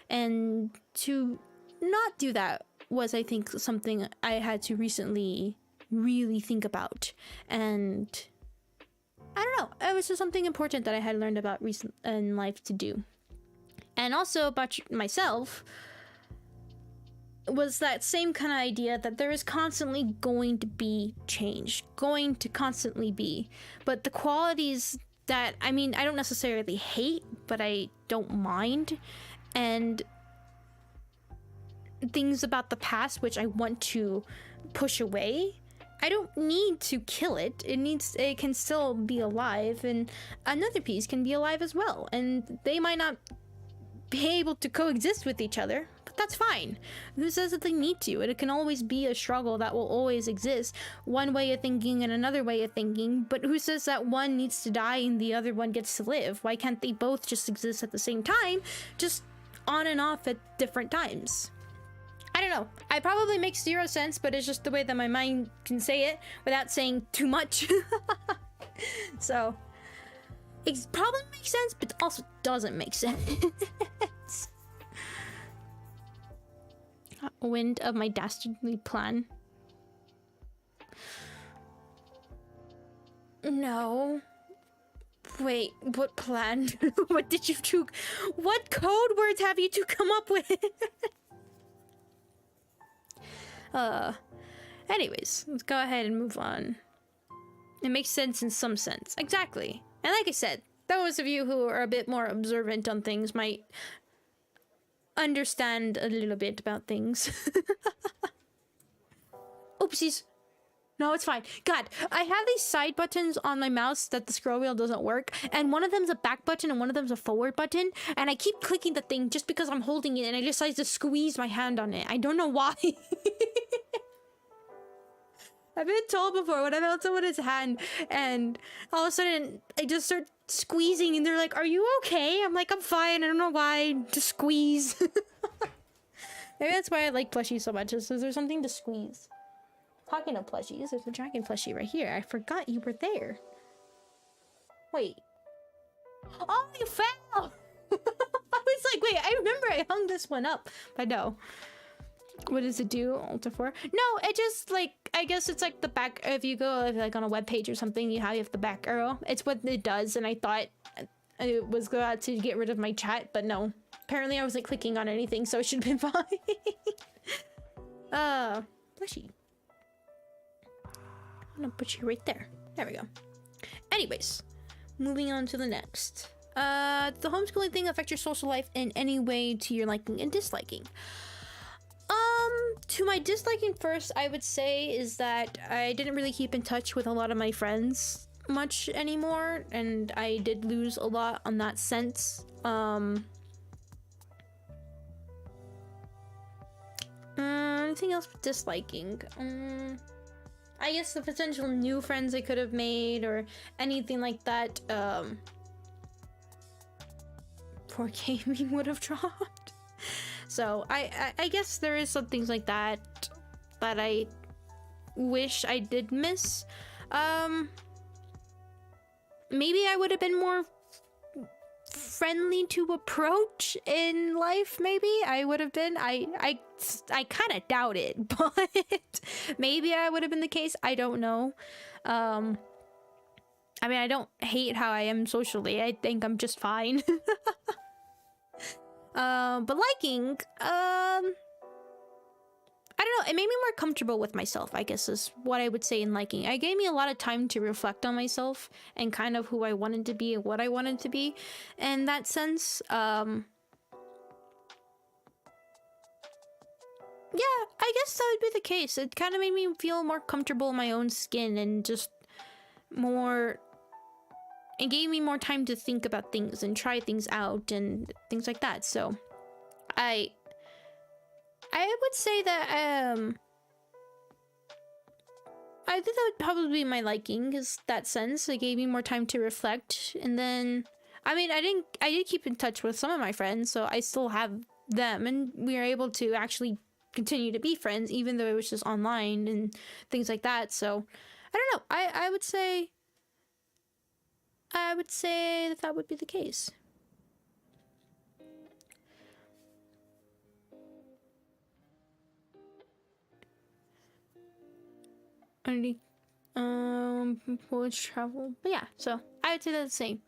And to not do that was, I think, something I had to recently really think about. And I don't know, it was just something important that I had learned about recent in life to do. And also about myself was that same kind of idea that there is constantly going to be change, going to constantly be. But the qualities that, I mean, I don't necessarily hate, but I don't mind. And things about the past which I want to push away, I don't need to kill it. It can still be alive, and another piece can be alive as well. And they might not be able to coexist with each other, but that's fine. Who says that they need to? It can always be a struggle that will always exist. One way of thinking and another way of thinking, but who says that one needs to die and the other one gets to live? Why can't they both just exist at the same time, just on and off at different times? I don't know. It probably makes zero sense, but it's just the way that my mind can say it without saying too much. So it probably makes sense, but also doesn't make sense. Wind of my dastardly plan. No. Wait, what plan? What did you two? What code words have you two come up with? Anyways, let's go ahead and move on. It makes sense in some sense. Exactly. And like I said, those of you who are a bit more observant on things might understand a little bit about things. Oopsies. No, it's fine. God, I have these side buttons on my mouse that the scroll wheel doesn't work, and one of them's a back button and one of them's a forward button, and I keep clicking the thing just because I'm holding it and I decide to squeeze my hand on it. I don't know why. I've been told before when I've held someone's hand and all of a sudden I just start squeezing and they're like, "Are you okay?" I'm like, "I'm fine. I don't know why. Just squeeze." Maybe that's why I like plushies so much, is because there's something to squeeze. Talking of plushies, there's a dragon plushie right here. I forgot you were there. Wait. Oh, you fell! I was like, wait, I remember I hung this one up. But no. What does it do? Alt F4? No, it just, like, I guess it's like the back, if you go like on a web page or something, you have the back arrow. It's what it does, and I thought it was going to get rid of my chat, but no. Apparently I wasn't clicking on anything, so it should have been fine. Plushie. I'm gonna put you right there. There we go. Anyways, moving on to the next. Does the homeschooling thing affect your social life in any way to your liking and disliking? To my disliking first, I would say is that I didn't really keep in touch with a lot of my friends much anymore, and I did lose a lot on that sense. Anything else with disliking? I guess the potential new friends I could have made or anything like that, poor gaming would have dropped. So I guess there is some things like that that I wish I did miss. Maybe I would have been more friendly to approach in life. Maybe I would have been. I kind of doubt it, but maybe I would have been the case. I don't know. I mean, I don't hate how I am socially. I think I'm just fine. But liking, I don't know, it made me more comfortable with myself, I guess is what I would say in liking. It gave me a lot of time to reflect on myself and kind of who I wanted to be and what I wanted to be. In that sense, yeah, I guess that would be the case. It kind of made me feel more comfortable in my own skin and just more... It gave me more time to think about things and try things out and things like that. So I would say that I think that would probably be my liking, because that sense it gave me more time to reflect. And then I mean, I did keep in touch with some of my friends, so I still have them, and we are able to actually continue to be friends even though it was just online and things like that. So I don't know, I would say that that would be the case. Only voyage travel, but yeah, so I would say that's the same.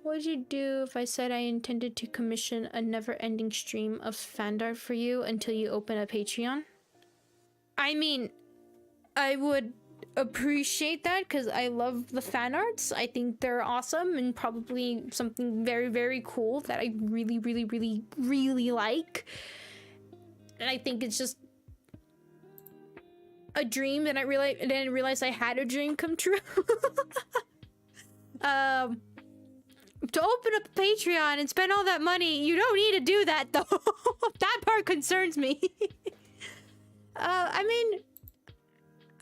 What would you do if I said I intended to commission a never-ending stream of fan art for you until you open a Patreon? I mean, I would appreciate that, because I love the fan arts. I think they're awesome and probably something very, very cool that I really, really, really, really like. And I think it's just a dream that I didn't realize I had a dream come true. To open up a Patreon and spend all that money, you don't need to do that though. That part concerns me. I mean,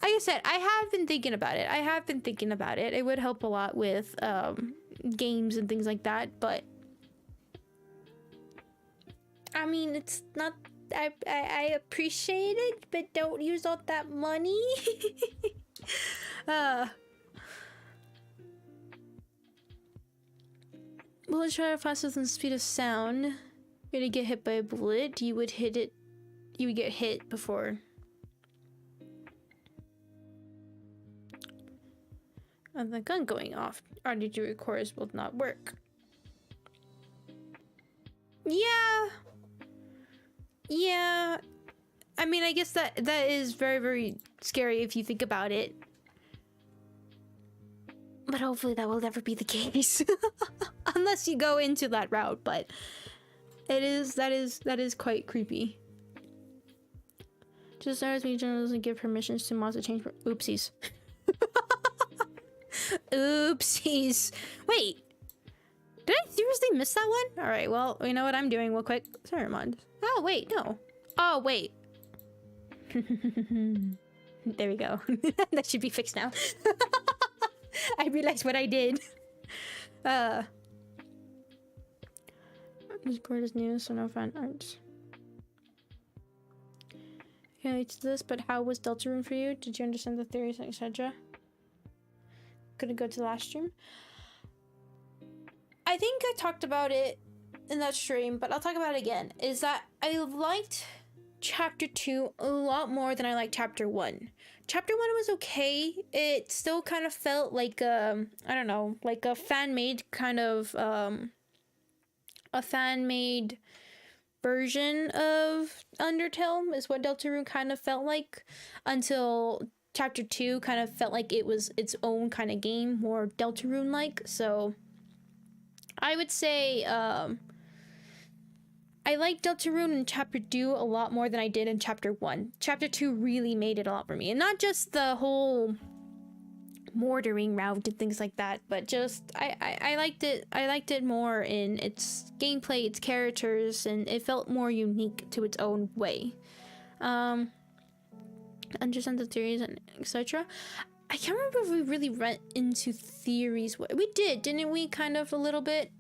like I said, I have been thinking about it. It would help a lot with games and things like that, but I mean, it's not. I appreciate it, but don't use all that money. Bullets travel faster than the speed of sound. You're gonna get hit by a bullet. You would get hit before. And the gun going off. RDG recorders will not work. Yeah. Yeah. I mean, I guess that is very, very scary if you think about it. But hopefully that will never be the case. Unless you go into that route, but that is quite creepy. Just as me doesn't give permissions to mods to change. Oopsies. Oopsies. Wait. Did I seriously miss that one? Alright, well, you know what I'm doing real quick. Sorry, mod. Oh, wait, no. Oh, wait. There we go. That should be fixed now. I realized what I did. This board is new, so no fan arts. Okay, it's this, but how was Deltarune for you? Did you understand the theories, etc.? Couldn't go to the last stream. I think I talked about it in that stream, but I'll talk about it again. Is that I liked chapter 2 a lot more than I liked chapter 1. Chapter 1 was okay. It still kind of felt like I don't know, like a fan-made kind of a fan-made version of Undertale is what Deltarune kind of felt like, until chapter 2 kind of felt like it was its own kind of game, more Deltarune like. So I would say I like Deltarune in chapter 2 a lot more than I did in chapter 1. Chapter 2 really made it a lot for me, and not just the whole mortaring route and things like that, but just I liked it. I liked it more in its gameplay, its characters, and it felt more unique to its own way. Understand the theories and etc. I can't remember if we really went into theories. We did, didn't we? Kind of a little bit.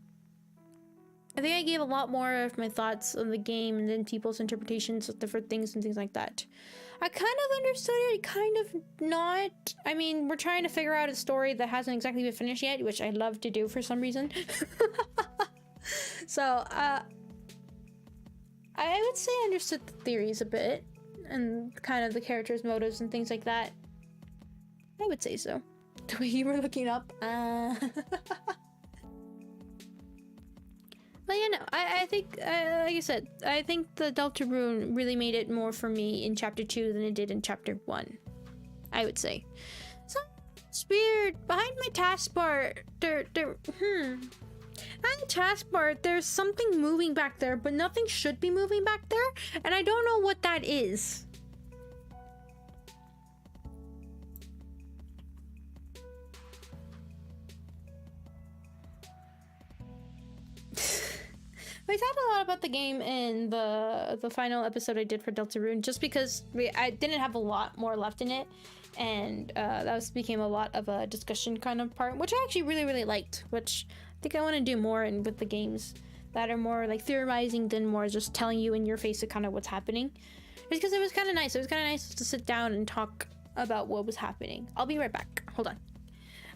I think I gave a lot more of my thoughts on the game and then people's interpretations of different things and things like that. I kind of understood it, kind of not. I mean, we're trying to figure out a story that hasn't exactly been finished yet, which I love to do for some reason. So, I would say I understood the theories a bit and kind of the characters' motives and things like that. I would say so. The way you were looking up. But you know, I think, like I said, I think the Deltarune really made it more for me in chapter 2 than it did in chapter 1. I would say. So it's weird. Behind my taskbar, behind the taskbar, there's something moving back there, but nothing should be moving back there, and I don't know what that is. We talked a lot about the game in the final episode I did for Deltarune, just because I didn't have a lot more left in it, and became a lot of a discussion kind of part, which I actually really liked, which I think I want to do more with the games that are more like theorizing than more just telling you in your face kind of what's happening. Just because it was kind of nice. It was kind of nice to sit down and talk about what was happening. I'll be right back. Hold on.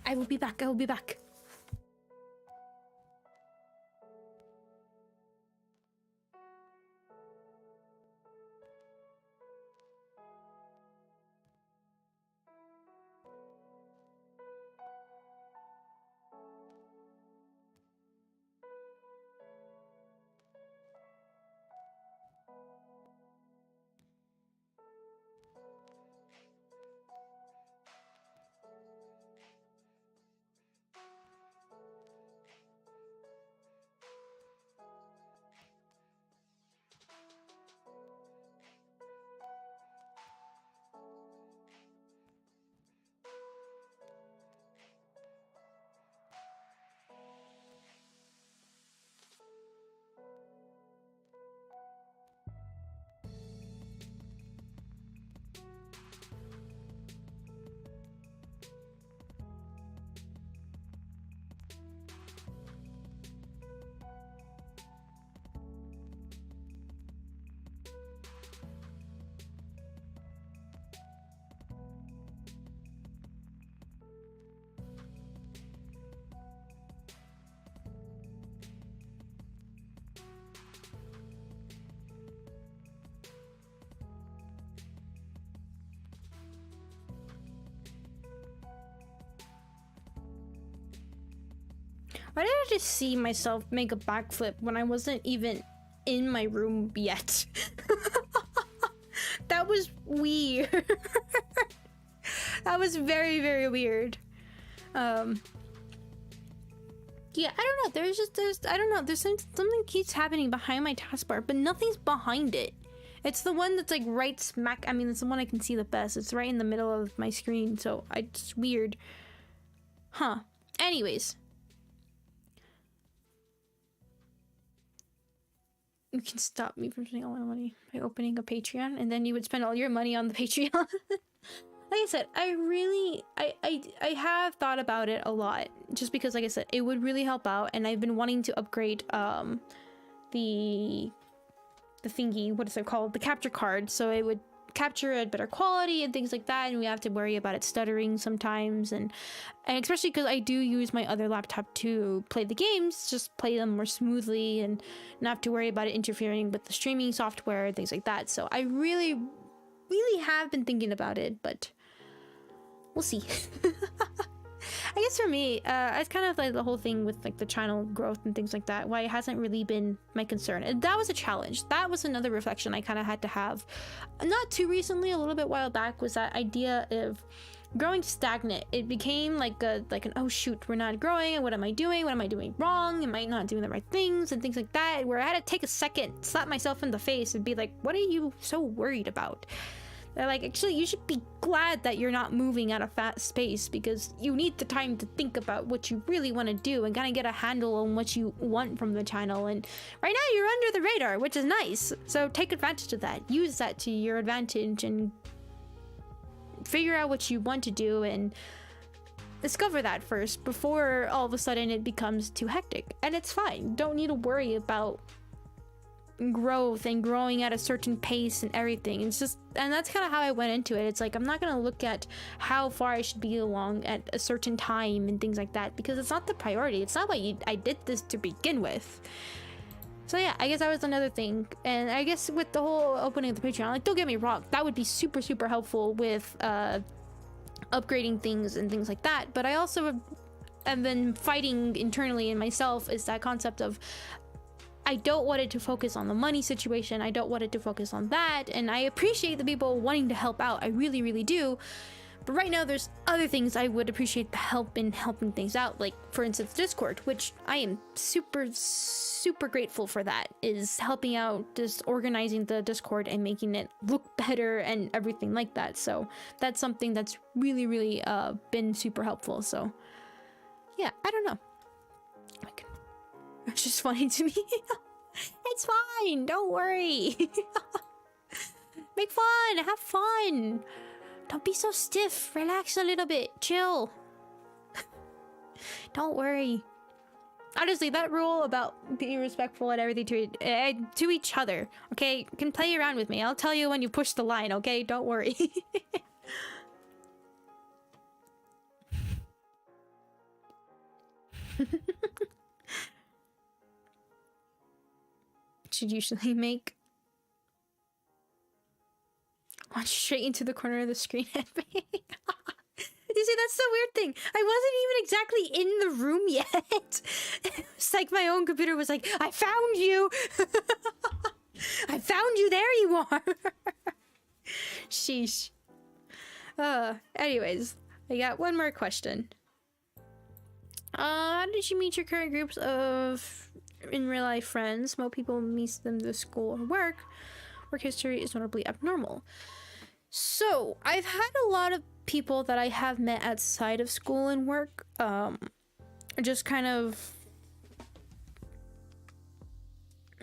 I will be back. I will be back. Why did I just see myself make a backflip when I wasn't even in my room yet? That was weird. That was very weird. Yeah, I don't know. I don't know. There's something keeps happening behind my taskbar, but nothing's behind it. It's the one that's like right smack. I mean, it's the one I can see the best. It's right in the middle of my screen, so it's weird. Huh. Anyways. You can stop me from spending all my money by opening a Patreon, and then you would spend all your money on the Patreon. Like I said, I have thought about it a lot, just because, like I said, it would really help out, and I've been wanting to upgrade the thingy, what is it called, the capture card, so it would capture at better quality and things like that, and we have to worry about it stuttering sometimes, and especially because I do use my other laptop to play the games, just play them more smoothly and not have to worry about it interfering with the streaming software and things like that. So I really have been thinking about it, but we'll see. I guess for me, it's kind of like the whole thing with like the channel growth and things like that, why it hasn't really been my concern. And that was a challenge. That was another reflection I kind of had to have. Not too recently, a little bit while back, was that idea of growing stagnant. It became like an oh shoot, we're not growing, what am I doing? What am I doing wrong? Am I not doing the right things? And things like that, where I had to take a second, slap myself in the face and be like, what are you so worried about? They're like, actually, you should be glad that you're not moving at a fast pace, because you need the time to think about what you really want to do and kind of get a handle on what you want from the channel. And right now you're under the radar, which is nice. So take advantage of that. Use that to your advantage and figure out what you want to do and discover that first before all of a sudden it becomes too hectic. And it's fine. Don't need to worry about growth and growing at a certain pace and everything. It's just, and that's kind of how I went into it. It's like, I'm not gonna look at how far I should be along at a certain time and things like that, because it's not the priority. It's not why I did this to begin with. So yeah, I guess that was another thing. And I guess with the whole opening of the Patreon, like, don't get me wrong, that would be super helpful with upgrading things and things like that. But I also have been fighting internally in myself is that concept of, I don't want it to focus on the money situation. I don't want it to focus on that. And I appreciate the people wanting to help out. I really do. But right now there's other things I would appreciate the help in helping things out. Like, for instance, Discord, which I am super grateful for. That is helping out, just organizing the Discord and making it look better and everything like that. So that's something that's really been super helpful. So yeah, I don't know. It's just funny to me. It's fine. Don't worry. Make fun. Have fun. Don't be so stiff. Relax a little bit. Chill. Don't worry. Honestly, that rule about being respectful and everything to each other, okay? You can play around with me. I'll tell you when you push the line, okay? Don't worry. Should usually make one straight into the corner of the screen at me. You see, that's the weird thing. I wasn't even exactly in the room yet. It's like my own computer was like, I found you. I found you. There you are. Sheesh. Anyways, I got one more question. How did you meet your current groups of in real life friends? Most people meet them to school or work. Work history is notably abnormal. So, I've had a lot of people that I have met outside of school and work, just kind of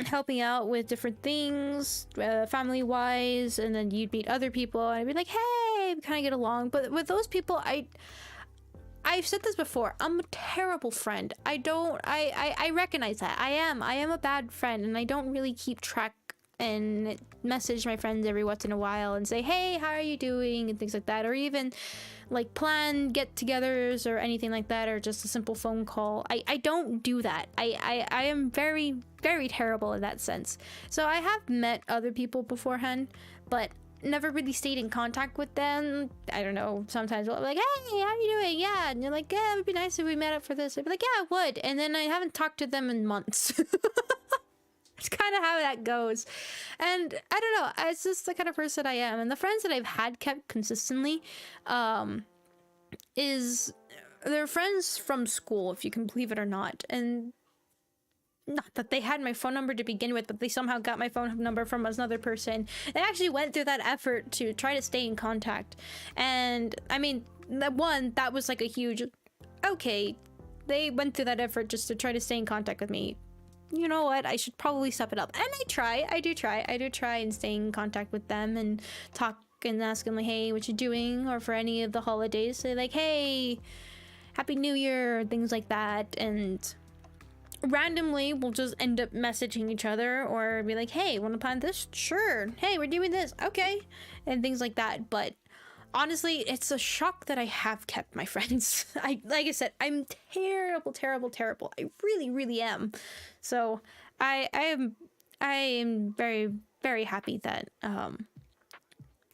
helping out with different things, family-wise, and then you'd meet other people, and I'd be like, hey, we kind of get along. But with those people, I've said this before, I'm a terrible friend. I recognize that. I am a bad friend, and I don't really keep track and message my friends every once in a while and say, hey, how are you doing, and things like that, or even like plan get-togethers or anything like that, or just a simple phone call. I don't do that. I am very, very terrible in that sense. So I have met other people beforehand, but never really stayed in contact with them. I don't know, sometimes I'll be like, hey, how are you doing? Yeah, and you're like, yeah, it would be nice if we met up for this. I'd be like, yeah, it would, and then I haven't talked to them in months. It's kind of how that goes. And I don't know, it's just the kind of person I am. And the friends that I've had kept consistently they're friends from school, if you can believe it or not. And not that they had my phone number to begin with, but they somehow got my phone number from another person. They actually went through that effort to try to stay in contact. And I mean, that was like a huge, okay, they went through that effort just to try to stay in contact with me. You know what? I should probably step it up. And I do try and stay in contact with them and talk and ask them like, hey, what you doing? Or for any of the holidays, say like, hey, Happy New Year, things like that. And randomly we'll just end up messaging each other or be like, hey, want to plan this? Sure. Hey, we're doing this. Okay. And things like that. But honestly, it's a shock that I have kept my friends. Like I said, I'm terrible. I really, really am. So I am very, very happy that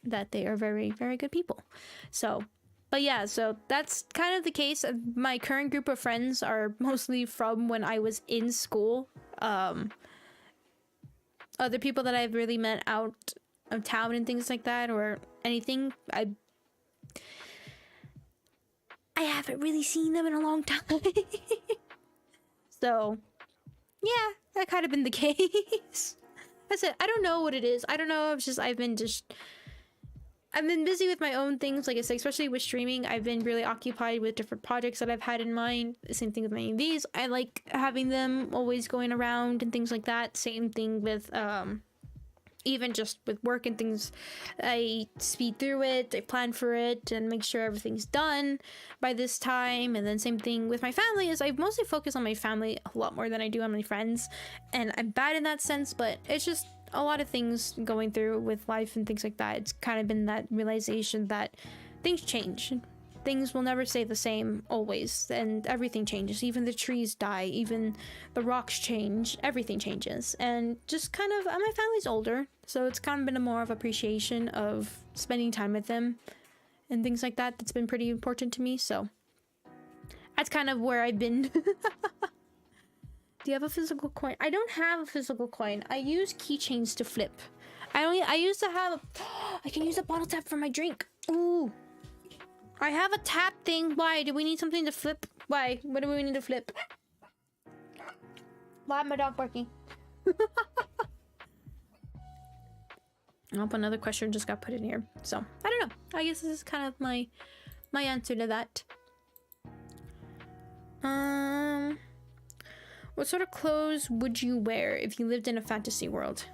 that they are very, very good people. So, but yeah, so that's kind of the case. My current group of friends are mostly from when I was in school. Other people that I've really met out of town and things like that, or anything, I haven't really seen them in a long time. So yeah, that kind of been the case. That's it. I don't know what it is. I don't know. It's just I've been busy with my own things, like I said, especially with streaming. I've been really occupied with different projects that I've had in mind. Same thing with my EVs. I like having them always going around and things like that. Same thing with even just with work and things. I speed through it, I plan for it, and make sure everything's done by this time. And then same thing with my family, is I mostly focus on my family a lot more than I do on my friends. And I'm bad in that sense, but it's just a lot of things going through with life and things like that. It's kind of been that realization that things change. Things will never stay the same always, and everything changes. Even the trees die, even the rocks change, everything changes. And just kind of, my family's older, so it's kind of been a more of appreciation of spending time with them and things like that. That's been pretty important to me, so that's kind of where I've been. Do you have a physical coin? I don't have a physical coin. I use keychains to flip. I used to have I can use a bottle tap for my drink. Ooh. I have a tap thing. Why? Do we need something to flip? Why? What do we need to flip? Why am my dog barking? Oh, another question just got put in here. So, I don't know. I guess this is kind of my answer to that. What sort of clothes would you wear if you lived in a fantasy world?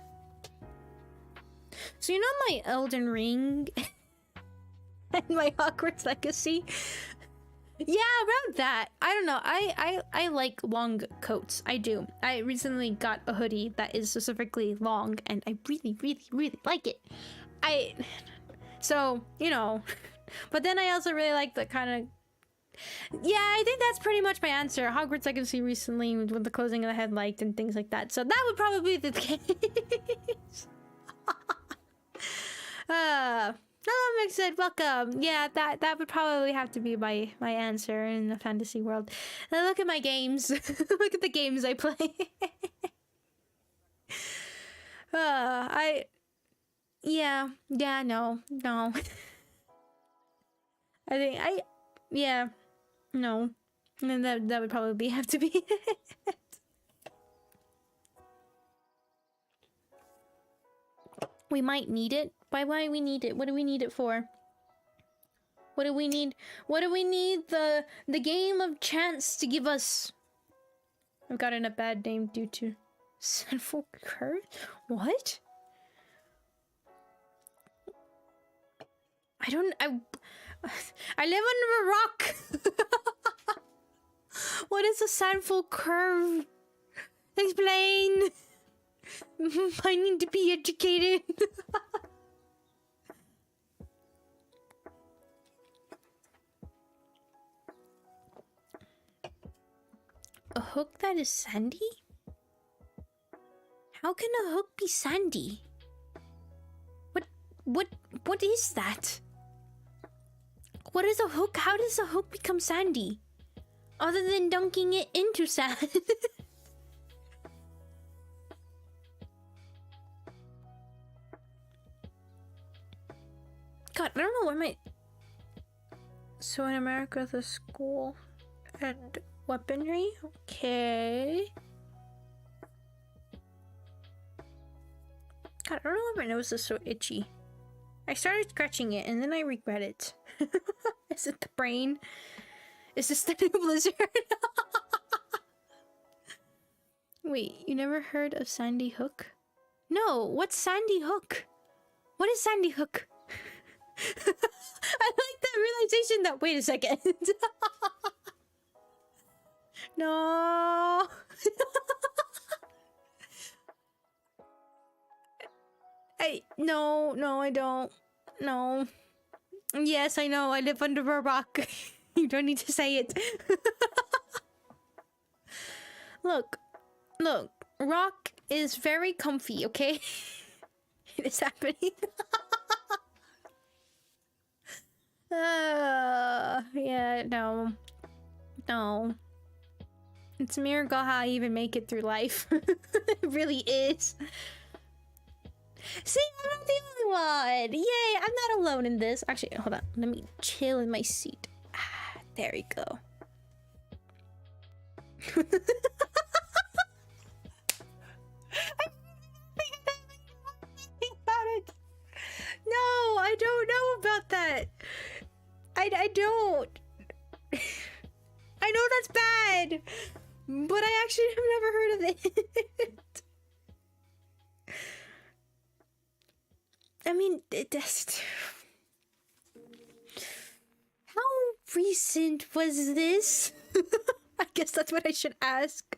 So you know my Elden Ring and my Hogwarts Legacy? Yeah, around that. I don't know. I like long coats. I do. I recently got a hoodie that is specifically long, and I really, really, really like it. So, you know. But then I also really like the kind of... Yeah, I think that's pretty much my answer. Hogwarts Legacy recently with the closing of the headlight and things like that. So that would probably be the case. Hello, Mixed, welcome. Yeah, that would probably have to be my answer in the fantasy world. Now look at my games. Look at the games I play. No. I think no. And then that would probably have to be it. We might need it. Why do we need it? What do we need it for? What do we need? What do we need the game of chance to give us? I've gotten a bad name due to sinful curse. What? I live under a rock. What is a sinful curve? Explain. I need to be educated. A hook that is sandy? How can a hook be sandy? What is that? What is a hook? How does a hook become sandy? Other than dunking it into sand. God, I don't know what my... So in America, the school and weaponry? Okay. God, I don't know why my nose is so itchy. I started scratching it and then I regret it. Is it the brain? Is this the new blizzard? Wait, you never heard of Sandy Hook? No, what's Sandy Hook? What is Sandy Hook? I like that realization that... Wait a second. No. No, I don't. No. Yes, I know. I live under a rock. You don't need to say it. Look. Rock is very comfy, okay? It is happening. Yeah, no. It's a miracle how I even make it through life. It really is. See, I'm not the only one. Yay, I'm not alone in this. Actually, hold on. Let me chill in my seat. There we go. I think about it. No, I don't know about that. I don't. I know that's bad, but I actually have never heard of it. I mean, that's... How recent was this? I guess that's what I should ask.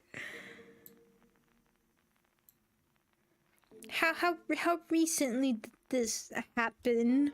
How recently did this happen?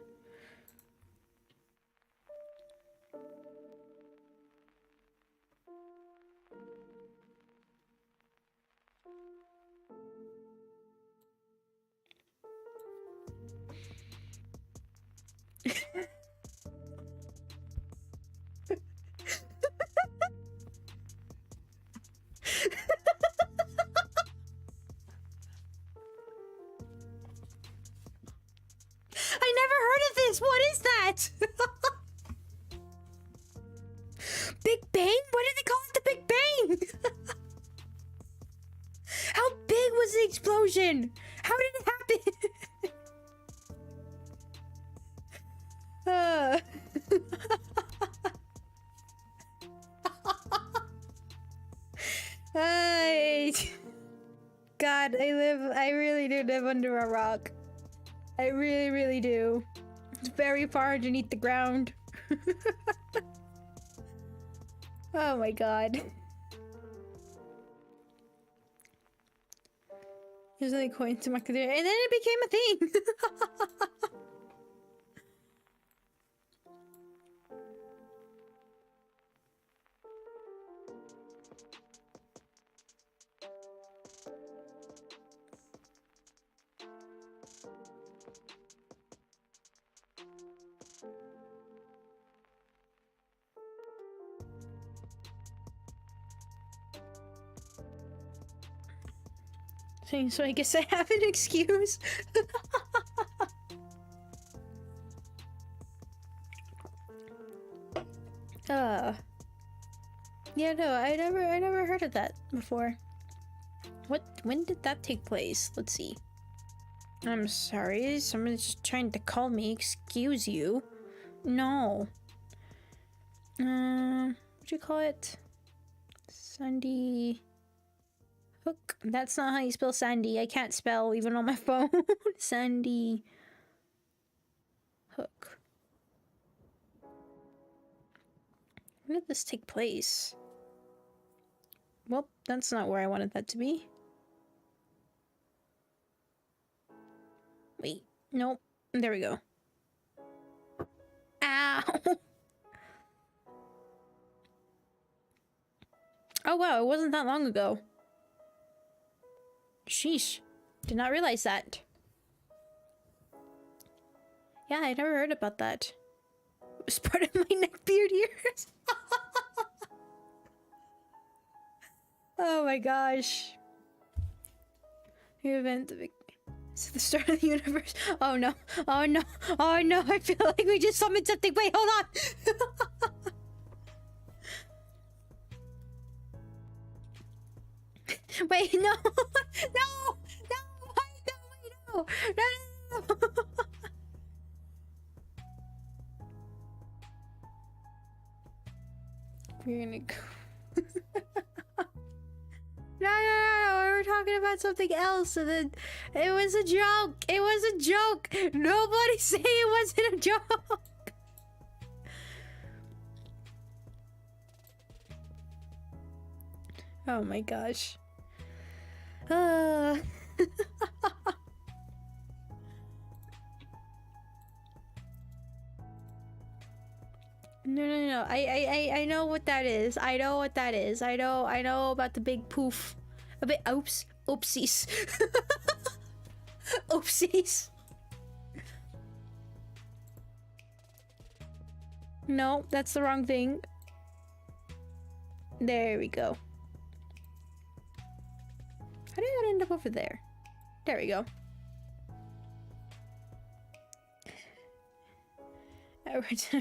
I never heard of this. What is that? Big Bang? Why did they call it the Big Bang? How big was the explosion? How did it happen? live under a rock. I really, really do. It's very far underneath the ground. Oh my god. There's only coins to my computer, and then it became a thing! So I guess I have an excuse. Yeah, no, I never heard of that before. When did that take place? Let's see. I'm sorry, someone's just trying to call me. Excuse you. No. What'd you call it? Sandy Hook. That's not how you spell Sandy. I can't spell even on my phone. Sandy Hook. When did this take place? Well, that's not where I wanted that to be. Wait, nope. There we go. Ow! Oh wow, it wasn't that long ago. Sheesh. Did not realize that. Yeah, I never heard about that. It was part of my neckbeard years. Oh my gosh. The event of it's the start of the universe. Oh no. Oh no. Oh no. I feel like we just summoned something. Wait, hold on. Wait, no. No. No. Wait, no. Wait, no. No, no, no. We're gonna go. No, we were talking about something else, and then it was a joke. It was a joke. Nobody say it wasn't a joke. Oh my gosh. No. I know what that is. I know what that is. I know about the big poof. A bit oopsies. Oopsies. No, that's the wrong thing. There we go. How did I end up over there? There we go.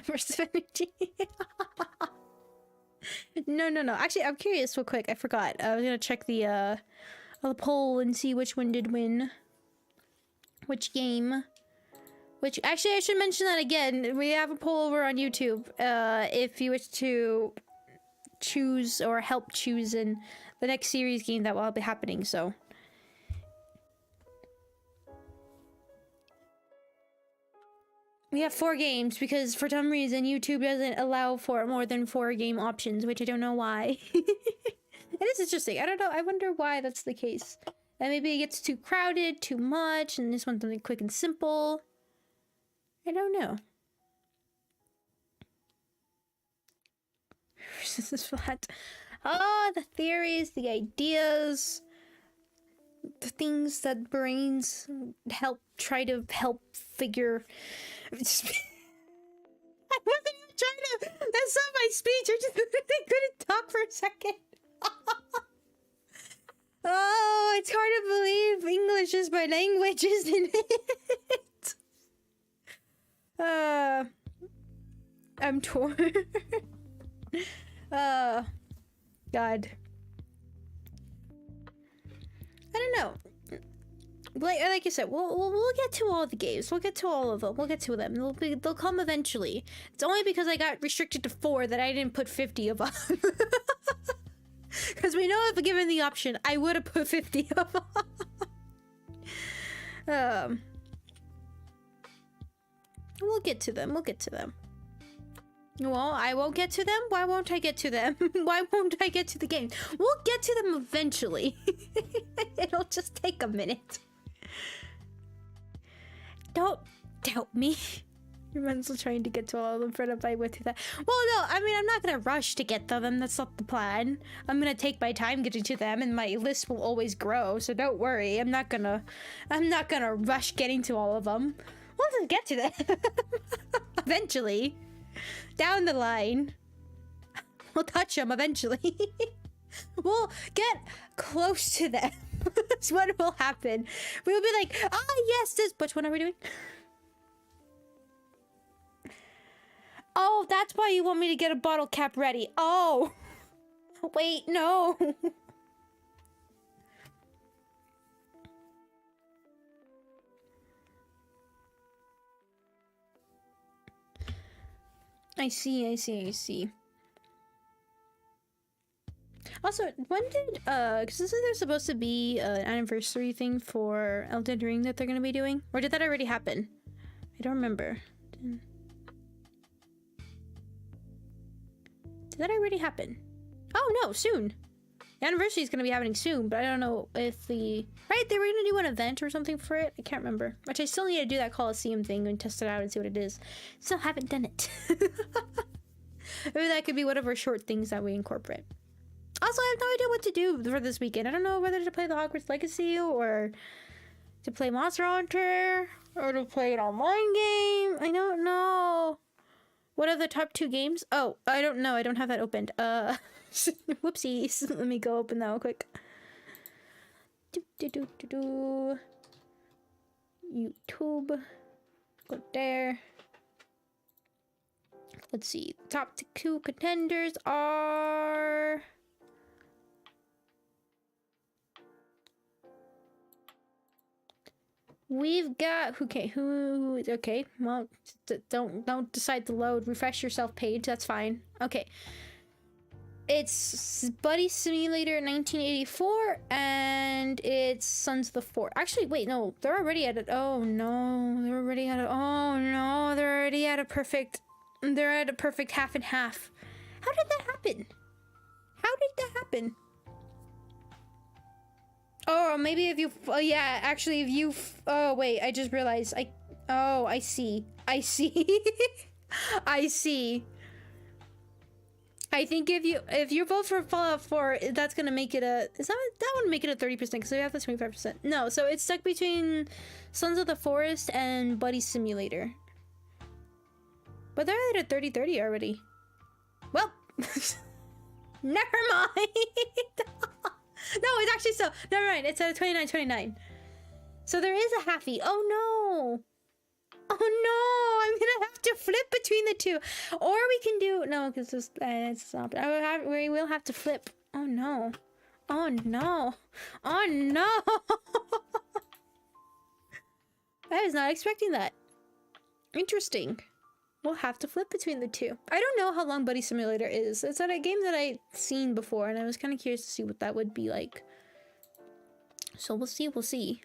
Burst of energy. No. Actually, I'm curious real quick. I forgot. I was gonna check the poll and see which one did win. Which game. Which, actually, I should mention that again. We have a poll over on YouTube. If you wish to choose or help choose in the next series game that will be happening, so. We have 4 games because for some reason YouTube doesn't allow for more than 4 game options, which I don't know why. It is interesting. I don't know. I wonder why that's the case. And maybe it gets too crowded, too much, and just want something quick and simple. I don't know. This is flat. Oh, the theories, the ideas, the things that brains try to help figure. I wasn't even trying to mess up my speech. I just couldn't talk for a second. Oh, it's hard to believe English is my language, isn't it? I'm torn. God. I don't know. Like I said, we'll get to all the games. We'll get to all of them. We'll get to them. They'll come eventually. It's only because I got restricted to 4 that I didn't put 50 of them. Because we know if given the option, I would have put 50 of them. Um, we'll get to them. We'll get to them. Well, I won't get to them. Why won't I get to them? Why won't I get to the game? We'll get to them eventually. It'll just take a minute. Don't doubt me. You're still trying to get to all of them for the fight with that. Well, no, I mean, I'm not gonna rush to get to them. That's not the plan. I'm gonna take my time getting to them, and my list will always grow. So don't worry. I'm not gonna rush getting to all of them. We'll just get to them eventually. Down the line. We'll touch them eventually. We'll get close to them. That's what will happen. We'll be like, ah, yes, this. Which one are we doing? Oh, that's why you want me to get a bottle cap ready. Oh. Wait, no. I see. Also, when did, because isn't there supposed to be an anniversary thing for Elden Ring that they're gonna be doing? Or did that already happen? I don't remember. Did that already happen? Oh no, soon. The anniversary is gonna be happening soon, but I don't know if they were gonna do an event or something for it. I can't remember. Which I still need to do that Coliseum thing and test it out and see what it is. Still haven't done it. Maybe that could be one of our short things that we incorporate. Also, I have no idea what to do for this weekend. I don't know whether to play the Hogwarts Legacy or to play Monster Hunter or to play an online game. I don't know. What are the top 2 games? Oh, I don't know. I don't have that opened. Whoopsies. Let me go open that real quick. YouTube. Go there. Let's see. Top 2 contenders are... We've got okay. Well, don't decide to load. Refresh yourself page. That's fine. Okay. It's Buddy Simulator 1984 and it's Sons of the Forest. Actually, wait, no, they're already at it. Oh no, they're already at it. Oh no, they're already at a perfect. They're at a perfect half and half. How did that happen? How did that happen? Oh, maybe if you, oh yeah, actually if you, oh wait, I just realized, I see. I see. I think if you vote for Fallout 4, that's gonna make it a, that would make it a 30% because we have the 25%. No, so it's stuck between Sons of the Forest and Buddy Simulator. But they're at a 30-30 already. Well, never mind. No, it's actually so. Never mind. It's at a 29-29. So there is a halfie. Oh no. Oh no. I'm gonna have to flip between the two. Or we can do no, because it's not. We will have to flip. Oh no. Oh no. Oh no. I was not expecting that. Interesting. We'll have to flip between the two. I don't know how long Buddy Simulator is. It's a game that I've seen before, and I was kind of curious to see what that would be like. So we'll see, we'll see.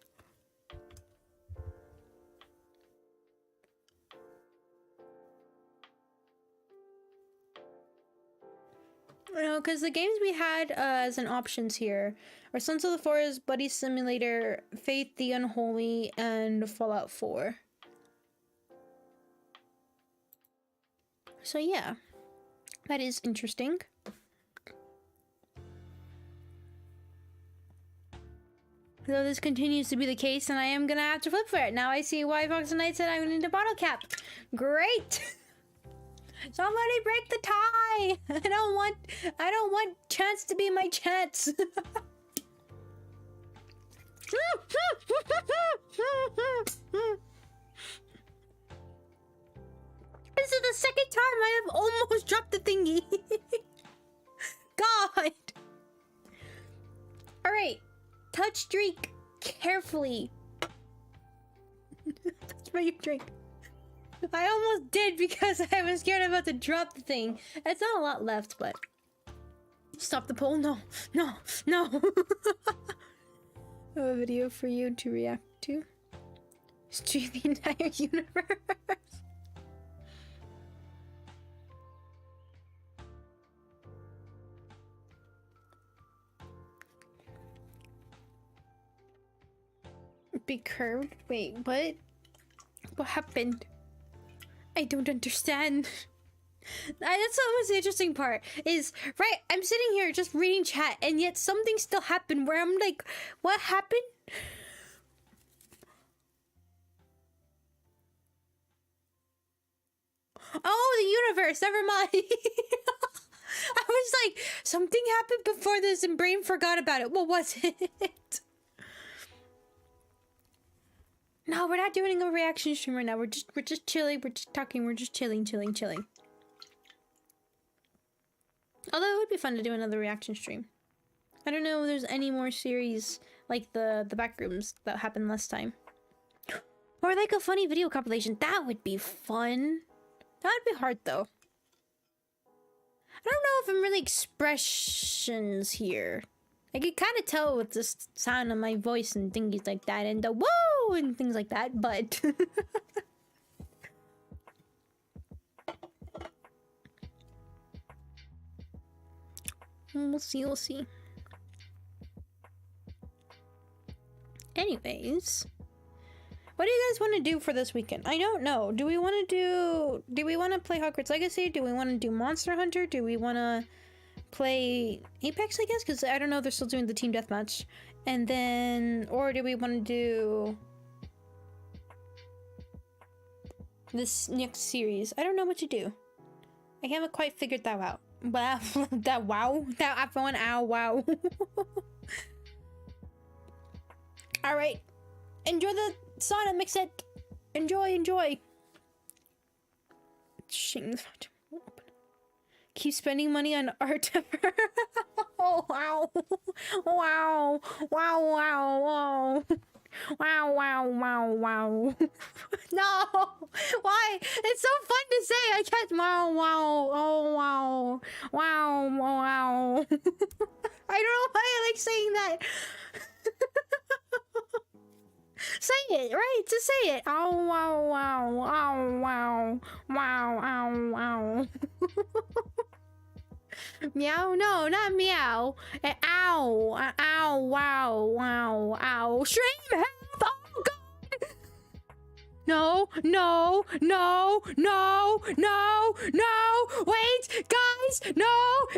You know, because the games we had as an options here are Sons of the Forest, Buddy Simulator, Faith the Unholy, and Fallout 4. So yeah, that is interesting. Though this continues to be the case, and I am gonna have to flip for it. Now I see why Fox and Knight said I need a bottle cap. Great! Somebody break the tie! I don't want chance to be my chance. This is the second time I have almost dropped the thingy. God. All right, touch drink carefully. Touch my drink. I almost did because I was scared about to drop the thing. It's not a lot left, but stop the poll. No, no, no. I have a video for you to react to. Stream the entire universe. Be curved? Wait, what? What happened? I don't understand. That's always the interesting part. Is right. I'm sitting here just reading chat, and yet something still happened where I'm like, "What happened?" Oh, the universe. Never mind. I was like, something happened before this, and brain forgot about it. What was it? No, we're not doing a reaction stream right now. We're just chilling. We're just talking. We're just chilling. Although it would be fun to do another reaction stream. I don't know if there's any more series like the backrooms that happened last time. Or like a funny video compilation. That would be fun. That would be hard though. I don't know if I'm really expressions here. I can kind of tell with the sound of my voice and things like that, and the whoa and things like that, but we'll see. Anyways, what do you guys want to do for this weekend? I don't know. Do we want to play Hogwarts Legacy? Do we want to do Monster Hunter? Do we want to play Apex, I guess? Because I don't know if they're still doing the team deathmatch. And then, or do we want to do this next series? I don't know what to do. I haven't quite figured that out. Wow, that one, ow, wow. All right, enjoy the sauna, mix it. Enjoy. Keep spending money on art. Oh, wow. Wow. No, why? It's so fun to say. I can't. Wow. I don't know why I like saying that. Say it, right? Just say it. Oh, wow. Meow? No, not meow. Ow, wow. Stream help! Oh, God! No. Wait, guys, no!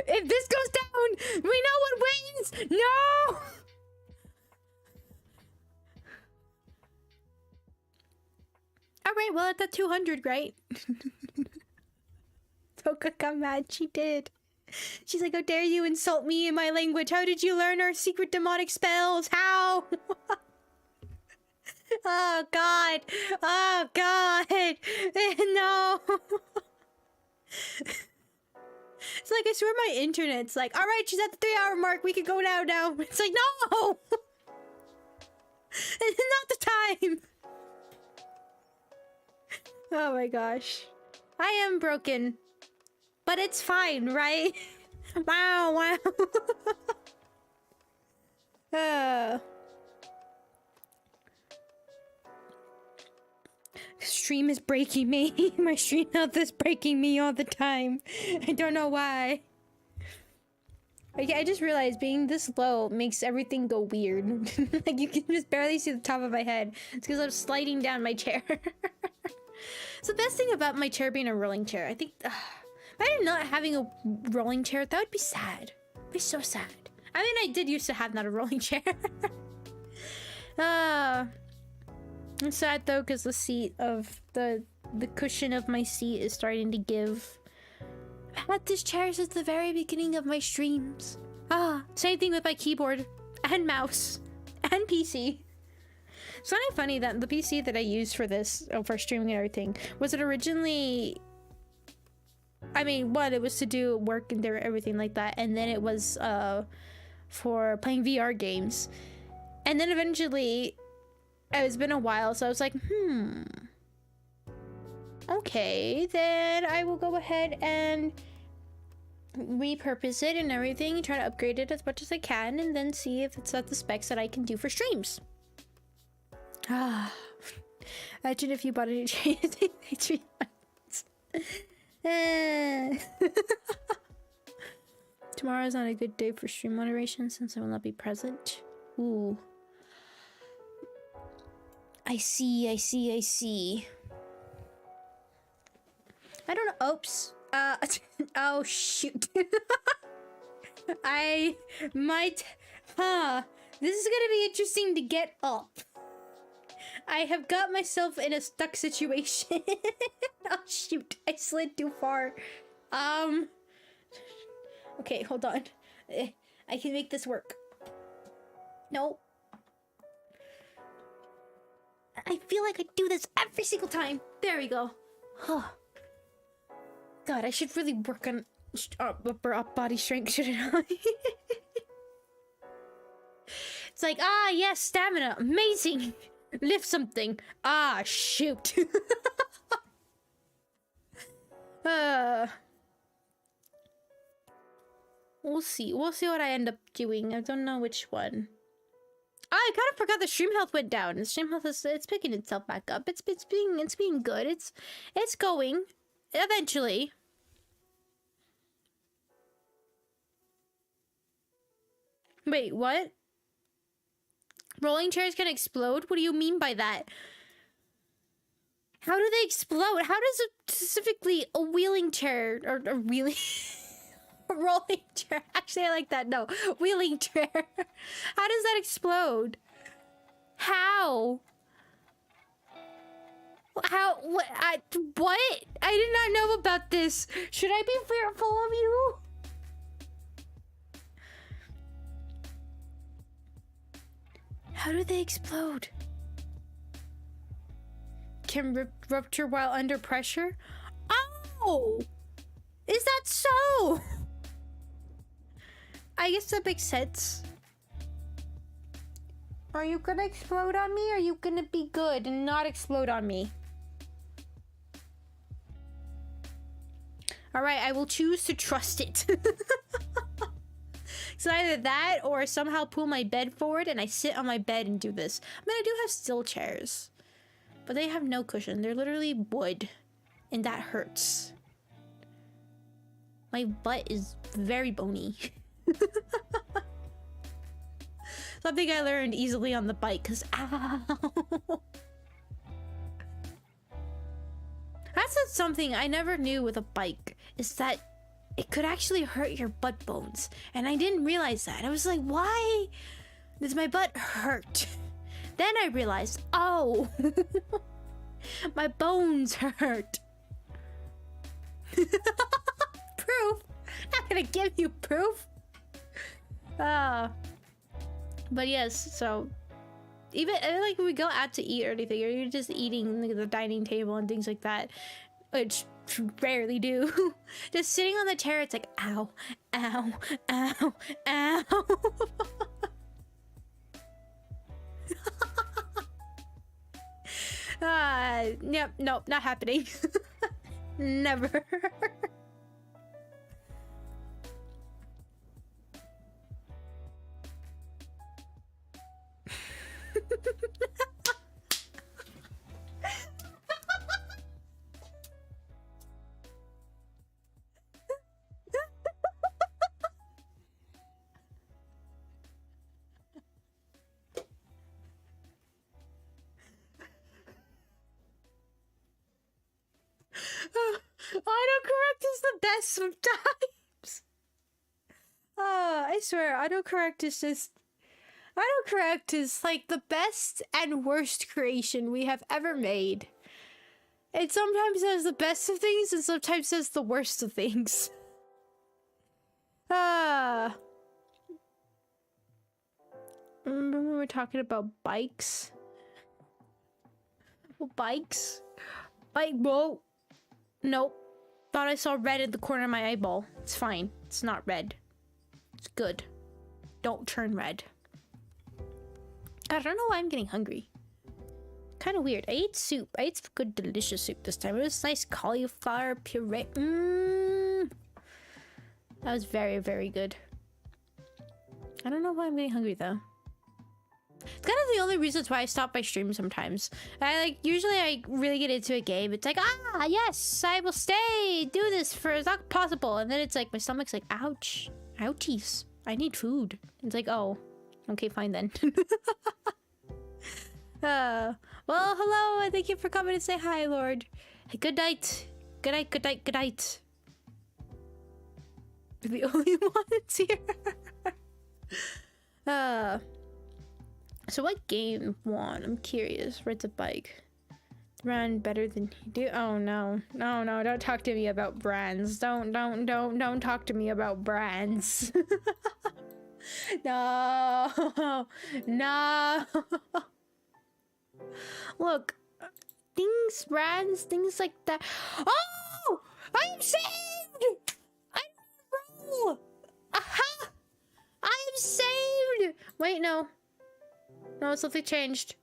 If this goes down, we know what wins! No! Alright, well, at the 200, right? Toka got mad. She did. She's like, how dare you insult me in my language? How did you learn our secret demonic spells? How? Oh, God. No. It's like, I swear my internet's like, all right, she's at the 3-hour mark. We can go now. It's like, no. It's not the time. Oh my gosh. I am broken. But it's fine, right? Wow. Stream is breaking me. My stream health is breaking me all the time. I don't know why. I just realized being this low makes everything go weird. Like you can just barely see the top of my head. It's because I'm sliding down my chair. It's the best thing about my chair being a rolling chair. I think imagine not having a rolling chair. That would be sad. It'd be so sad. I mean, I did used to have not a rolling chair. It's sad though because the seat of the cushion of my seat is starting to give. I've had this chair since the very beginning of my streams. Same thing with my keyboard and mouse and PC. It's kind of funny that the PC that I used for this, for streaming and everything, was it originally... I mean, it was to do work and everything like that, and then it was for playing VR games. And then eventually, it's been a while, so I was like, okay, then I will go ahead and repurpose it and everything, try to upgrade it as much as I can, and then see if it's at the specs that I can do for streams. Imagine if you bought a train and take 3 months. Tomorrow is not a good day for stream moderation since I will not be present. Ooh. I see. I don't know. Oops. Oh shoot. I might. This is gonna be interesting to get up. I have got myself in a stuck situation. Oh shoot, I slid too far. Okay, hold on. I can make this work. No. I feel like I do this every single time. There we go. God, I should really work on upper body strength, shouldn't I? It's like, yes, stamina, amazing. Lift something. Shoot. We'll see what I end up doing. I don't know which one. I kind of forgot the stream health went down. The stream health it's picking itself back up. It's being good. It's going eventually. Wait, what? Rolling chairs can explode? What do you mean by that? How do they explode? How does specifically a wheeling chair or a wheeling a rolling chair? Actually, I like that. No, wheeling chair. How does that explode? How? How? What? What? I did not know about this. Should I be fearful of you? How do they explode? Can rupture while under pressure? Oh! Is that so? I guess that makes sense. Are you gonna explode on me, or are you gonna be good and not explode on me? Alright, I will choose to trust it. It's either that or somehow pull my bed forward and I sit on my bed and do this. I mean, I do have still chairs, but they have no cushion. They're literally wood, and that hurts. My butt is very bony. Something I learned easily on the bike, because ow. That's something I never knew with a bike, is that it could actually hurt your butt bones. And I didn't realize that. I was like, why does my butt hurt? Then I realized, oh, my bones hurt. Proof? Not gonna give you proof. But yes, so even like when we go out to eat or anything, or you're just eating the dining table and things like that, which rarely do. Just sitting on the chair, it's like ow, ow, ow, ow. Yep, nope, not happening. Never. Autocorrect is the best sometimes. I swear, autocorrect is like the best and worst creation we have ever made. It sometimes says the best of things and sometimes says the worst of things. Remember when we were talking about bikes? Well, bikes? Whoa. Nope. Thought I saw red in the corner of my eyeball. It's fine. It's not red. It's good. Don't turn red. God, I don't know why I'm getting hungry. Kind of weird. I ate soup. I ate good, delicious soup this time. It was nice cauliflower puree. That was very, very good. I don't know why I'm getting hungry though. It's kind of the only reasons why I stop my stream sometimes. Usually I really get into a game. It's like, ah, yes, I will stay, do this for as long as possible. And then it's like, my stomach's like, ouch, ouchies, I need food. It's like, oh, okay, fine then. Well, hello, and thank you for coming to say hi, Lord. Good night. Good night, good night, good night. We're the only ones here. So what game won? I'm curious. Rides a bike. Run better than you do. Oh no. No, don't talk to me about brands. Don't talk to me about brands. No. No. Look. Brands, things like that. Oh! I am saved! I'm aha! I am saved! Wait, no. No, something changed.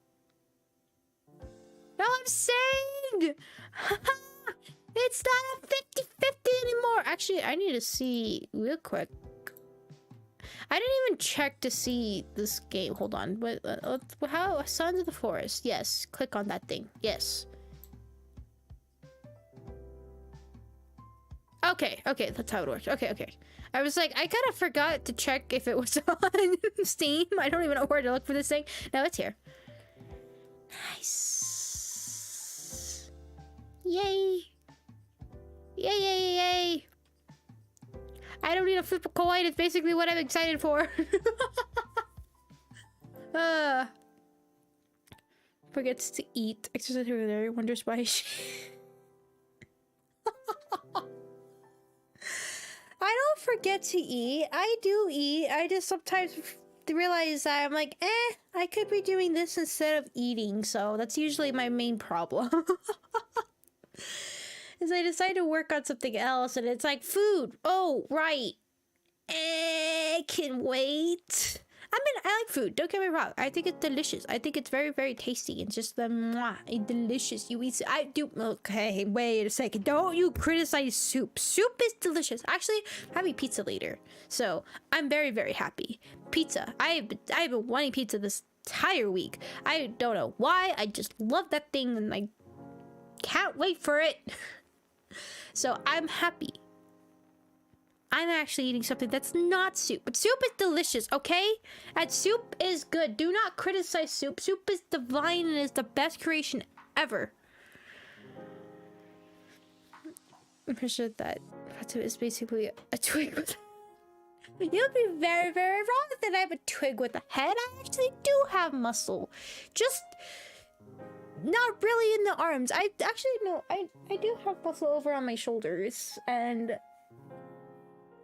No, I'm saved! It's not a 50-50 anymore. Actually, I need to see real quick. I didn't even check to see this game. Hold on. How? Sons of the Forest. Yes. Click on that thing. Yes. Okay. Okay. That's how it works. Okay. Okay. I was like, I kind of forgot to check if it was on Steam. I don't even know where to look for this thing. No, it's here. Nice. Yay. Yay, yay, yay, yay. I don't need a flip a coin. It's basically what I'm excited for. Forgets to eat. Exercise earlier. Wonders why she... I don't forget to eat. I do eat. I just sometimes realize that I'm like, I could be doing this instead of eating. So that's usually my main problem. Is I decide to work on something else and it's like food. Oh, right. Can wait. I mean, I like food. Don't get me wrong. I think it's delicious. I think it's very, very tasty. It's just delicious. You eat. I do. Okay, wait a second. Don't you criticize soup. Soup is delicious. Actually, I'm having pizza later, so I'm very, very happy. Pizza. I've been wanting pizza this entire week. I don't know why. I just love that thing, and I can't wait for it. So I'm happy. I'm actually eating something that's not soup. But soup is delicious, okay? And soup is good. Do not criticize soup. Soup is divine and is the best creation ever. I'm pretty sure that Fatum is basically a twig with... You'll be very, very wrong that I have a twig with a head. I actually do have muscle. Just... not really in the arms. I actually, no, I do have muscle over on my shoulders. And...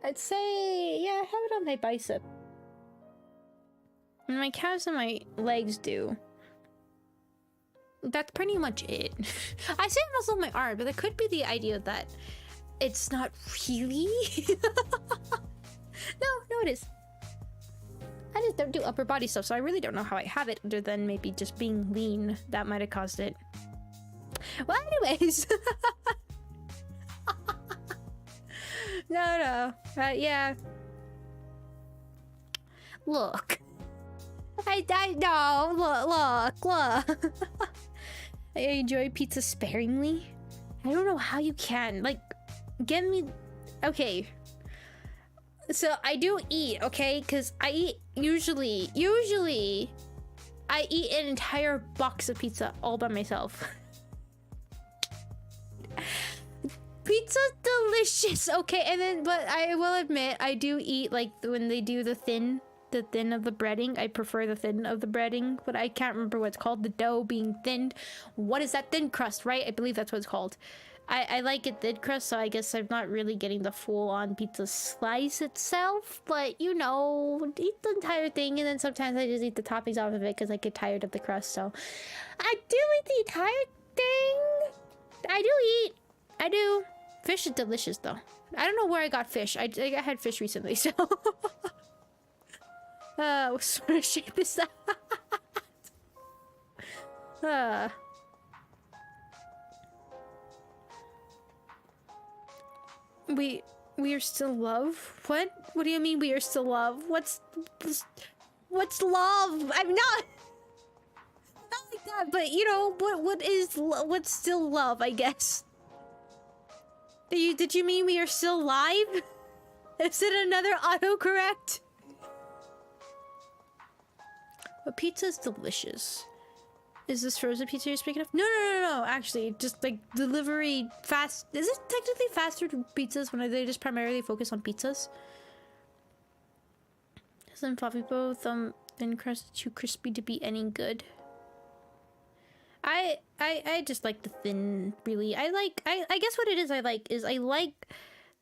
I'd say, yeah, I have it on my bicep. And my calves and my legs do. That's pretty much it. I say muscle on my arm, but there could be the idea that it's not really. No, it is. I just don't do upper body stuff, so I really don't know how I have it, other than maybe just being lean. That might have caused it. Well, anyways. No. Yeah. Look. No. Look. I enjoy pizza sparingly. I don't know how you can. Like, give me... Okay. So, I do eat, okay? Because I eat usually... I eat an entire box of pizza all by myself. Pizza's delicious, okay, and then, but I will admit, I do eat, like, when they do the thin of the breading. I prefer the thin of the breading, but I can't remember what it's called, the dough being thinned. What is that? Thin crust, right? I believe that's what it's called. I like it thin crust, so I guess I'm not really getting the full-on pizza slice itself, but, you know, eat the entire thing, and then sometimes I just eat the toppings off of it because I get tired of the crust, so... I do eat the entire thing! I do eat! I do. Fish is delicious, though. I don't know where I got fish. I had fish recently, so... what sort of shape is that? We are still love? What? What do you mean we are still love? What's love? I'm not... but you know, what's still love, I guess? Did you mean we are still live? Is it another autocorrect? But pizza's delicious. Is this frozen pizza you're speaking of? No. Actually, just like delivery fast. Is it technically fast food pizzas when they just primarily focus on pizzas? Isn't fluffy both thin crust too crispy to be any good? I just like the thin, really. I guess what it is I like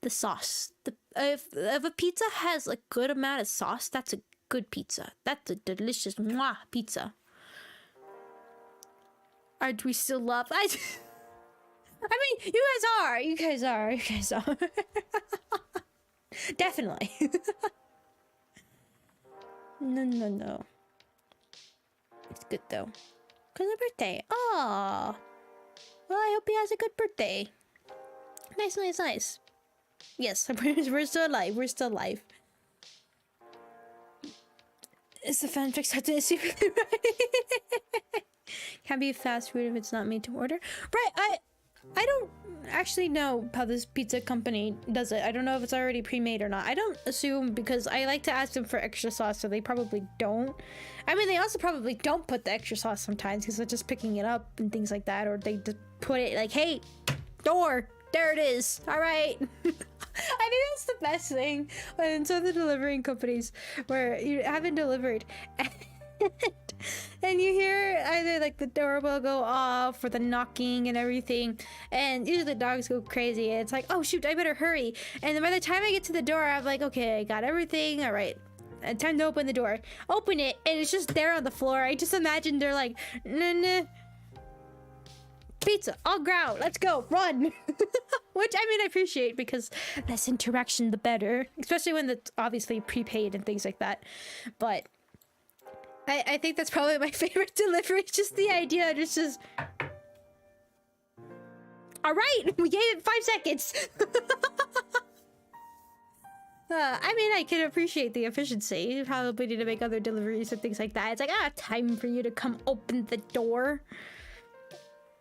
the sauce. If a pizza has a good amount of sauce, that's a good pizza. That's a delicious pizza. Aren't we still love? I mean, you guys are. Definitely. No. It's good though. Cause her birthday. Oh. Well, I hope he has a good birthday. Nice. Yes, we're still alive. Is the fanfic starting to see right? Can't be fast food if it's not made to order. Right, I don't actually know how this pizza company does it. I don't know if it's already pre-made or not. I don't assume, because I like to ask them for extra sauce, so they probably don't. I mean, they also probably don't put the extra sauce sometimes because they're just picking it up and things like that, or they just put it like, hey, door, there it is. All right. I think that's the best thing. And so the delivering companies where you haven't delivered and you hear either like the doorbell go off or the knocking and everything, and usually the dogs go crazy. It's like, oh shoot, I better hurry. And then by the time I get to the door, I'm like, okay, I got everything. All right, time to open the door. Open it, and it's just there on the floor. I just imagine they're like, nah. Pizza, all ground, let's go, run. Which, I mean, I appreciate, because less interaction, the better. Especially when it's obviously prepaid and things like that. But I think that's probably my favorite delivery. Just the idea, it's just... Alright, we gave it 5 seconds. I mean, I can appreciate the efficiency. You probably need to make other deliveries and things like that. It's like, time for you to come open the door.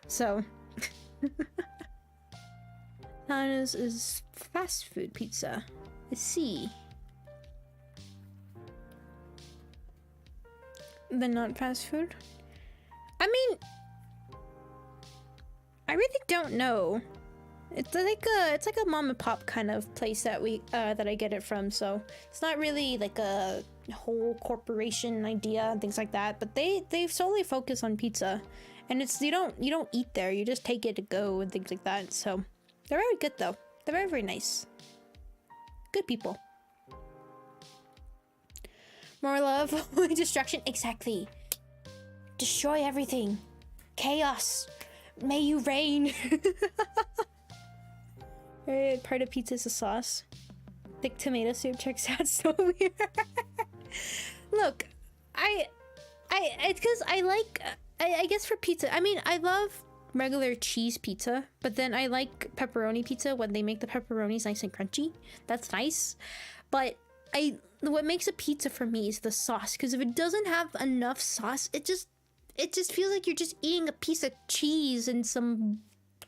So... Nana's is fast food pizza. Let's see. The not fast food? I mean, I really don't know. It's like a mom and pop kind of place that that I get it from, so it's not really like a whole corporation idea and things like that, but they solely focus on pizza. And it's you don't eat there, you just take it to go and things like that. So they're very good though. They're very, very nice. Good people. More love, destruction, exactly. Destroy everything. Chaos. May you reign. Part of pizza is a sauce. Thick tomato soup checks out so weird. Look, it's because I like, I guess for pizza, I mean, I love regular cheese pizza, but then I like pepperoni pizza when they make the pepperonis nice and crunchy. That's nice. But what makes a pizza for me is the sauce, because if it doesn't have enough sauce, it just feels like you're just eating a piece of cheese and some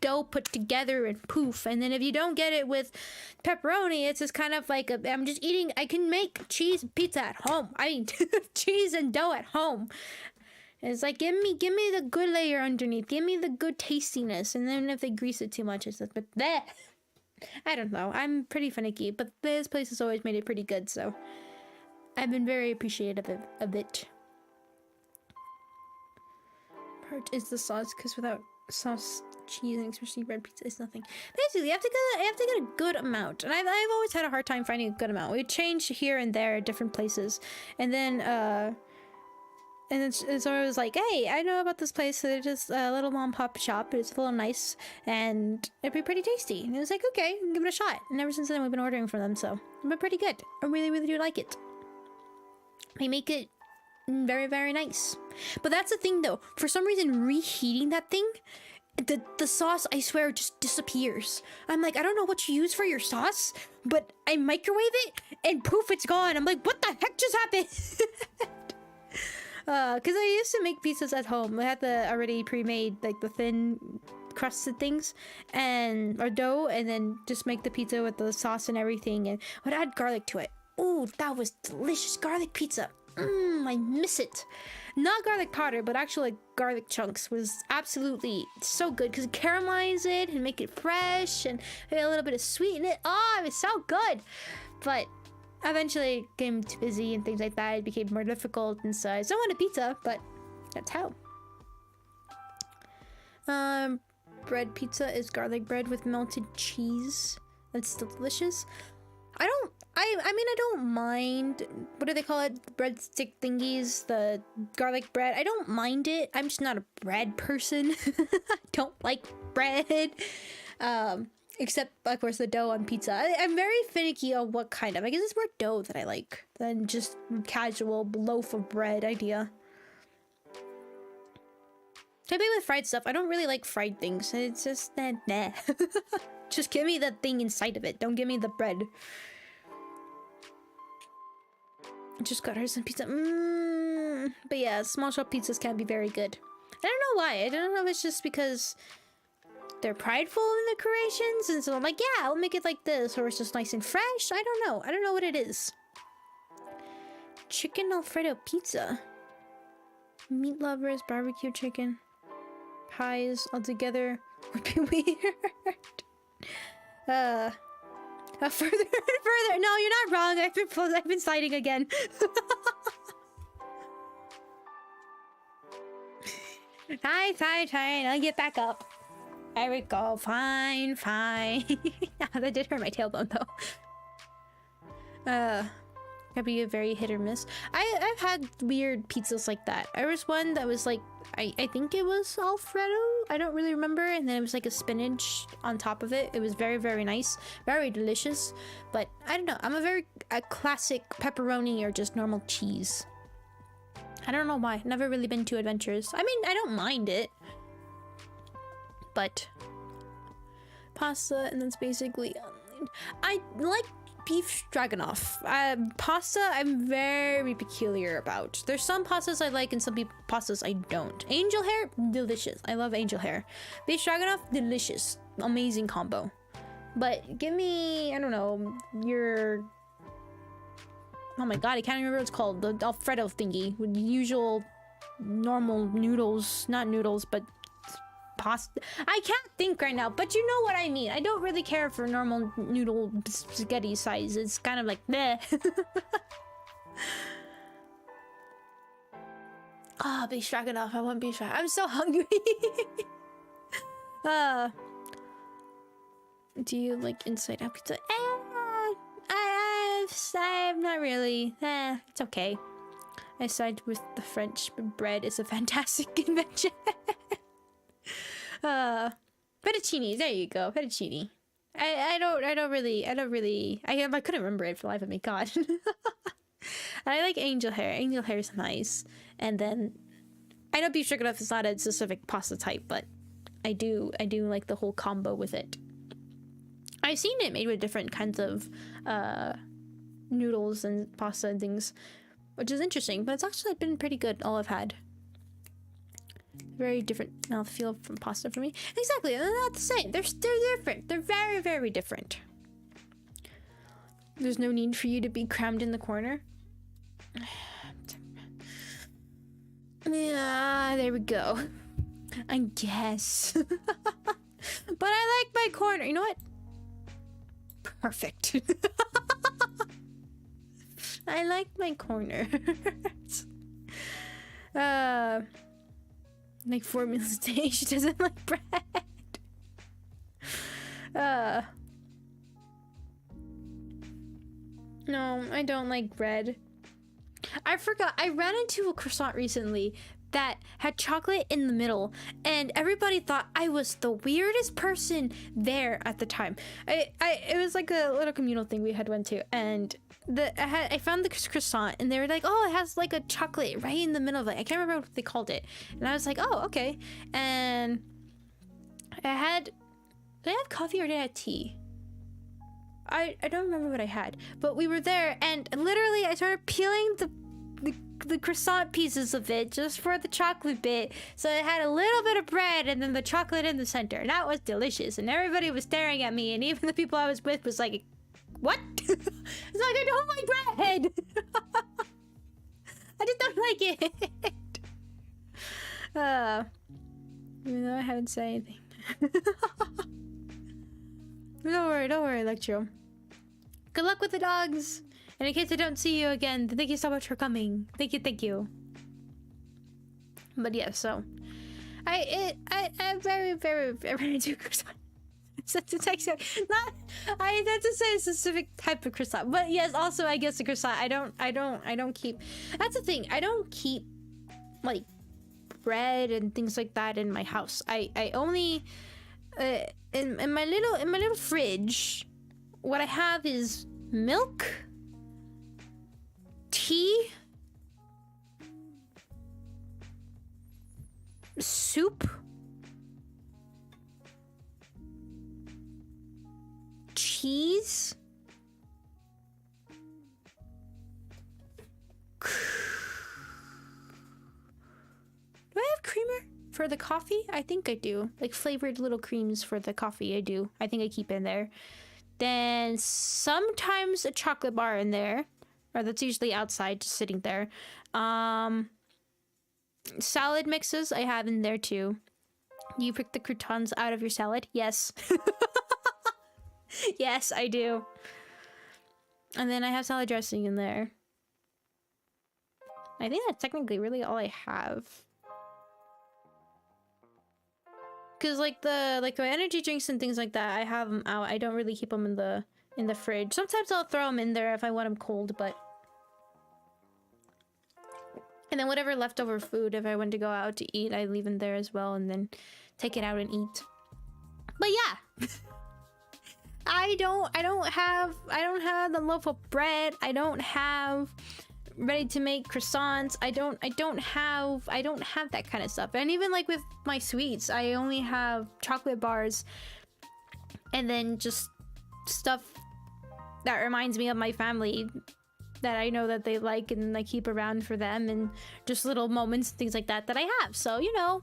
dough put together and poof. And then if you don't get it with pepperoni, it's just kind of like I can make cheese pizza at home. I mean, cheese and dough at home. It's like, give me the good layer underneath. Give me the good tastiness. And then if they grease it too much, it's just, but bleh. I don't know. I'm pretty finicky, but this place has always made it pretty good, so I've been very appreciative of it. Part is the sauce, because without sauce, cheese, and especially red pizza is nothing. Basically, you have to get a good amount, and I've always had a hard time finding a good amount. We change here and there at different places, and then so I was like, hey, I know about this place. So they're just a little mom pop shop. It's a little nice and it'd be pretty tasty. And it was like, okay, give it a shot. And ever since then, we've been ordering from them. So it's been pretty good. I really, really do like it. They make it very, very nice. But that's the thing though. For some reason, reheating that thing, the sauce, I swear, just disappears. I'm like, I don't know what you use for your sauce, but I microwave it and poof, it's gone. I'm like, what the heck just happened? Because I used to make pizzas at home. I had the already pre-made, like the thin crusted things and or dough, and then just make the pizza with the sauce and everything, and would add garlic to it. Ooh, that was delicious. Garlic pizza. I miss it. Not garlic powder, but actual like garlic chunks was absolutely so good because it caramelized it and make it fresh and a little bit of sweet in it. Oh, it was so good. But eventually it became too busy and things like that. It became more difficult, and so I still wanted pizza, but that's how. Bread pizza is garlic bread with melted cheese. That's delicious. I mean, I don't mind, what do they call it? Breadstick thingies, the garlic bread. I don't mind it. I'm just not a bread person. I don't like bread. Except, of course, the dough on pizza. I'm very finicky on what kind of. I guess it's more dough that I like than just casual loaf of bread idea. Same thing with fried stuff. I don't really like fried things. It's just, nah. Just give me the thing inside of it. Don't give me the bread. Just got her some pizza. But yeah, small shop pizzas can be very good. I don't know why. I don't know if it's just because they're prideful in the creations, and so I'm like, yeah, I'll make it like this, or it's just nice and fresh. I don't know. I don't know what it is. Chicken Alfredo pizza. Meat lovers, barbecue chicken. Pies all together would be weird. Further and further. No, you're not wrong. I've been citing again. Fine. I'll get back up. There we go. Fine. That did hurt my tailbone though. Could be a very hit or miss. I've had weird pizzas like that. There was one that was like, I think it was Alfredo. I don't really remember. And then it was like a spinach on top of it. It was very, very nice. Very delicious. But I don't know. I'm a classic pepperoni or just normal cheese. I don't know why. Never really been too adventurous. I mean, I don't mind it. But pasta, and that's basically... I like beef stroganoff. Pasta, I'm very peculiar about. There's some pastas I like and some pastas I don't. Angel hair, delicious. I love angel hair. Beef stroganoff, delicious. Amazing combo. But give me, I don't know, your... Oh my god, I can't remember what it's called. The Alfredo thingy. With usual normal noodles. Not noodles, but pasta. I can't think right now, but you know what I mean. I don't really care for normal noodle spaghetti size. It's kind of like meh. Ah, beef stroganoff. I want beef stroganoff. I'm so hungry. Do you like inside out pizza? I'm not really. It's okay. I side with the French bread. Is a fantastic invention. Fettuccine, there you go, fettuccine. I couldn't remember it for the life of me, god. I like angel hair. Angel hair is nice. And then I know beef stroganoff is not a specific pasta type, but I do like the whole combo with it. I've seen it made with different kinds of noodles and pasta and things, which is interesting, but it's actually been pretty good all I've had. Very different mouthfeel from pasta for me. Exactly, they're not the same. They're different. They're very, very different. There's no need for you to be crammed in the corner. Yeah, there we go. I guess. But I like my corner. You know what? Perfect. I like my corner. Like 4 meals a day. She doesn't like bread. No, I don't like bread. I forgot. I ran into a croissant recently that had chocolate in the middle, and everybody thought I was the weirdest person there at the time. It was like a little communal thing we had went to, and I found the croissant, and they were like, oh, it has like a chocolate right in the middle of it. I can't remember what they called it, and I was like, oh, okay. And did I have coffee or did I have tea? I don't remember what I had, but we were there, and literally I started peeling the the croissant pieces of it just for the chocolate bit. So it had a little bit of bread and then the chocolate in the center. And that was delicious. And everybody was staring at me. And even the people I was with was like, what? It's like, I don't like bread. I just don't like it. Even though I haven't said anything. Don't worry, Electro. Good luck with the dogs. And in case I don't see you again, thank you so much for coming. Thank you. But yeah, so I very do croissant. It's actually not. I had to say a specific type of croissant, but yes, also I guess the croissant. I don't keep. That's the thing. I don't keep like bread and things like that in my house. I only in my little fridge. What I have is milk, tea, soup, cheese, do I have creamer for the coffee? I think I do. Like flavored little creams for the coffee, I do. I think I keep in there. Then sometimes a chocolate bar in there. Or that's usually outside, just sitting there. Salad mixes I have in there too. You pick the croutons out of your salad? Yes. Yes, I do. And then I have salad dressing in there. I think that's technically really all I have. Cause like my energy drinks and things like that, I have them out. I don't really keep them in the fridge. Sometimes I'll throw them in there if I want them cold, but. And then whatever leftover food, if I want to go out to eat, I leave in there as well, and then take it out and eat. But yeah, I don't have the loaf of bread. I don't have ready to make croissants. I don't have that kind of stuff. And even like with my sweets, I only have chocolate bars and then just stuff that reminds me of my family that I know that they like and I keep around for them, and just little moments and things like that I have. So, you know.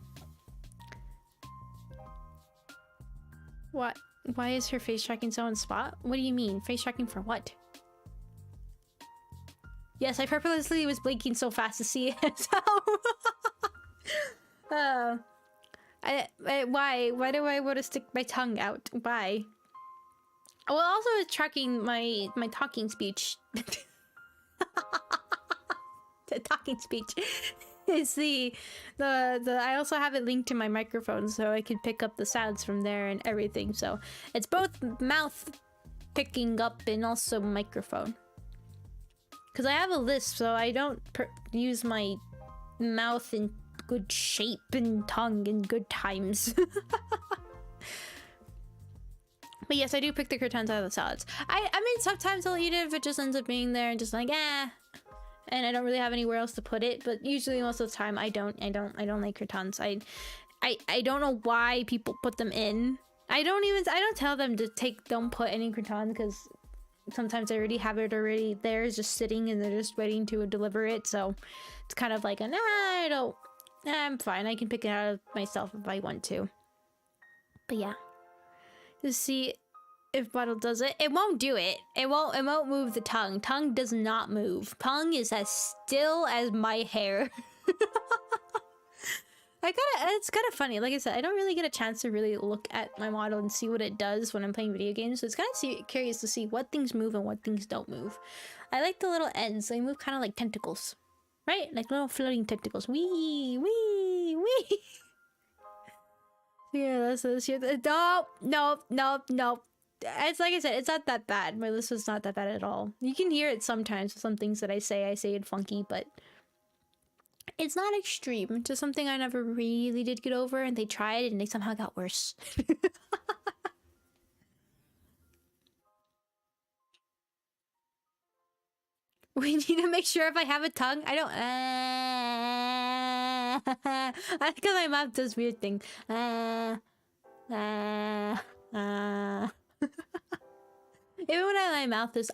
What? Why is her face tracking so on spot? What do you mean? Face tracking for what? Yes, I purposely was blinking so fast to see it. So, why? Why do I want to stick my tongue out? Why? Well, also it's tracking my talking speech. The talking speech is the I also have it linked to my microphone, so I can pick up the sounds from there and everything. So it's both mouth picking up and also microphone. Because I have a lisp, so I don't use my mouth in good shape and tongue in good times. But yes, I do pick the croutons out of the salads. I mean, sometimes I'll eat it if it just ends up being there and just like, eh. And I don't really have anywhere else to put it. But usually most of the time, I don't like croutons. I don't know why people put them in. I don't tell them to don't put any croutons, because sometimes I already have it already there, just sitting, and they're just waiting to deliver it. So it's kind of like I'm fine. I can pick it out of myself if I want to. But yeah. To see if bottle does it. It won't do it. It won't move the tongue. Tongue does not move. Tongue is as still as my hair. It's kind of funny. Like I said, I don't really get a chance to really look at my model and see what it does when I'm playing video games. So it's kind of curious to see what things move and what things don't move. I like the little ends. They move kind of like tentacles, right? Like little floating tentacles. Wee, wee, wee. Yeah, that's nope. It's like I said, it's not that bad. My list was not that bad at all. You can hear it sometimes. Some things that I say it funky, but it's not extreme. It's just something I never really did get over, and they tried and they somehow got worse. We need to make sure if I have a tongue. I don't. I think my mouth does weird thing. Even when my mouth is.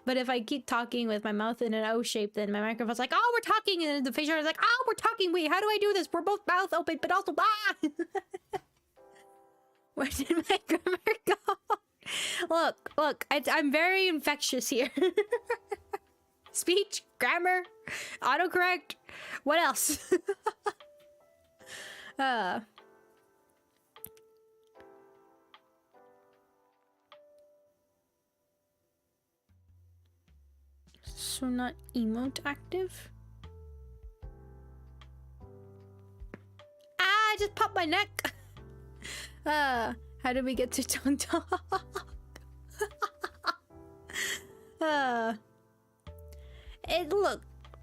But if I keep talking with my mouth in an O shape, then my microphone's like, oh, we're talking, and the facial is like, oh, we're talking. Wait, how do I do this? We're both mouth open, but also Where did my grammar go? Look, I'm very infectious here. Speech, grammar, autocorrect. What else? So not emote active? I just popped my neck. How did we get to Don't Talk?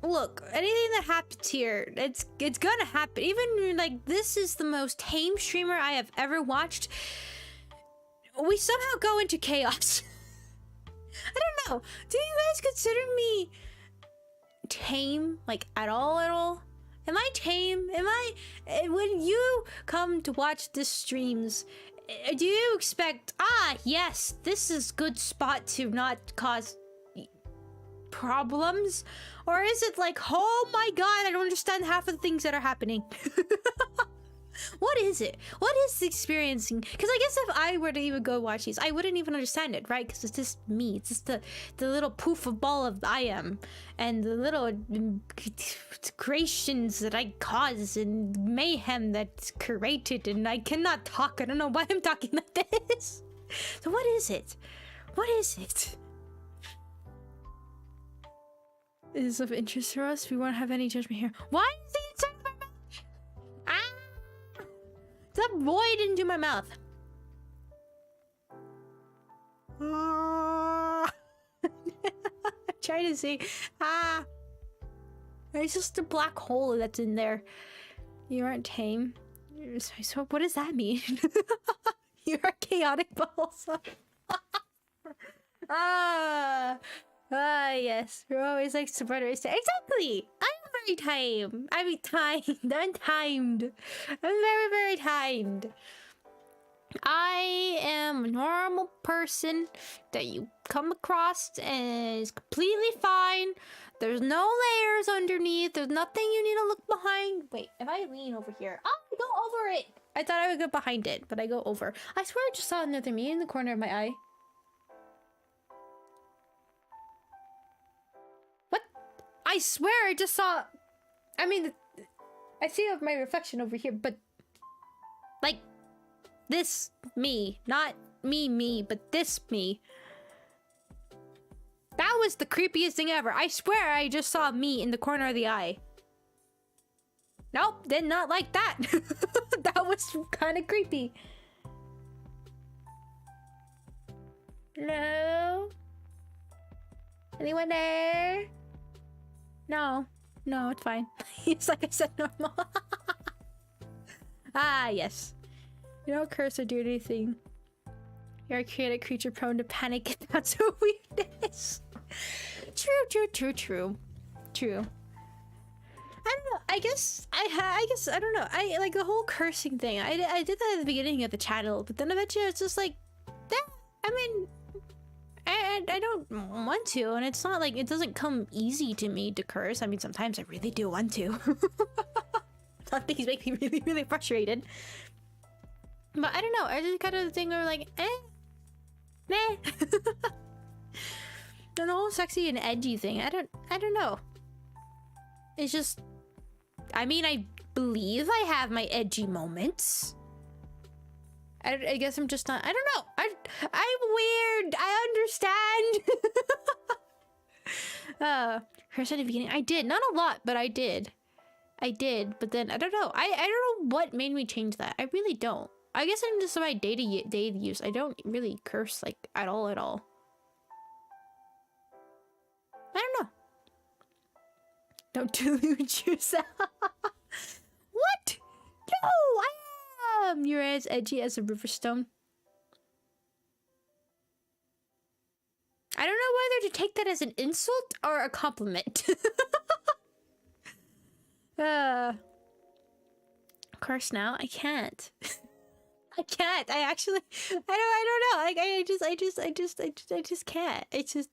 Look, anything that happens here, it's gonna happen. Even like this is the most tame streamer I have ever watched. We somehow go into chaos. I don't know. Do you guys consider me tame, like at all? Am I tame? When you come to watch the streams, do you expect, yes, this is good spot to not cause problems? Or is it like, oh my god, I don't understand half of the things that are happening? What is it? What is the experiencing? Because I guess if I were to even go watch these, I wouldn't even understand it, right? Because it's just me. It's just the little poof of ball of I am. And the little creations that I cause and mayhem that's created. And I cannot talk. I don't know why I'm talking like this. So what is it? What is it? Is of interest for us? We won't have any judgment here. Why is it inside of my mouth? Stop void into my mouth. I'm trying to see. It's just a black hole that's in there. You aren't tame. So what does that mean? You are chaotic balls. Yes. We're always like supporters. Exactly. I'm very timed. I'm timed. I'm very, very timed. I am a normal person that you come across and is completely fine. There's no layers underneath. There's nothing you need to look behind. Wait, if I lean over here, I go over it. I thought I would go behind it, but I go over. I swear I just saw another me in the corner of my eye. What? I swear I just saw... I mean, I see my reflection over here, but... like... this me. Not me, but this me. That was the creepiest thing ever. I swear I just saw me in the corner of the eye. Nope, did not like that. That was kind of creepy. Hello? Anyone there? No. No, it's fine. It's like I said, normal. Yes. You don't curse or do anything. You're a creative creature prone to panic and that's a weakness. True. I don't know. I guess I don't know. I like the whole cursing thing. I did that at the beginning of the channel, but then eventually it's just like that. I mean, I don't want to, and it's not like it doesn't come easy to me to curse. I mean, sometimes I really do want to. Some things make me really, really frustrated. But I don't know. I just kind of think where like, meh. And the whole sexy and edgy thing. I don't know. It's just, I mean, I believe I have my edgy moments. I guess I'm just not. I don't know. I'm weird. I understand. Curse at the beginning. I did. Not a lot, but I did. But then I don't know. I don't know what made me change that. I really don't. I guess I'm just my day use. I don't really curse like at all. I don't know. Don't delude yourself. What? No, I am. You're as edgy as a riverstone. I don't know whether to take that as an insult or a compliment. Curse now? I can't. I can't. I actually, I don't know. Like, I just can't. It's just,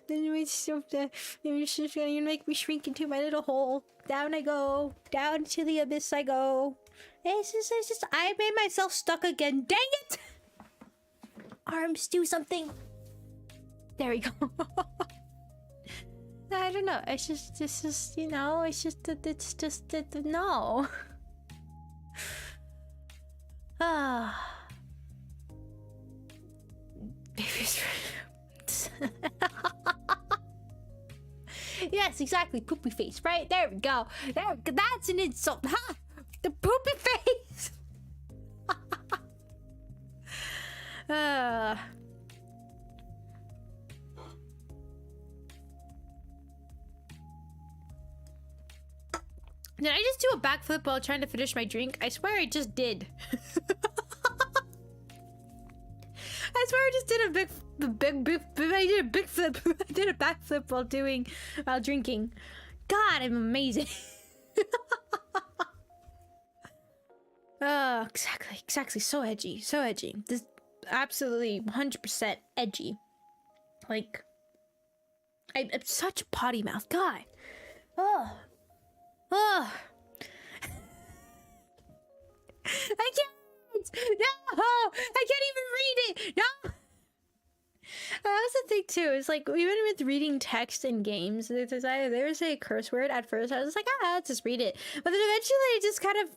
then it's just gonna make me shrink into my little hole. Down I go. Down to the abyss I go. It's just, I made myself stuck again. Dang it! Arms, do something. There we go. I don't know. It's just, you know, it's just, no. Ah. Yes, exactly. Poopy face. Right there we go. That's an insult, huh? The poopy face. Did I just do a backflip while trying to finish my drink? I swear I just did. I swear I just did I did a big flip. I did a backflip while drinking. God, I'm amazing. Exactly. So edgy. This absolutely 100% edgy. Like, I'm such a potty mouth. God. Oh. I can't! No! I can't even read it! No! That was the thing too, is like, even with reading text in games, there was a curse word at first. I was like, let's just read it. But then eventually I just kind of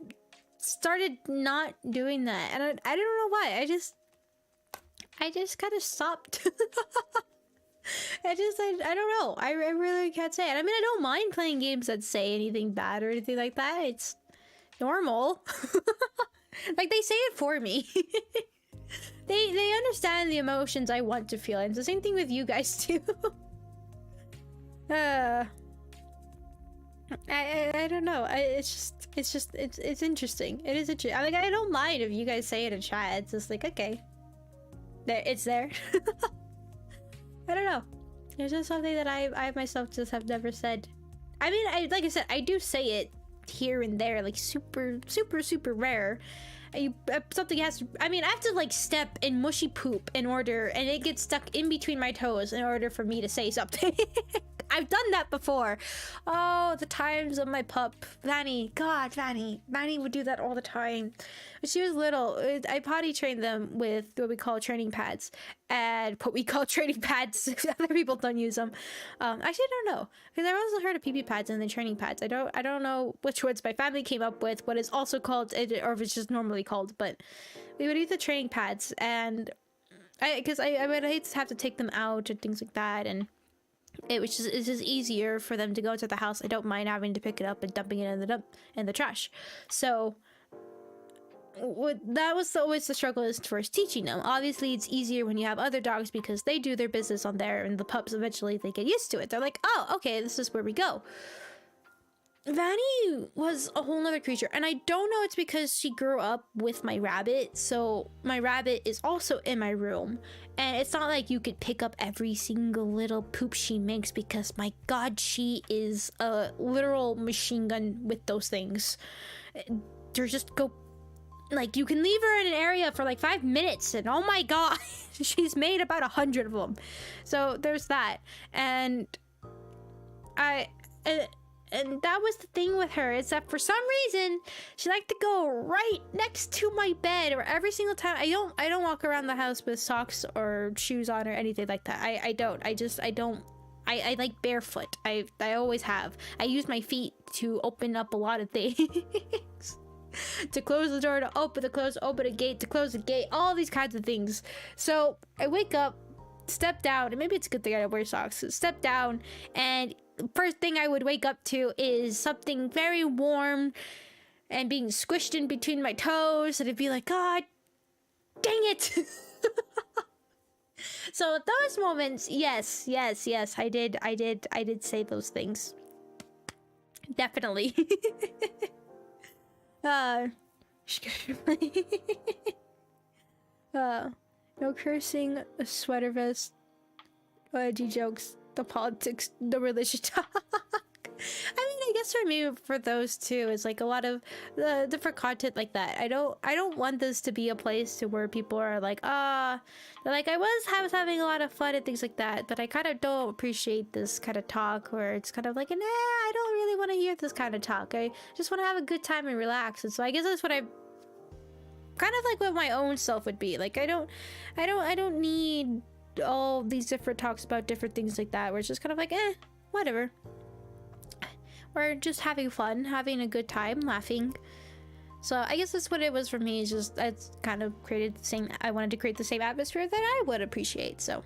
started not doing that. And I don't know why. I just kind of stopped. I don't know. I really can't say it. I mean, I don't mind playing games that say anything bad or anything like that. It's normal. Like, they say it for me. They understand the emotions I want to feel. And it's the same thing with you guys too. I don't know. It's interesting. It is interesting. Like, I don't mind if you guys say it in chat. It's just like, okay. It's there. I don't know. It's just something that I myself just have never said. I mean, like I said, I do say it here and there, like super rare. Something has to, I mean, I have to like step in mushy poop in order, and it gets stuck in between my toes in order for me to say something. I've done that before. Oh, the times of my pup, Vanny. God, Vanny would do that all the time. When she was little, I potty trained them with what we call training pads, and what we call training pads. Other people don't use them. Actually, I don't know, because I've also heard of pee pads and then training pads. I don't know which words my family came up with, what is also called, or if it's just normally called. But we would use the training pads, and because I would hate to have to take them out and things like that, and it's just easier for them to go to the house. I don't mind having to pick it up and dumping it in the trash. So that was always the struggle, is first teaching them. Obviously, it's easier when you have other dogs because they do their business on there, and the pups eventually they get used to it. They're like, oh, okay, this is where we go. Vanny was a whole nother creature, and I don't know, it's because she grew up with my rabbit, so my rabbit is also in my room, and it's not like you could pick up every single little poop she makes, because my god, she is a literal machine gun with those things. They're just go, like, you can leave her in an area for like 5 minutes and oh my god, she's made about 100 of them. So there's that, and and that was the thing with her, is that for some reason she liked to go right next to my bed, or every single time. I don't walk around the house with socks or shoes on or anything like that. I don't. I like barefoot. I always have. I use my feet to open up a lot of things. To close the door, to open a gate, to close the gate, all these kinds of things. So I wake up, step down, and maybe it's a good thing I don't wear socks. Step down, and first thing I would wake up to is something very warm and being squished in between my toes, and it'd be like, God dang it. So at those moments, yes, I did say those things. Definitely. No cursing, a sweater vest, edgy jokes, the politics, the religion talk. I mean, I guess for me, for those two, it's like a lot of the different content like that. I don't want this to be a place to where people are like, they're like, I was having a lot of fun and things like that, but I kind of don't appreciate this kind of talk where it's kind of like, nah, I don't really want to hear this kind of talk. I just want to have a good time and relax. And so I guess that's what I kind of like what my own self would be like. I don't need all these different talks about different things like that where it's just kind of like, whatever. We're just having fun, having a good time, laughing. So I guess that's what it was for me. It's just it's kind of created the same. I wanted to create the same atmosphere that I would appreciate. So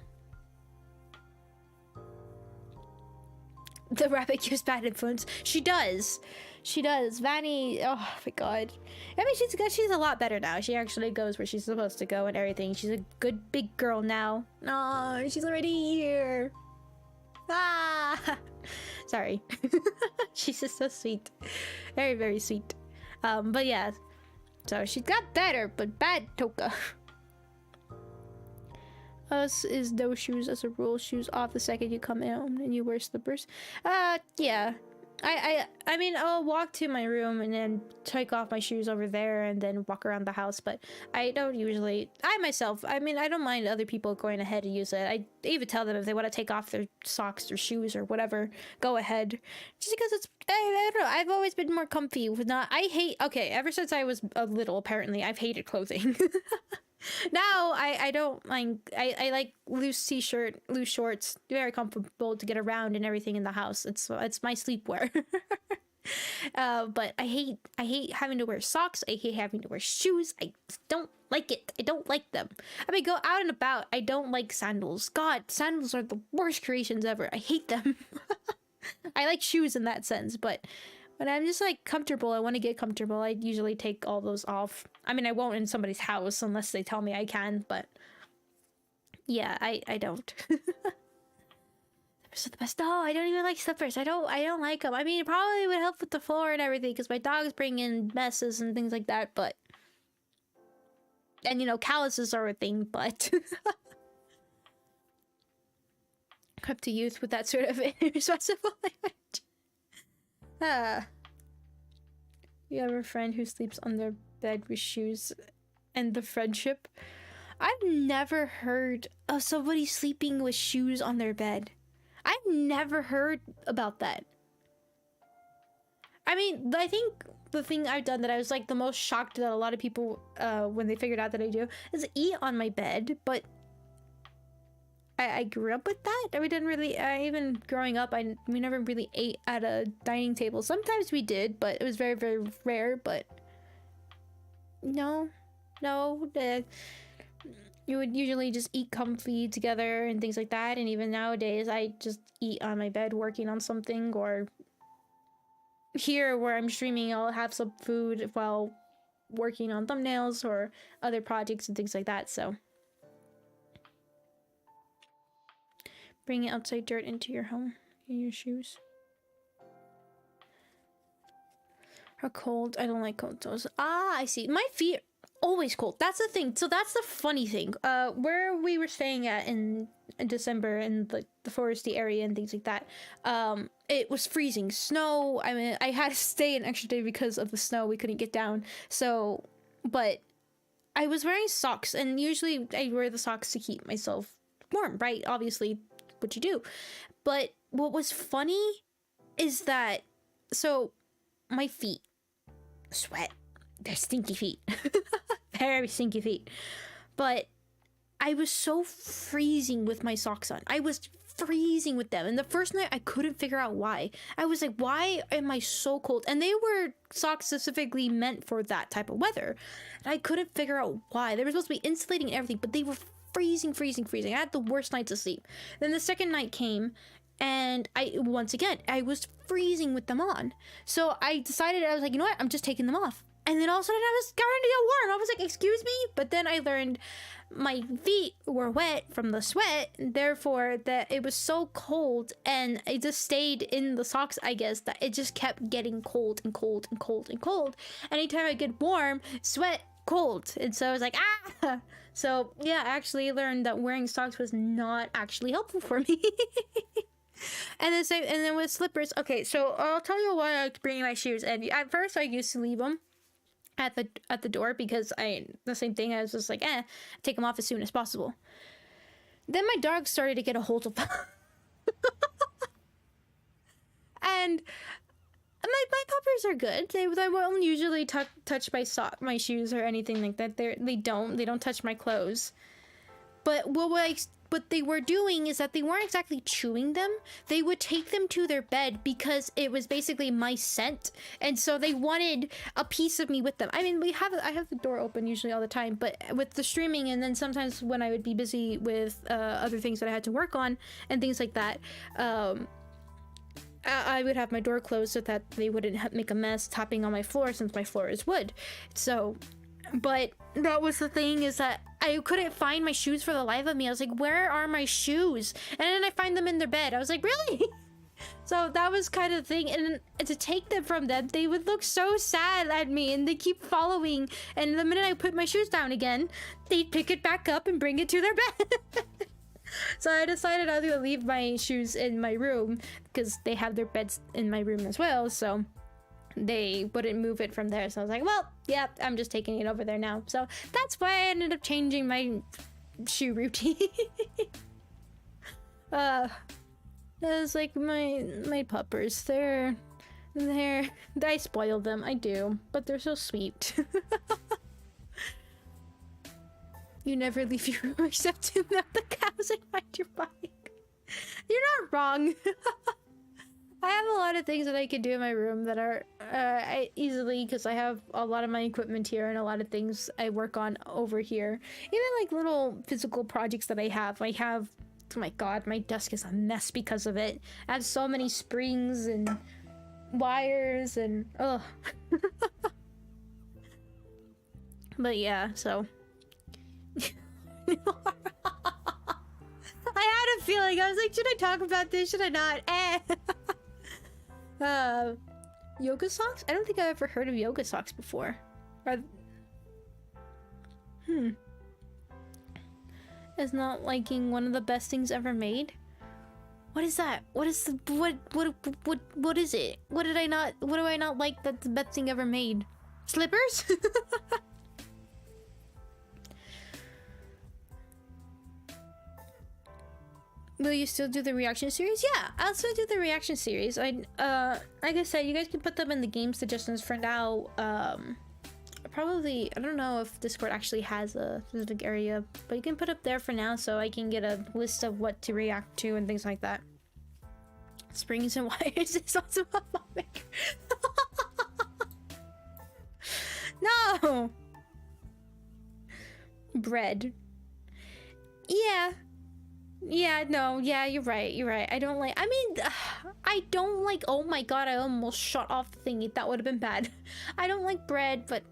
the rabbit gives bad influence. She does. Vanny. Oh my god. I mean, she's a lot better now. She actually goes where she's supposed to go and everything. She's a good big girl now. No, she's already here. Sorry. She's just so sweet. Very, very sweet. But yeah. So she got better, but bad Toka. Us is no shoes as a rule. Shoes off the second you come home and you wear slippers. Yeah. I mean, I'll walk to my room and then take off my shoes over there and then walk around the house, but I don't usually, I mean, I don't mind other people going ahead and use it. I even tell them if they want to take off their socks or shoes or whatever, go ahead. Just because it's, I don't know, I've always been more comfy with okay, ever since I was a little, apparently, I've hated clothing. Now I don't mind. I like loose t-shirt, loose shorts, very comfortable to get around and everything in the house. It's my sleepwear. But I hate having to wear socks. I hate having to wear shoes. I don't like it. I don't like them. I mean, go out and about. I don't like sandals. God, sandals are the worst creations ever. I hate them. I like shoes in that sense, but when I'm just like comfortable, I want to get comfortable, I usually take all those off. I mean, I won't in somebody's house unless they tell me I can, but yeah, I don't. Slippers are the best. No, I don't even like slippers. I don't like them. I mean, it probably would help with the floor and everything because my dogs bring in messes and things like that, but and you know, calluses are a thing, but up to youth with that sort of irresponsible language. You have a friend who sleeps on their bed with shoes and the friendship. I've never heard of somebody sleeping with shoes on their bed. I've never heard about that. I mean, I think the thing I've done that I was like the most shocked that a lot of people, when they figured out that I do, is eat on my bed, but I grew up with that. We didn't really, even growing up, we never really ate at a dining table. Sometimes we did, but it was very, very rare, but no, you would usually just eat comfy together and things like that. And even nowadays, I just eat on my bed working on something, or here where I'm streaming, I'll have some food while working on thumbnails or other projects and things like that, so. Bringing outside dirt into your home in your shoes. Are cold. I don't like cold toes. I see. My feet are always cold. That's the thing. So that's the funny thing. Where we were staying at in December in the foresty area and things like that, it was freezing. Snow. I mean, I had to stay an extra day because of the snow. We couldn't get down. So, but I was wearing socks, and usually I wear the socks to keep myself warm, right? Obviously, what you do. But what was funny is that, so my feet sweat. They're stinky feet. Very stinky feet. But I was so freezing with my socks on. I was freezing with them. And the first night I couldn't figure out why. I was like, why am I so cold? And they were socks specifically meant for that type of weather. And I couldn't figure out why. They were supposed to be insulating and everything, but they were freezing. I had the worst nights of sleep. Then the second night came, and once again, I was freezing with them on. So I decided, I was like, you know what? I'm just taking them off. And then all of a sudden I was starting to get warm. I was like, excuse me? But then I learned my feet were wet from the sweat, therefore that it was so cold, and it just stayed in the socks, I guess, that it just kept getting cold and cold and cold and cold. Anytime I get warm, sweat, cold. And so I was like, ah! So yeah, I actually learned that wearing socks was not actually helpful for me. And then same, and then with slippers. Okay, so I'll tell you why I like bringing my shoes. And at first, I used to leave them at the door because the same thing. I was just like, take them off as soon as possible. Then my dog started to get a hold of them, and my puppers are good. They won't usually touch my shoes or anything like that. They don't touch my clothes. But what they were doing is that they weren't exactly chewing them. They would take them to their bed because it was basically my scent, and so they wanted a piece of me with them. I mean, I have the door open usually all the time, but with the streaming, and then sometimes when I would be busy with other things that I had to work on and things like that, I would have my door closed so that they wouldn't make a mess tapping on my floor, since my floor is wood. So, but that was the thing, is that I couldn't find my shoes for the life of me. I was like, where are my shoes? And then I find them in their bed. I was like, really? So that was kind of the thing. And to take them from them, they would look so sad at me, and they keep following. And the minute I put my shoes down again, they'd pick it back up and bring it to their bed. So I decided I was gonna leave my shoes in my room because they have their beds in my room as well. So they wouldn't move it from there. So I was like, well, yeah, I'm just taking it over there now. So that's why I ended up changing my shoe routine. It's like my puppers. They're I spoil them. I do, but they're so sweet. You never leave your room except to milk the cows and ride your bike. You're not wrong. I have a lot of things that I can do in my room that are easily, because I have a lot of my equipment here and a lot of things I work on over here. Even like little physical projects that I have. Oh my god, my desk is a mess because of it. I have so many springs and wires and ugh. But yeah, so I had a feeling. I was like, should I talk about this? Should I not? Yoga socks? I don't think I've ever heard of yoga socks before. Is not liking one of the best things ever made? What is that? What is the what is it? What do I not like that's the best thing ever made? Slippers? Will you still do the reaction series? Yeah, I'll still do the reaction series. Like I said, you guys can put them in the game suggestions for now. Probably, I don't know if Discord actually has a specific area, but you can put up there for now so I can get a list of what to react to and things like that. Springs and wires is also a mom maker. No! Bread. Yeah. Yeah, no, yeah, you're right, I don't like, I don't like, oh my god, I almost shut off the thingy, that would have been bad. I don't like bread, but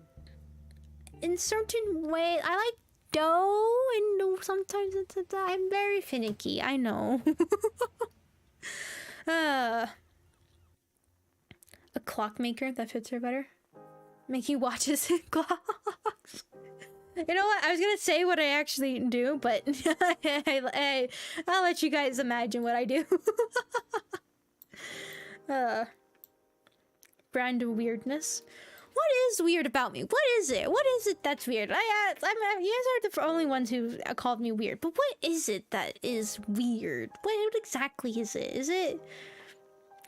in certain way, I like dough, and sometimes I'm very finicky, I know. A clockmaker, that fits her better. Making watches and clocks. You know what? I was gonna say what I actually do, but I'll let you guys imagine what I do. Brand of weirdness. What is weird about me? What is it? What is it that's weird? You guys are the only ones who called me weird, but what is it that is weird? What exactly is it? Is it?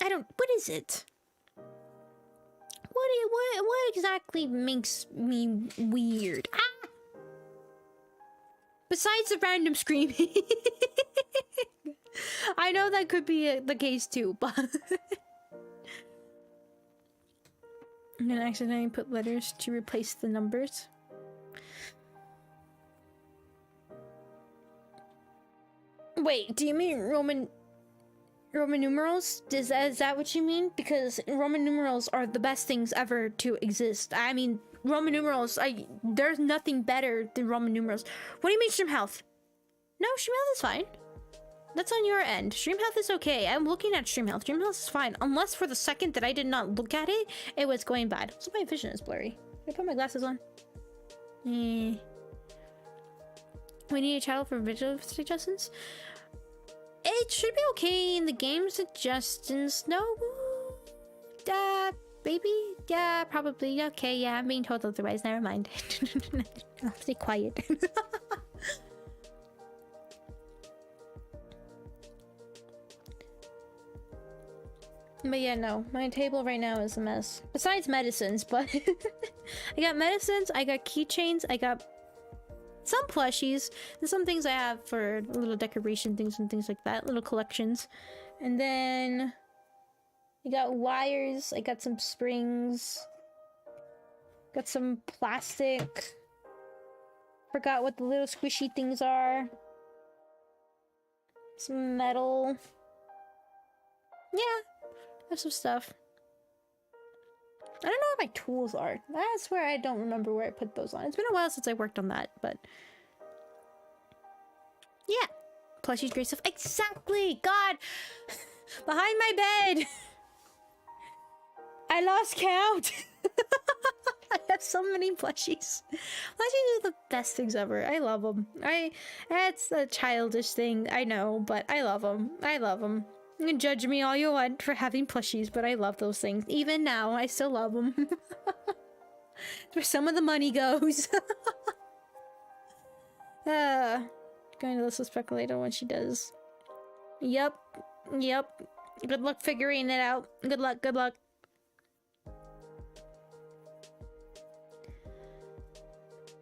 What is it? What exactly makes me weird? Ah! Besides the random screaming. I know that could be the case too, but I'm gonna accidentally put letters to replace the numbers. Wait, do you mean Roman numerals? Is that what you mean? Because Roman numerals are the best things ever to exist. I mean, Roman numerals, there's nothing better than Roman numerals. What do you mean stream health? No, stream health is fine. That's on your end. Stream health is okay. I'm looking at stream health. Stream health is fine. Unless for the second that I did not look at it, it was going bad. So my vision is blurry. Did I put my glasses on? We need a channel for visual suggestions. It should be okay in the game suggestions. No, maybe, yeah, probably. Okay, yeah, I'm being told otherwise. Never mind. I'll stay quiet. But yeah, no, my table right now is a mess. Besides medicines, but I got medicines, I got keychains, I got some plushies. There's some things I have for little decoration things and things like that, little collections. And then I got wires, I got some springs, got some plastic. Forgot what the little squishy things are. Some metal. Yeah, I have some stuff. I don't know where my tools are. That's where I don't remember where I put those on. It's been a while since I worked on that, but... yeah. Plushies, great stuff. Exactly! God! Behind my bed! I lost count! I have so many plushies. Plushies are the best things ever. I love them. That's a childish thing, I know, but I love them. I love them. You can judge me all you want for having plushies, but I love those things. Even now, I still love them. Where some of the money goes. Going to listen to Speculator when she does. Yep. Yep. Good luck figuring it out. Good luck, good luck.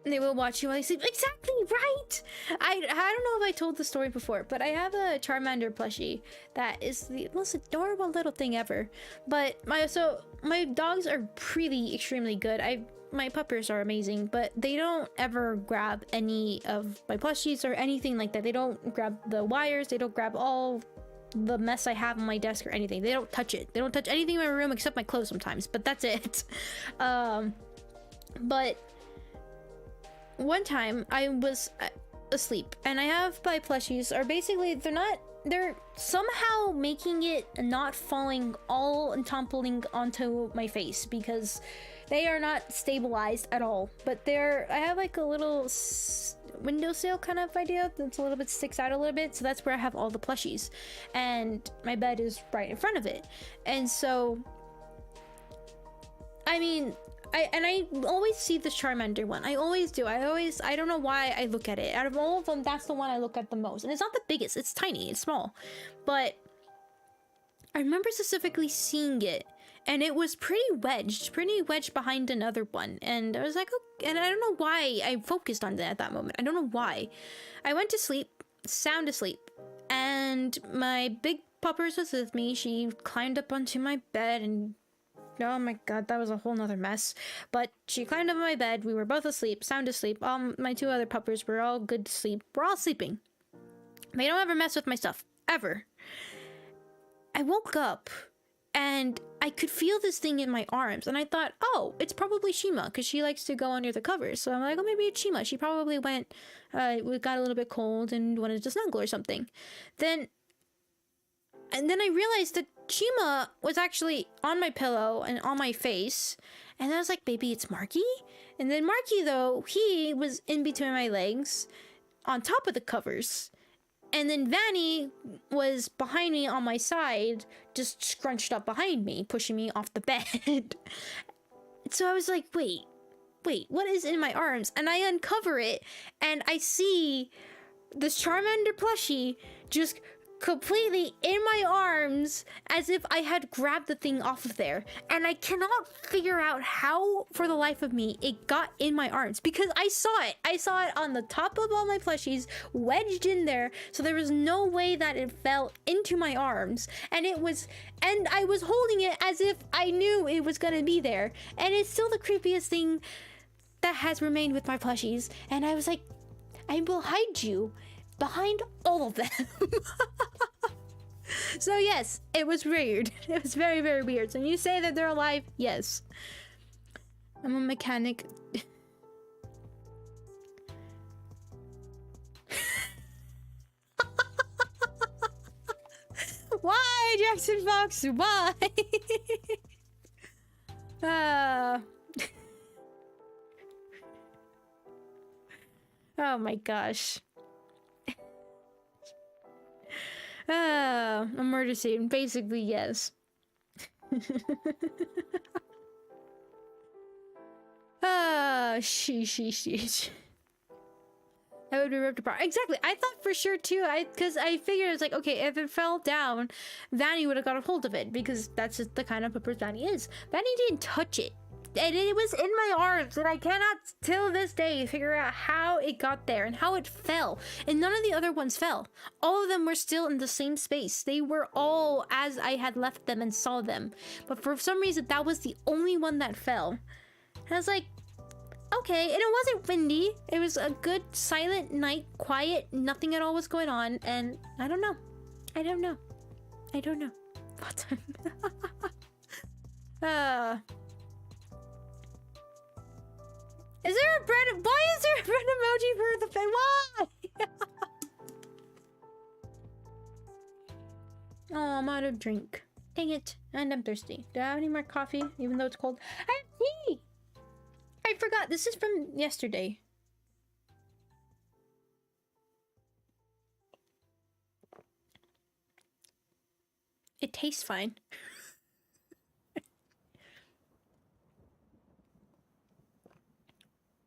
They will watch you while you sleep. Exactly right. I don't know if I told the story before, but I have a Charmander plushie that is the most adorable little thing ever. But my dogs are really extremely good. My puppers are amazing, but they don't ever grab any of my plushies or anything like that. They don't grab the wires. They don't grab all the mess I have on my desk or anything. They don't touch it. They don't touch anything in my room except my clothes sometimes, but that's it. But one time I was asleep and I have my plushies are basically they're somehow making it not falling all and tumbling onto my face because they are not stabilized at all. But I have like a little windowsill kind of idea that's a little bit sticks out a little bit, so that's where I have all the plushies and my bed is right in front of it. And so I mean, I always see the Charmander one. I always do. I don't know why I look at it. Out of all of them, that's the one I look at the most. And it's not the biggest. It's tiny. It's small. But I remember specifically seeing it. And it was pretty wedged behind another one. And I was like, oh, and I don't know why I focused on that at that moment. I don't know why. I went to sleep, sound asleep. And my big puppers was with me. She climbed up onto my bed and oh my god, that was a whole nother mess. But she climbed up my bed. We were both asleep, sound asleep. My two other puppers were all good to sleep. We're all sleeping. They don't ever mess with my stuff. Ever. I woke up and I could feel this thing in my arms. And I thought, oh, it's probably Shima because she likes to go under the covers. So I'm like, oh, maybe it's Shima. She probably went, got a little bit cold and wanted to snuggle or something. And then I realized that Shima was actually on my pillow and on my face. And I was like, maybe it's Marky? And then Marky, though, he was in between my legs on top of the covers. And then Vanny was behind me on my side, just scrunched up behind me, pushing me off the bed. So I was like, wait, what is in my arms? And I uncover it and I see this Charmander plushie just completely in my arms as if I had grabbed the thing off of there. And I cannot figure out how for the life of me it got in my arms because I saw it on the top of all my plushies wedged in there, so there was no way that it fell into my arms. And I was holding it as if I knew it was gonna be there. And it's still the creepiest thing that has remained with my plushies. And I was like, I will hide you behind all of them. So yes, it was weird. It was very, very weird. So when you say that they're alive, yes. I'm a mechanic. Why, Jackson Fox? Why? Oh my gosh. a murder scene. Basically, yes. Sheesh. That would be ripped apart. Exactly. I thought for sure too. Because I figured it's like, okay, if it fell down, Vanny would have got a hold of it because that's just the kind of puppet Vanny is. Vanny didn't touch it, and it was in my arms, and I cannot till this day figure out how it got there and how it fell. And none of the other ones fell. All of them were still in the same space. They were all as I had left them and saw them. But for some reason, that was the only one that fell. And I was like, okay, and it wasn't windy. It was a good silent night, quiet, nothing at all was going on, and I don't know. What? Is there a bread? Why is there a bread emoji for the fan? Why? Oh, I'm out of drink. Dang it, and I'm thirsty. Do I have any more coffee, even though it's cold? I have tea! I forgot, this is from yesterday. It tastes fine.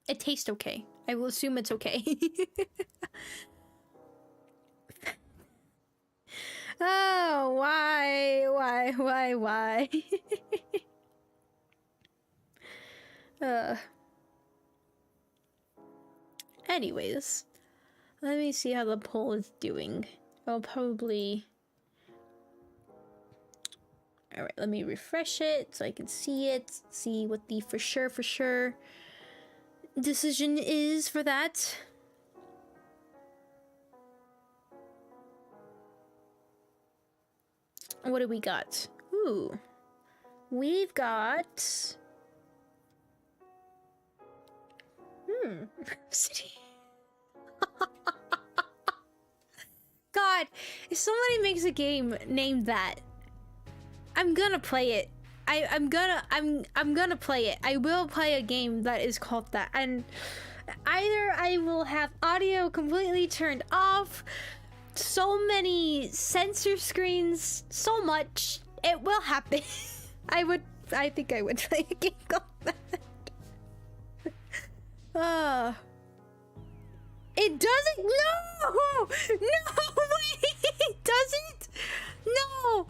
It tastes okay. I will assume it's okay. Oh, why? Anyways, let me see how the poll is doing. I'll probably... Alright, let me refresh it so I can see it. See what the for sure decision is for that. What do we got? Ooh. We've got... City. God, if somebody makes a game named that, I'm gonna play it. I'm gonna play it. I will play a game that is called that, and either I will have audio completely turned off, so many censor screens, so much, it will happen. I think I would play a game called that. It doesn't. No, wait, it doesn't. No.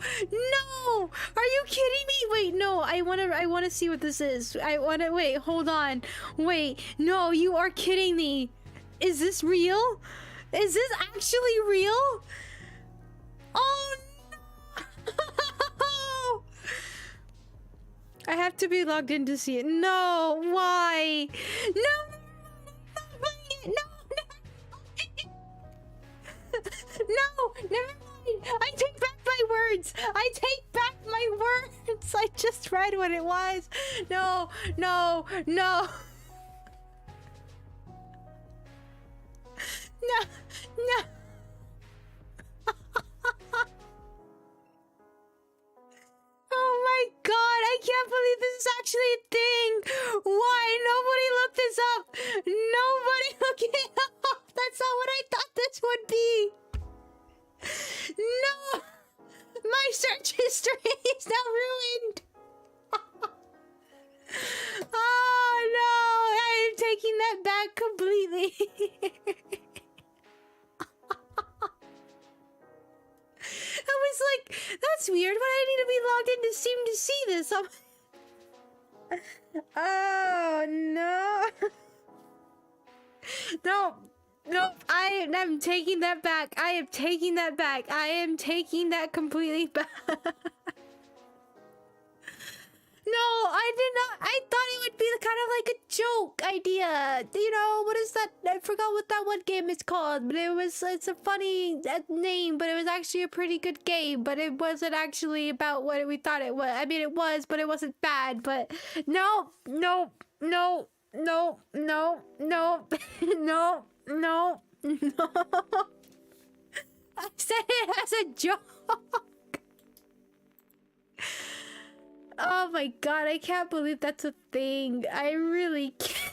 Are you kidding me? Wait, no. I wanna see what this is. Wait. Hold on. Wait. No, you are kidding me. Is this real? Is this actually real? Oh no! I have to be logged in to see it. No, why? No. No, never mind. I take back my words. I just read what it was. No. No. Oh my god, I can't believe this is actually a thing. Why? Nobody looked this up. Nobody look it up. That's not what I thought this would be. No! My search history is now ruined. Oh no, I am taking that back completely. I was like, that's weird. Why do I need to be logged in to seem to see this? Oh no. No, I am taking that back. I am taking that completely back. No, I did not. I thought it would be kind of like a joke idea. You know, what is that? I forgot what that one game is called, but it's a funny name, but it was actually a pretty good game, but it wasn't actually about what we thought it was. I mean, it was, but it wasn't bad, but no. I said it as a joke. Oh my god, I can't believe that's a thing. I really can't.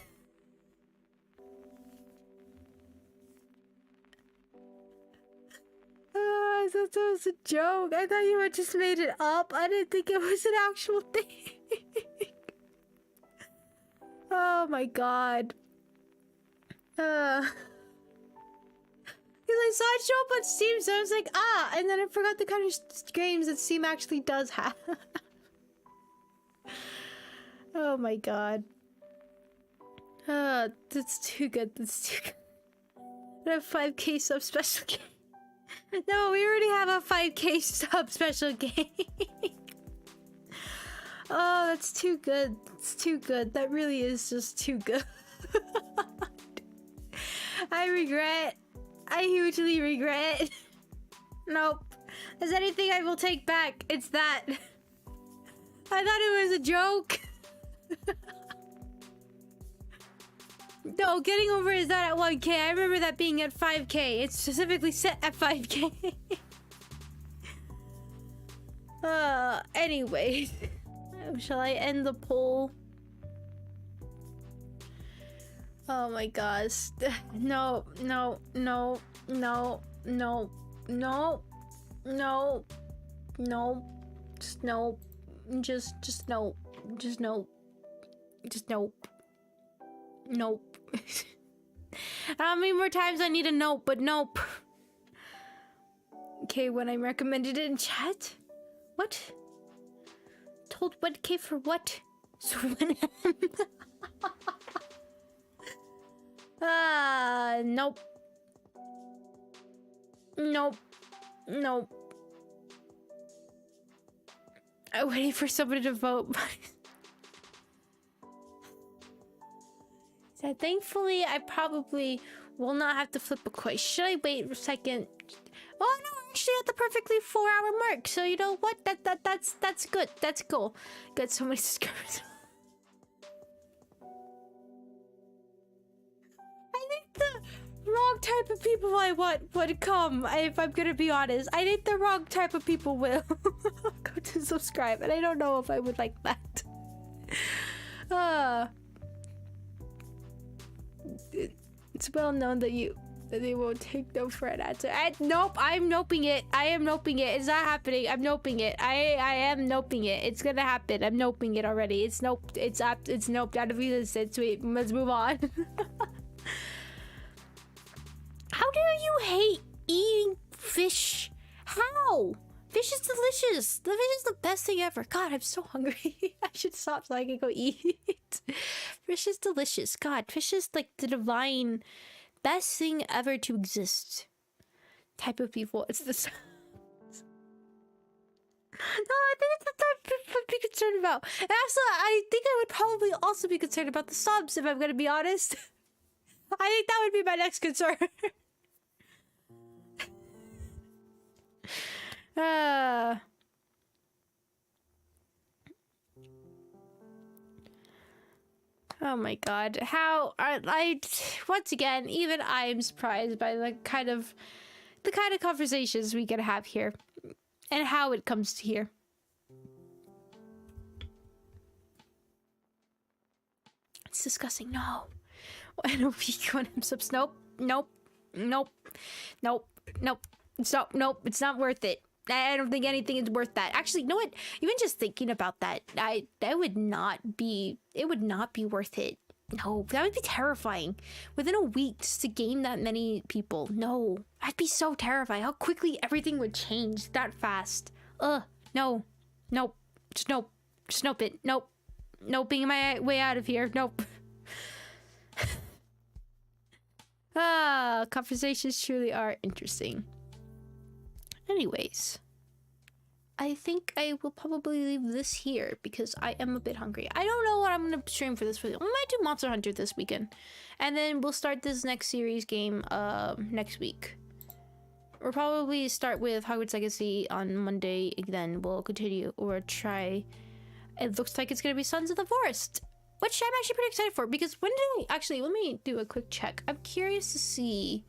thought that was a joke. I thought you had just made it up. I didn't think it was an actual thing. Oh my god. Because I saw it show up on Steam, so I was like, ah, and then I forgot the kind of games that Steam actually does have. Oh my god. That's too good. That's too good. I have 5k sub special game. No, we already have a 5k sub special game. Oh, that's too good. It's too good. That really is just too good. I regret. I hugely regret. Nope. There's anything I will take back, it's that. I thought it was a joke. No, getting over is not at 1k. I remember that being at 5k. It's specifically set at 5k. Anyway. Shall I end the poll? Oh my gosh. No, no, no, no, no, no, no, no. Just no. Just no. Just no. Just nope. Nope. How many more times I need a nope, but nope. Okay, when I recommended it in chat? What? Told 1k for what? So when nope. Nope. Nope. I'm waiting for somebody to vote. So thankfully, I probably will not have to flip a coin. Should I wait a second? Oh no, we're actually at the perfectly 4-hour mark. So you know what? That's good. That's cool. Got so many subscribers. I think the wrong type of people I want would come. If I'm gonna be honest, I think the wrong type of people will go to subscribe, and I don't know if I would like that. It's well known that they won't take no for an answer. Nope, I'm noping it. I am noping it. It's not happening. I'm noping it. I am noping it. It's gonna happen. I'm noping it already. It's noped. It's noped out of existence. Sweet. Let's move on. How dare you hate eating fish? How? Fish is delicious. The fish is the best thing ever. God, I'm so hungry. I should stop so I can go eat. Fish is delicious. God, fish is like the divine best thing ever to exist. Type of people. It's the subs. No, I think it's the type of people I'd be concerned about. And also, I think I would probably also be concerned about the subs, if I'm gonna be honest. I think that would be my next concern. Oh my god. How are once again, even I'm surprised by the kind of conversations we can have here and how it comes to here. It's disgusting. No. And a week when I'm subs. Nope. Nope. Nope. Nope. Nope. Nope. It's not worth it. I don't think anything is worth that. Actually, you know what? Even just thinking about that, it would not be worth it. No, that would be terrifying. Within a week, just to gain that many people. No, I'd be so terrified. How quickly everything would change that fast. No. Nope. Just nope. Just nope it. Nope. Noping my way out of here. Nope. Conversations truly are interesting. Anyways, I think I will probably leave this here because I am a bit hungry. I don't know what I'm going to stream for this video. We might do Monster Hunter this weekend. And then we'll start this next series game next week. We'll probably start with Hogwarts Legacy on Monday. Then we'll continue or try. It looks like it's going to be Sons of the Forest, which I'm actually pretty excited for because when did I... Actually, let me do a quick check. I'm curious to see...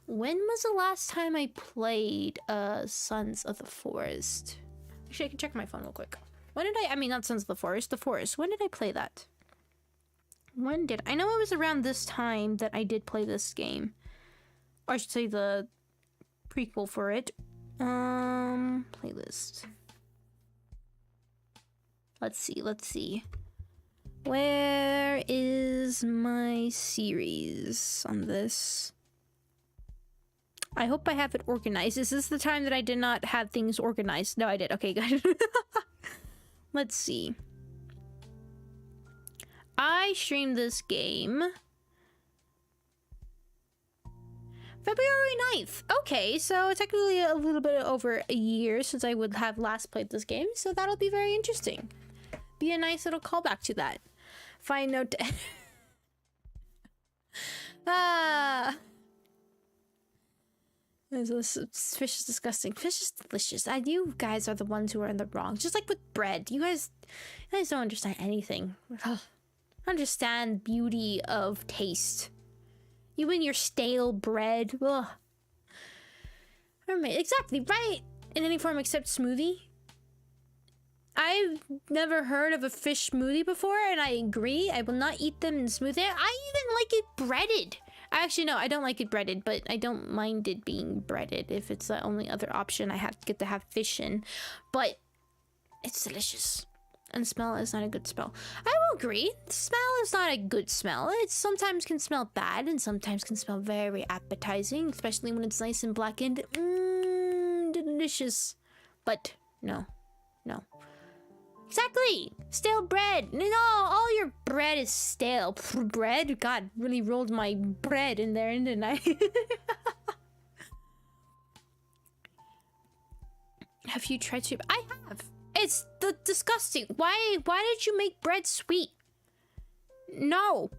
When was the last time I played Sons of the Forest? Actually, I can check my phone real quick. When did I mean, not Sons of the Forest, The Forest. When did I play that? I know it was around this time that I did play this game. Or I should say the prequel for it. Playlist. Let's see. Where is my series on this? I hope I have it organized. Is this the time that I did not have things organized? No, I did. Okay, good. Let's see. I streamed this game February 9th. Okay, so technically a little bit over a year since I would have last played this game, so that'll be very interesting. Be a nice little callback to that. Fine note. This fish is disgusting. Fish is delicious. You guys are the ones who are in the wrong. Just like with bread. You guys don't understand anything. Understand beauty of taste. You and your stale bread. Ugh. Exactly, right? In any form except smoothie. I've never heard of a fish smoothie before, and I agree. I will not eat them in smoothie. I even like it breaded. Actually, no, I don't like it breaded, but I don't mind it being breaded if it's the only other option I get to have fish in. But it's delicious. And smell is not a good smell. I will agree. Smell is not a good smell. It sometimes can smell bad and sometimes can smell very appetizing, especially when it's nice and blackened. Delicious. But no. Exactly! Stale bread! No, all your bread is stale. Bread? God, really rolled my bread in there, didn't I? Have you tried to? I have. It's disgusting. Why did you make bread sweet? No.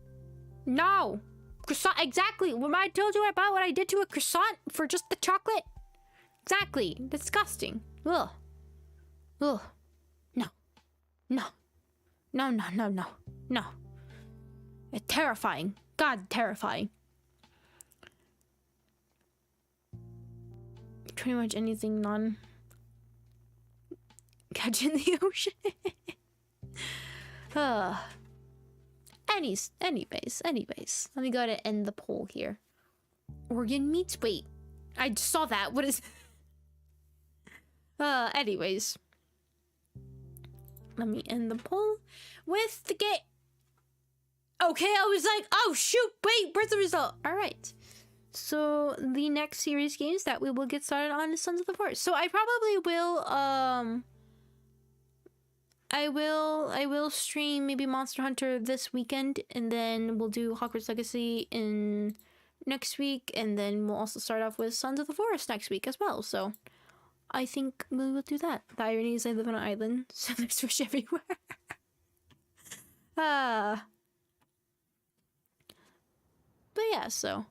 Croissant, exactly. When I told you about what I did to a croissant for just the chocolate. Exactly. Disgusting. Ugh. No. It's terrifying. God, terrifying. Pretty much anything catch in the ocean. Anyways. Let me go to end the poll here. Organ meats? Wait. I saw that. What is... anyways. Let me end the poll with the game. Okay, I was like, oh shoot, wait, where's the result? All right. So the next series games that we will get started on is Sons of the Forest. So I probably will, I will stream maybe Monster Hunter this weekend, and then we'll do Hogwarts Legacy in next week, and then we'll also start off with Sons of the Forest next week as well. So I think we will do that. The irony is I live on an island, so there's fish everywhere. But yeah, so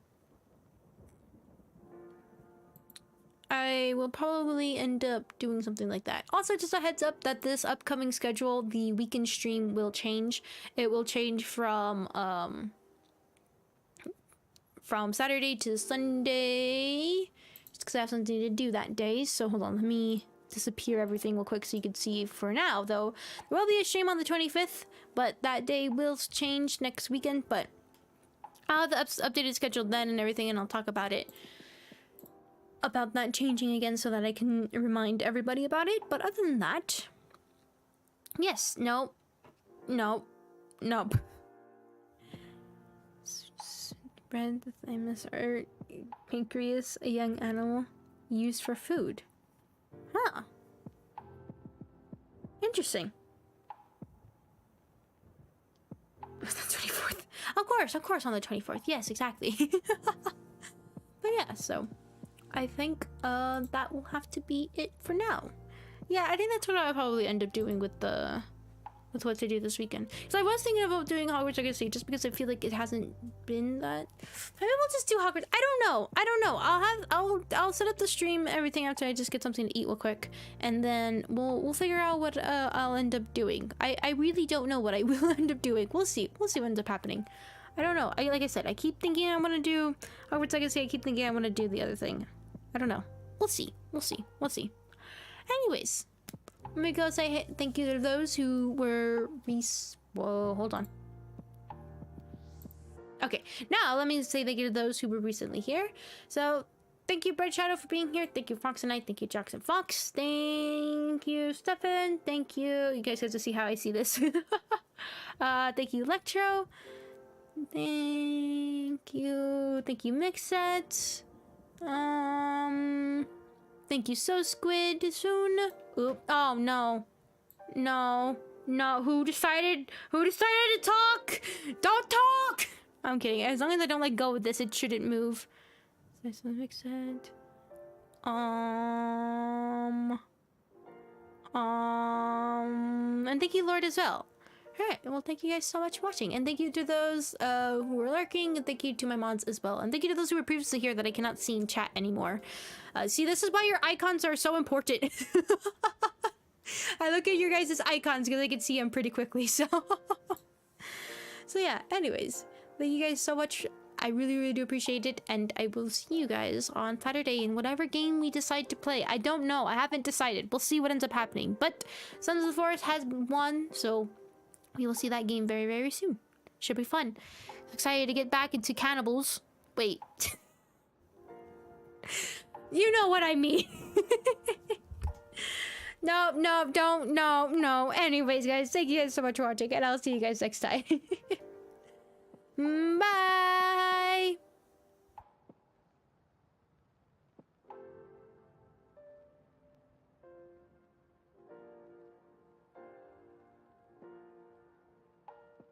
I will probably end up doing something like that. Also, just a heads up that this upcoming schedule, the weekend stream will change. It will change from Saturday to Sunday, just because I have something to do that day. So hold on, let me disappear everything real quick so you can see. For now, though, there will be a stream on the 25th, but that day will change next weekend. But I'll have the updated schedule then and everything, and I'll talk about it, about that changing again, so that I can remind everybody about it. But other than that, yes, nope. Bread, the thymus, or pancreas, a young animal used for food. Huh. Interesting. The 24th. Of course on the 24th. Yes, exactly. But yeah, so I think that will have to be it for now. Yeah, I think that's what I'll probably end up doing with what to do this weekend. Because I was thinking about doing Hogwarts Legacy, just because I feel like it hasn't been that. Maybe we'll just do Hogwarts. I don't know. I'll set up the stream, everything, after I just get something to eat real quick, and then we'll figure out what I'll end up doing. I really don't know what I will end up doing. We'll see what ends up happening. I don't know. Like I said, I keep thinking I want to do Hogwarts Legacy. I keep thinking I want to do the other thing. I don't know. We'll see. Anyways, let me go say thank you to those who were whoa, hold on. Okay, now let me say thank you to those who were recently here. So Thank you, Bright Shadow, for being here. Thank you, Fox and Knight. Thank you, Jackson Fox. Thank you, Stefan. Thank you. You guys have to see how I see this. Thank you, Electro. Thank you. Thank you, Mixet. Thank you, So Squid. Soon. Oop. Oh no. No. No. Who decided to talk? Don't talk! I'm kidding. As long as I don't let go of this, it shouldn't move. That's what Mixet. And thank you, Lord, as well. Alright, well, thank you guys so much for watching. And thank you to those who were lurking. And thank you to my mods as well. And thank you to those who were previously here that I cannot see in chat anymore. See, this is why your icons are so important. I look at your guys' icons because I can see them pretty quickly, so... So yeah, anyways. Thank you guys so much. I really, really do appreciate it. And I will see you guys on Saturday in whatever game we decide to play. I don't know. I haven't decided. We'll see what ends up happening. But Sons of the Forest has won, so... we will see that game very, very soon. Should be fun. Excited to get back into cannibals. Wait. You know what I mean. No, don't, no. Anyways, guys, thank you guys so much for watching, and I'll see you guys next time. Bye!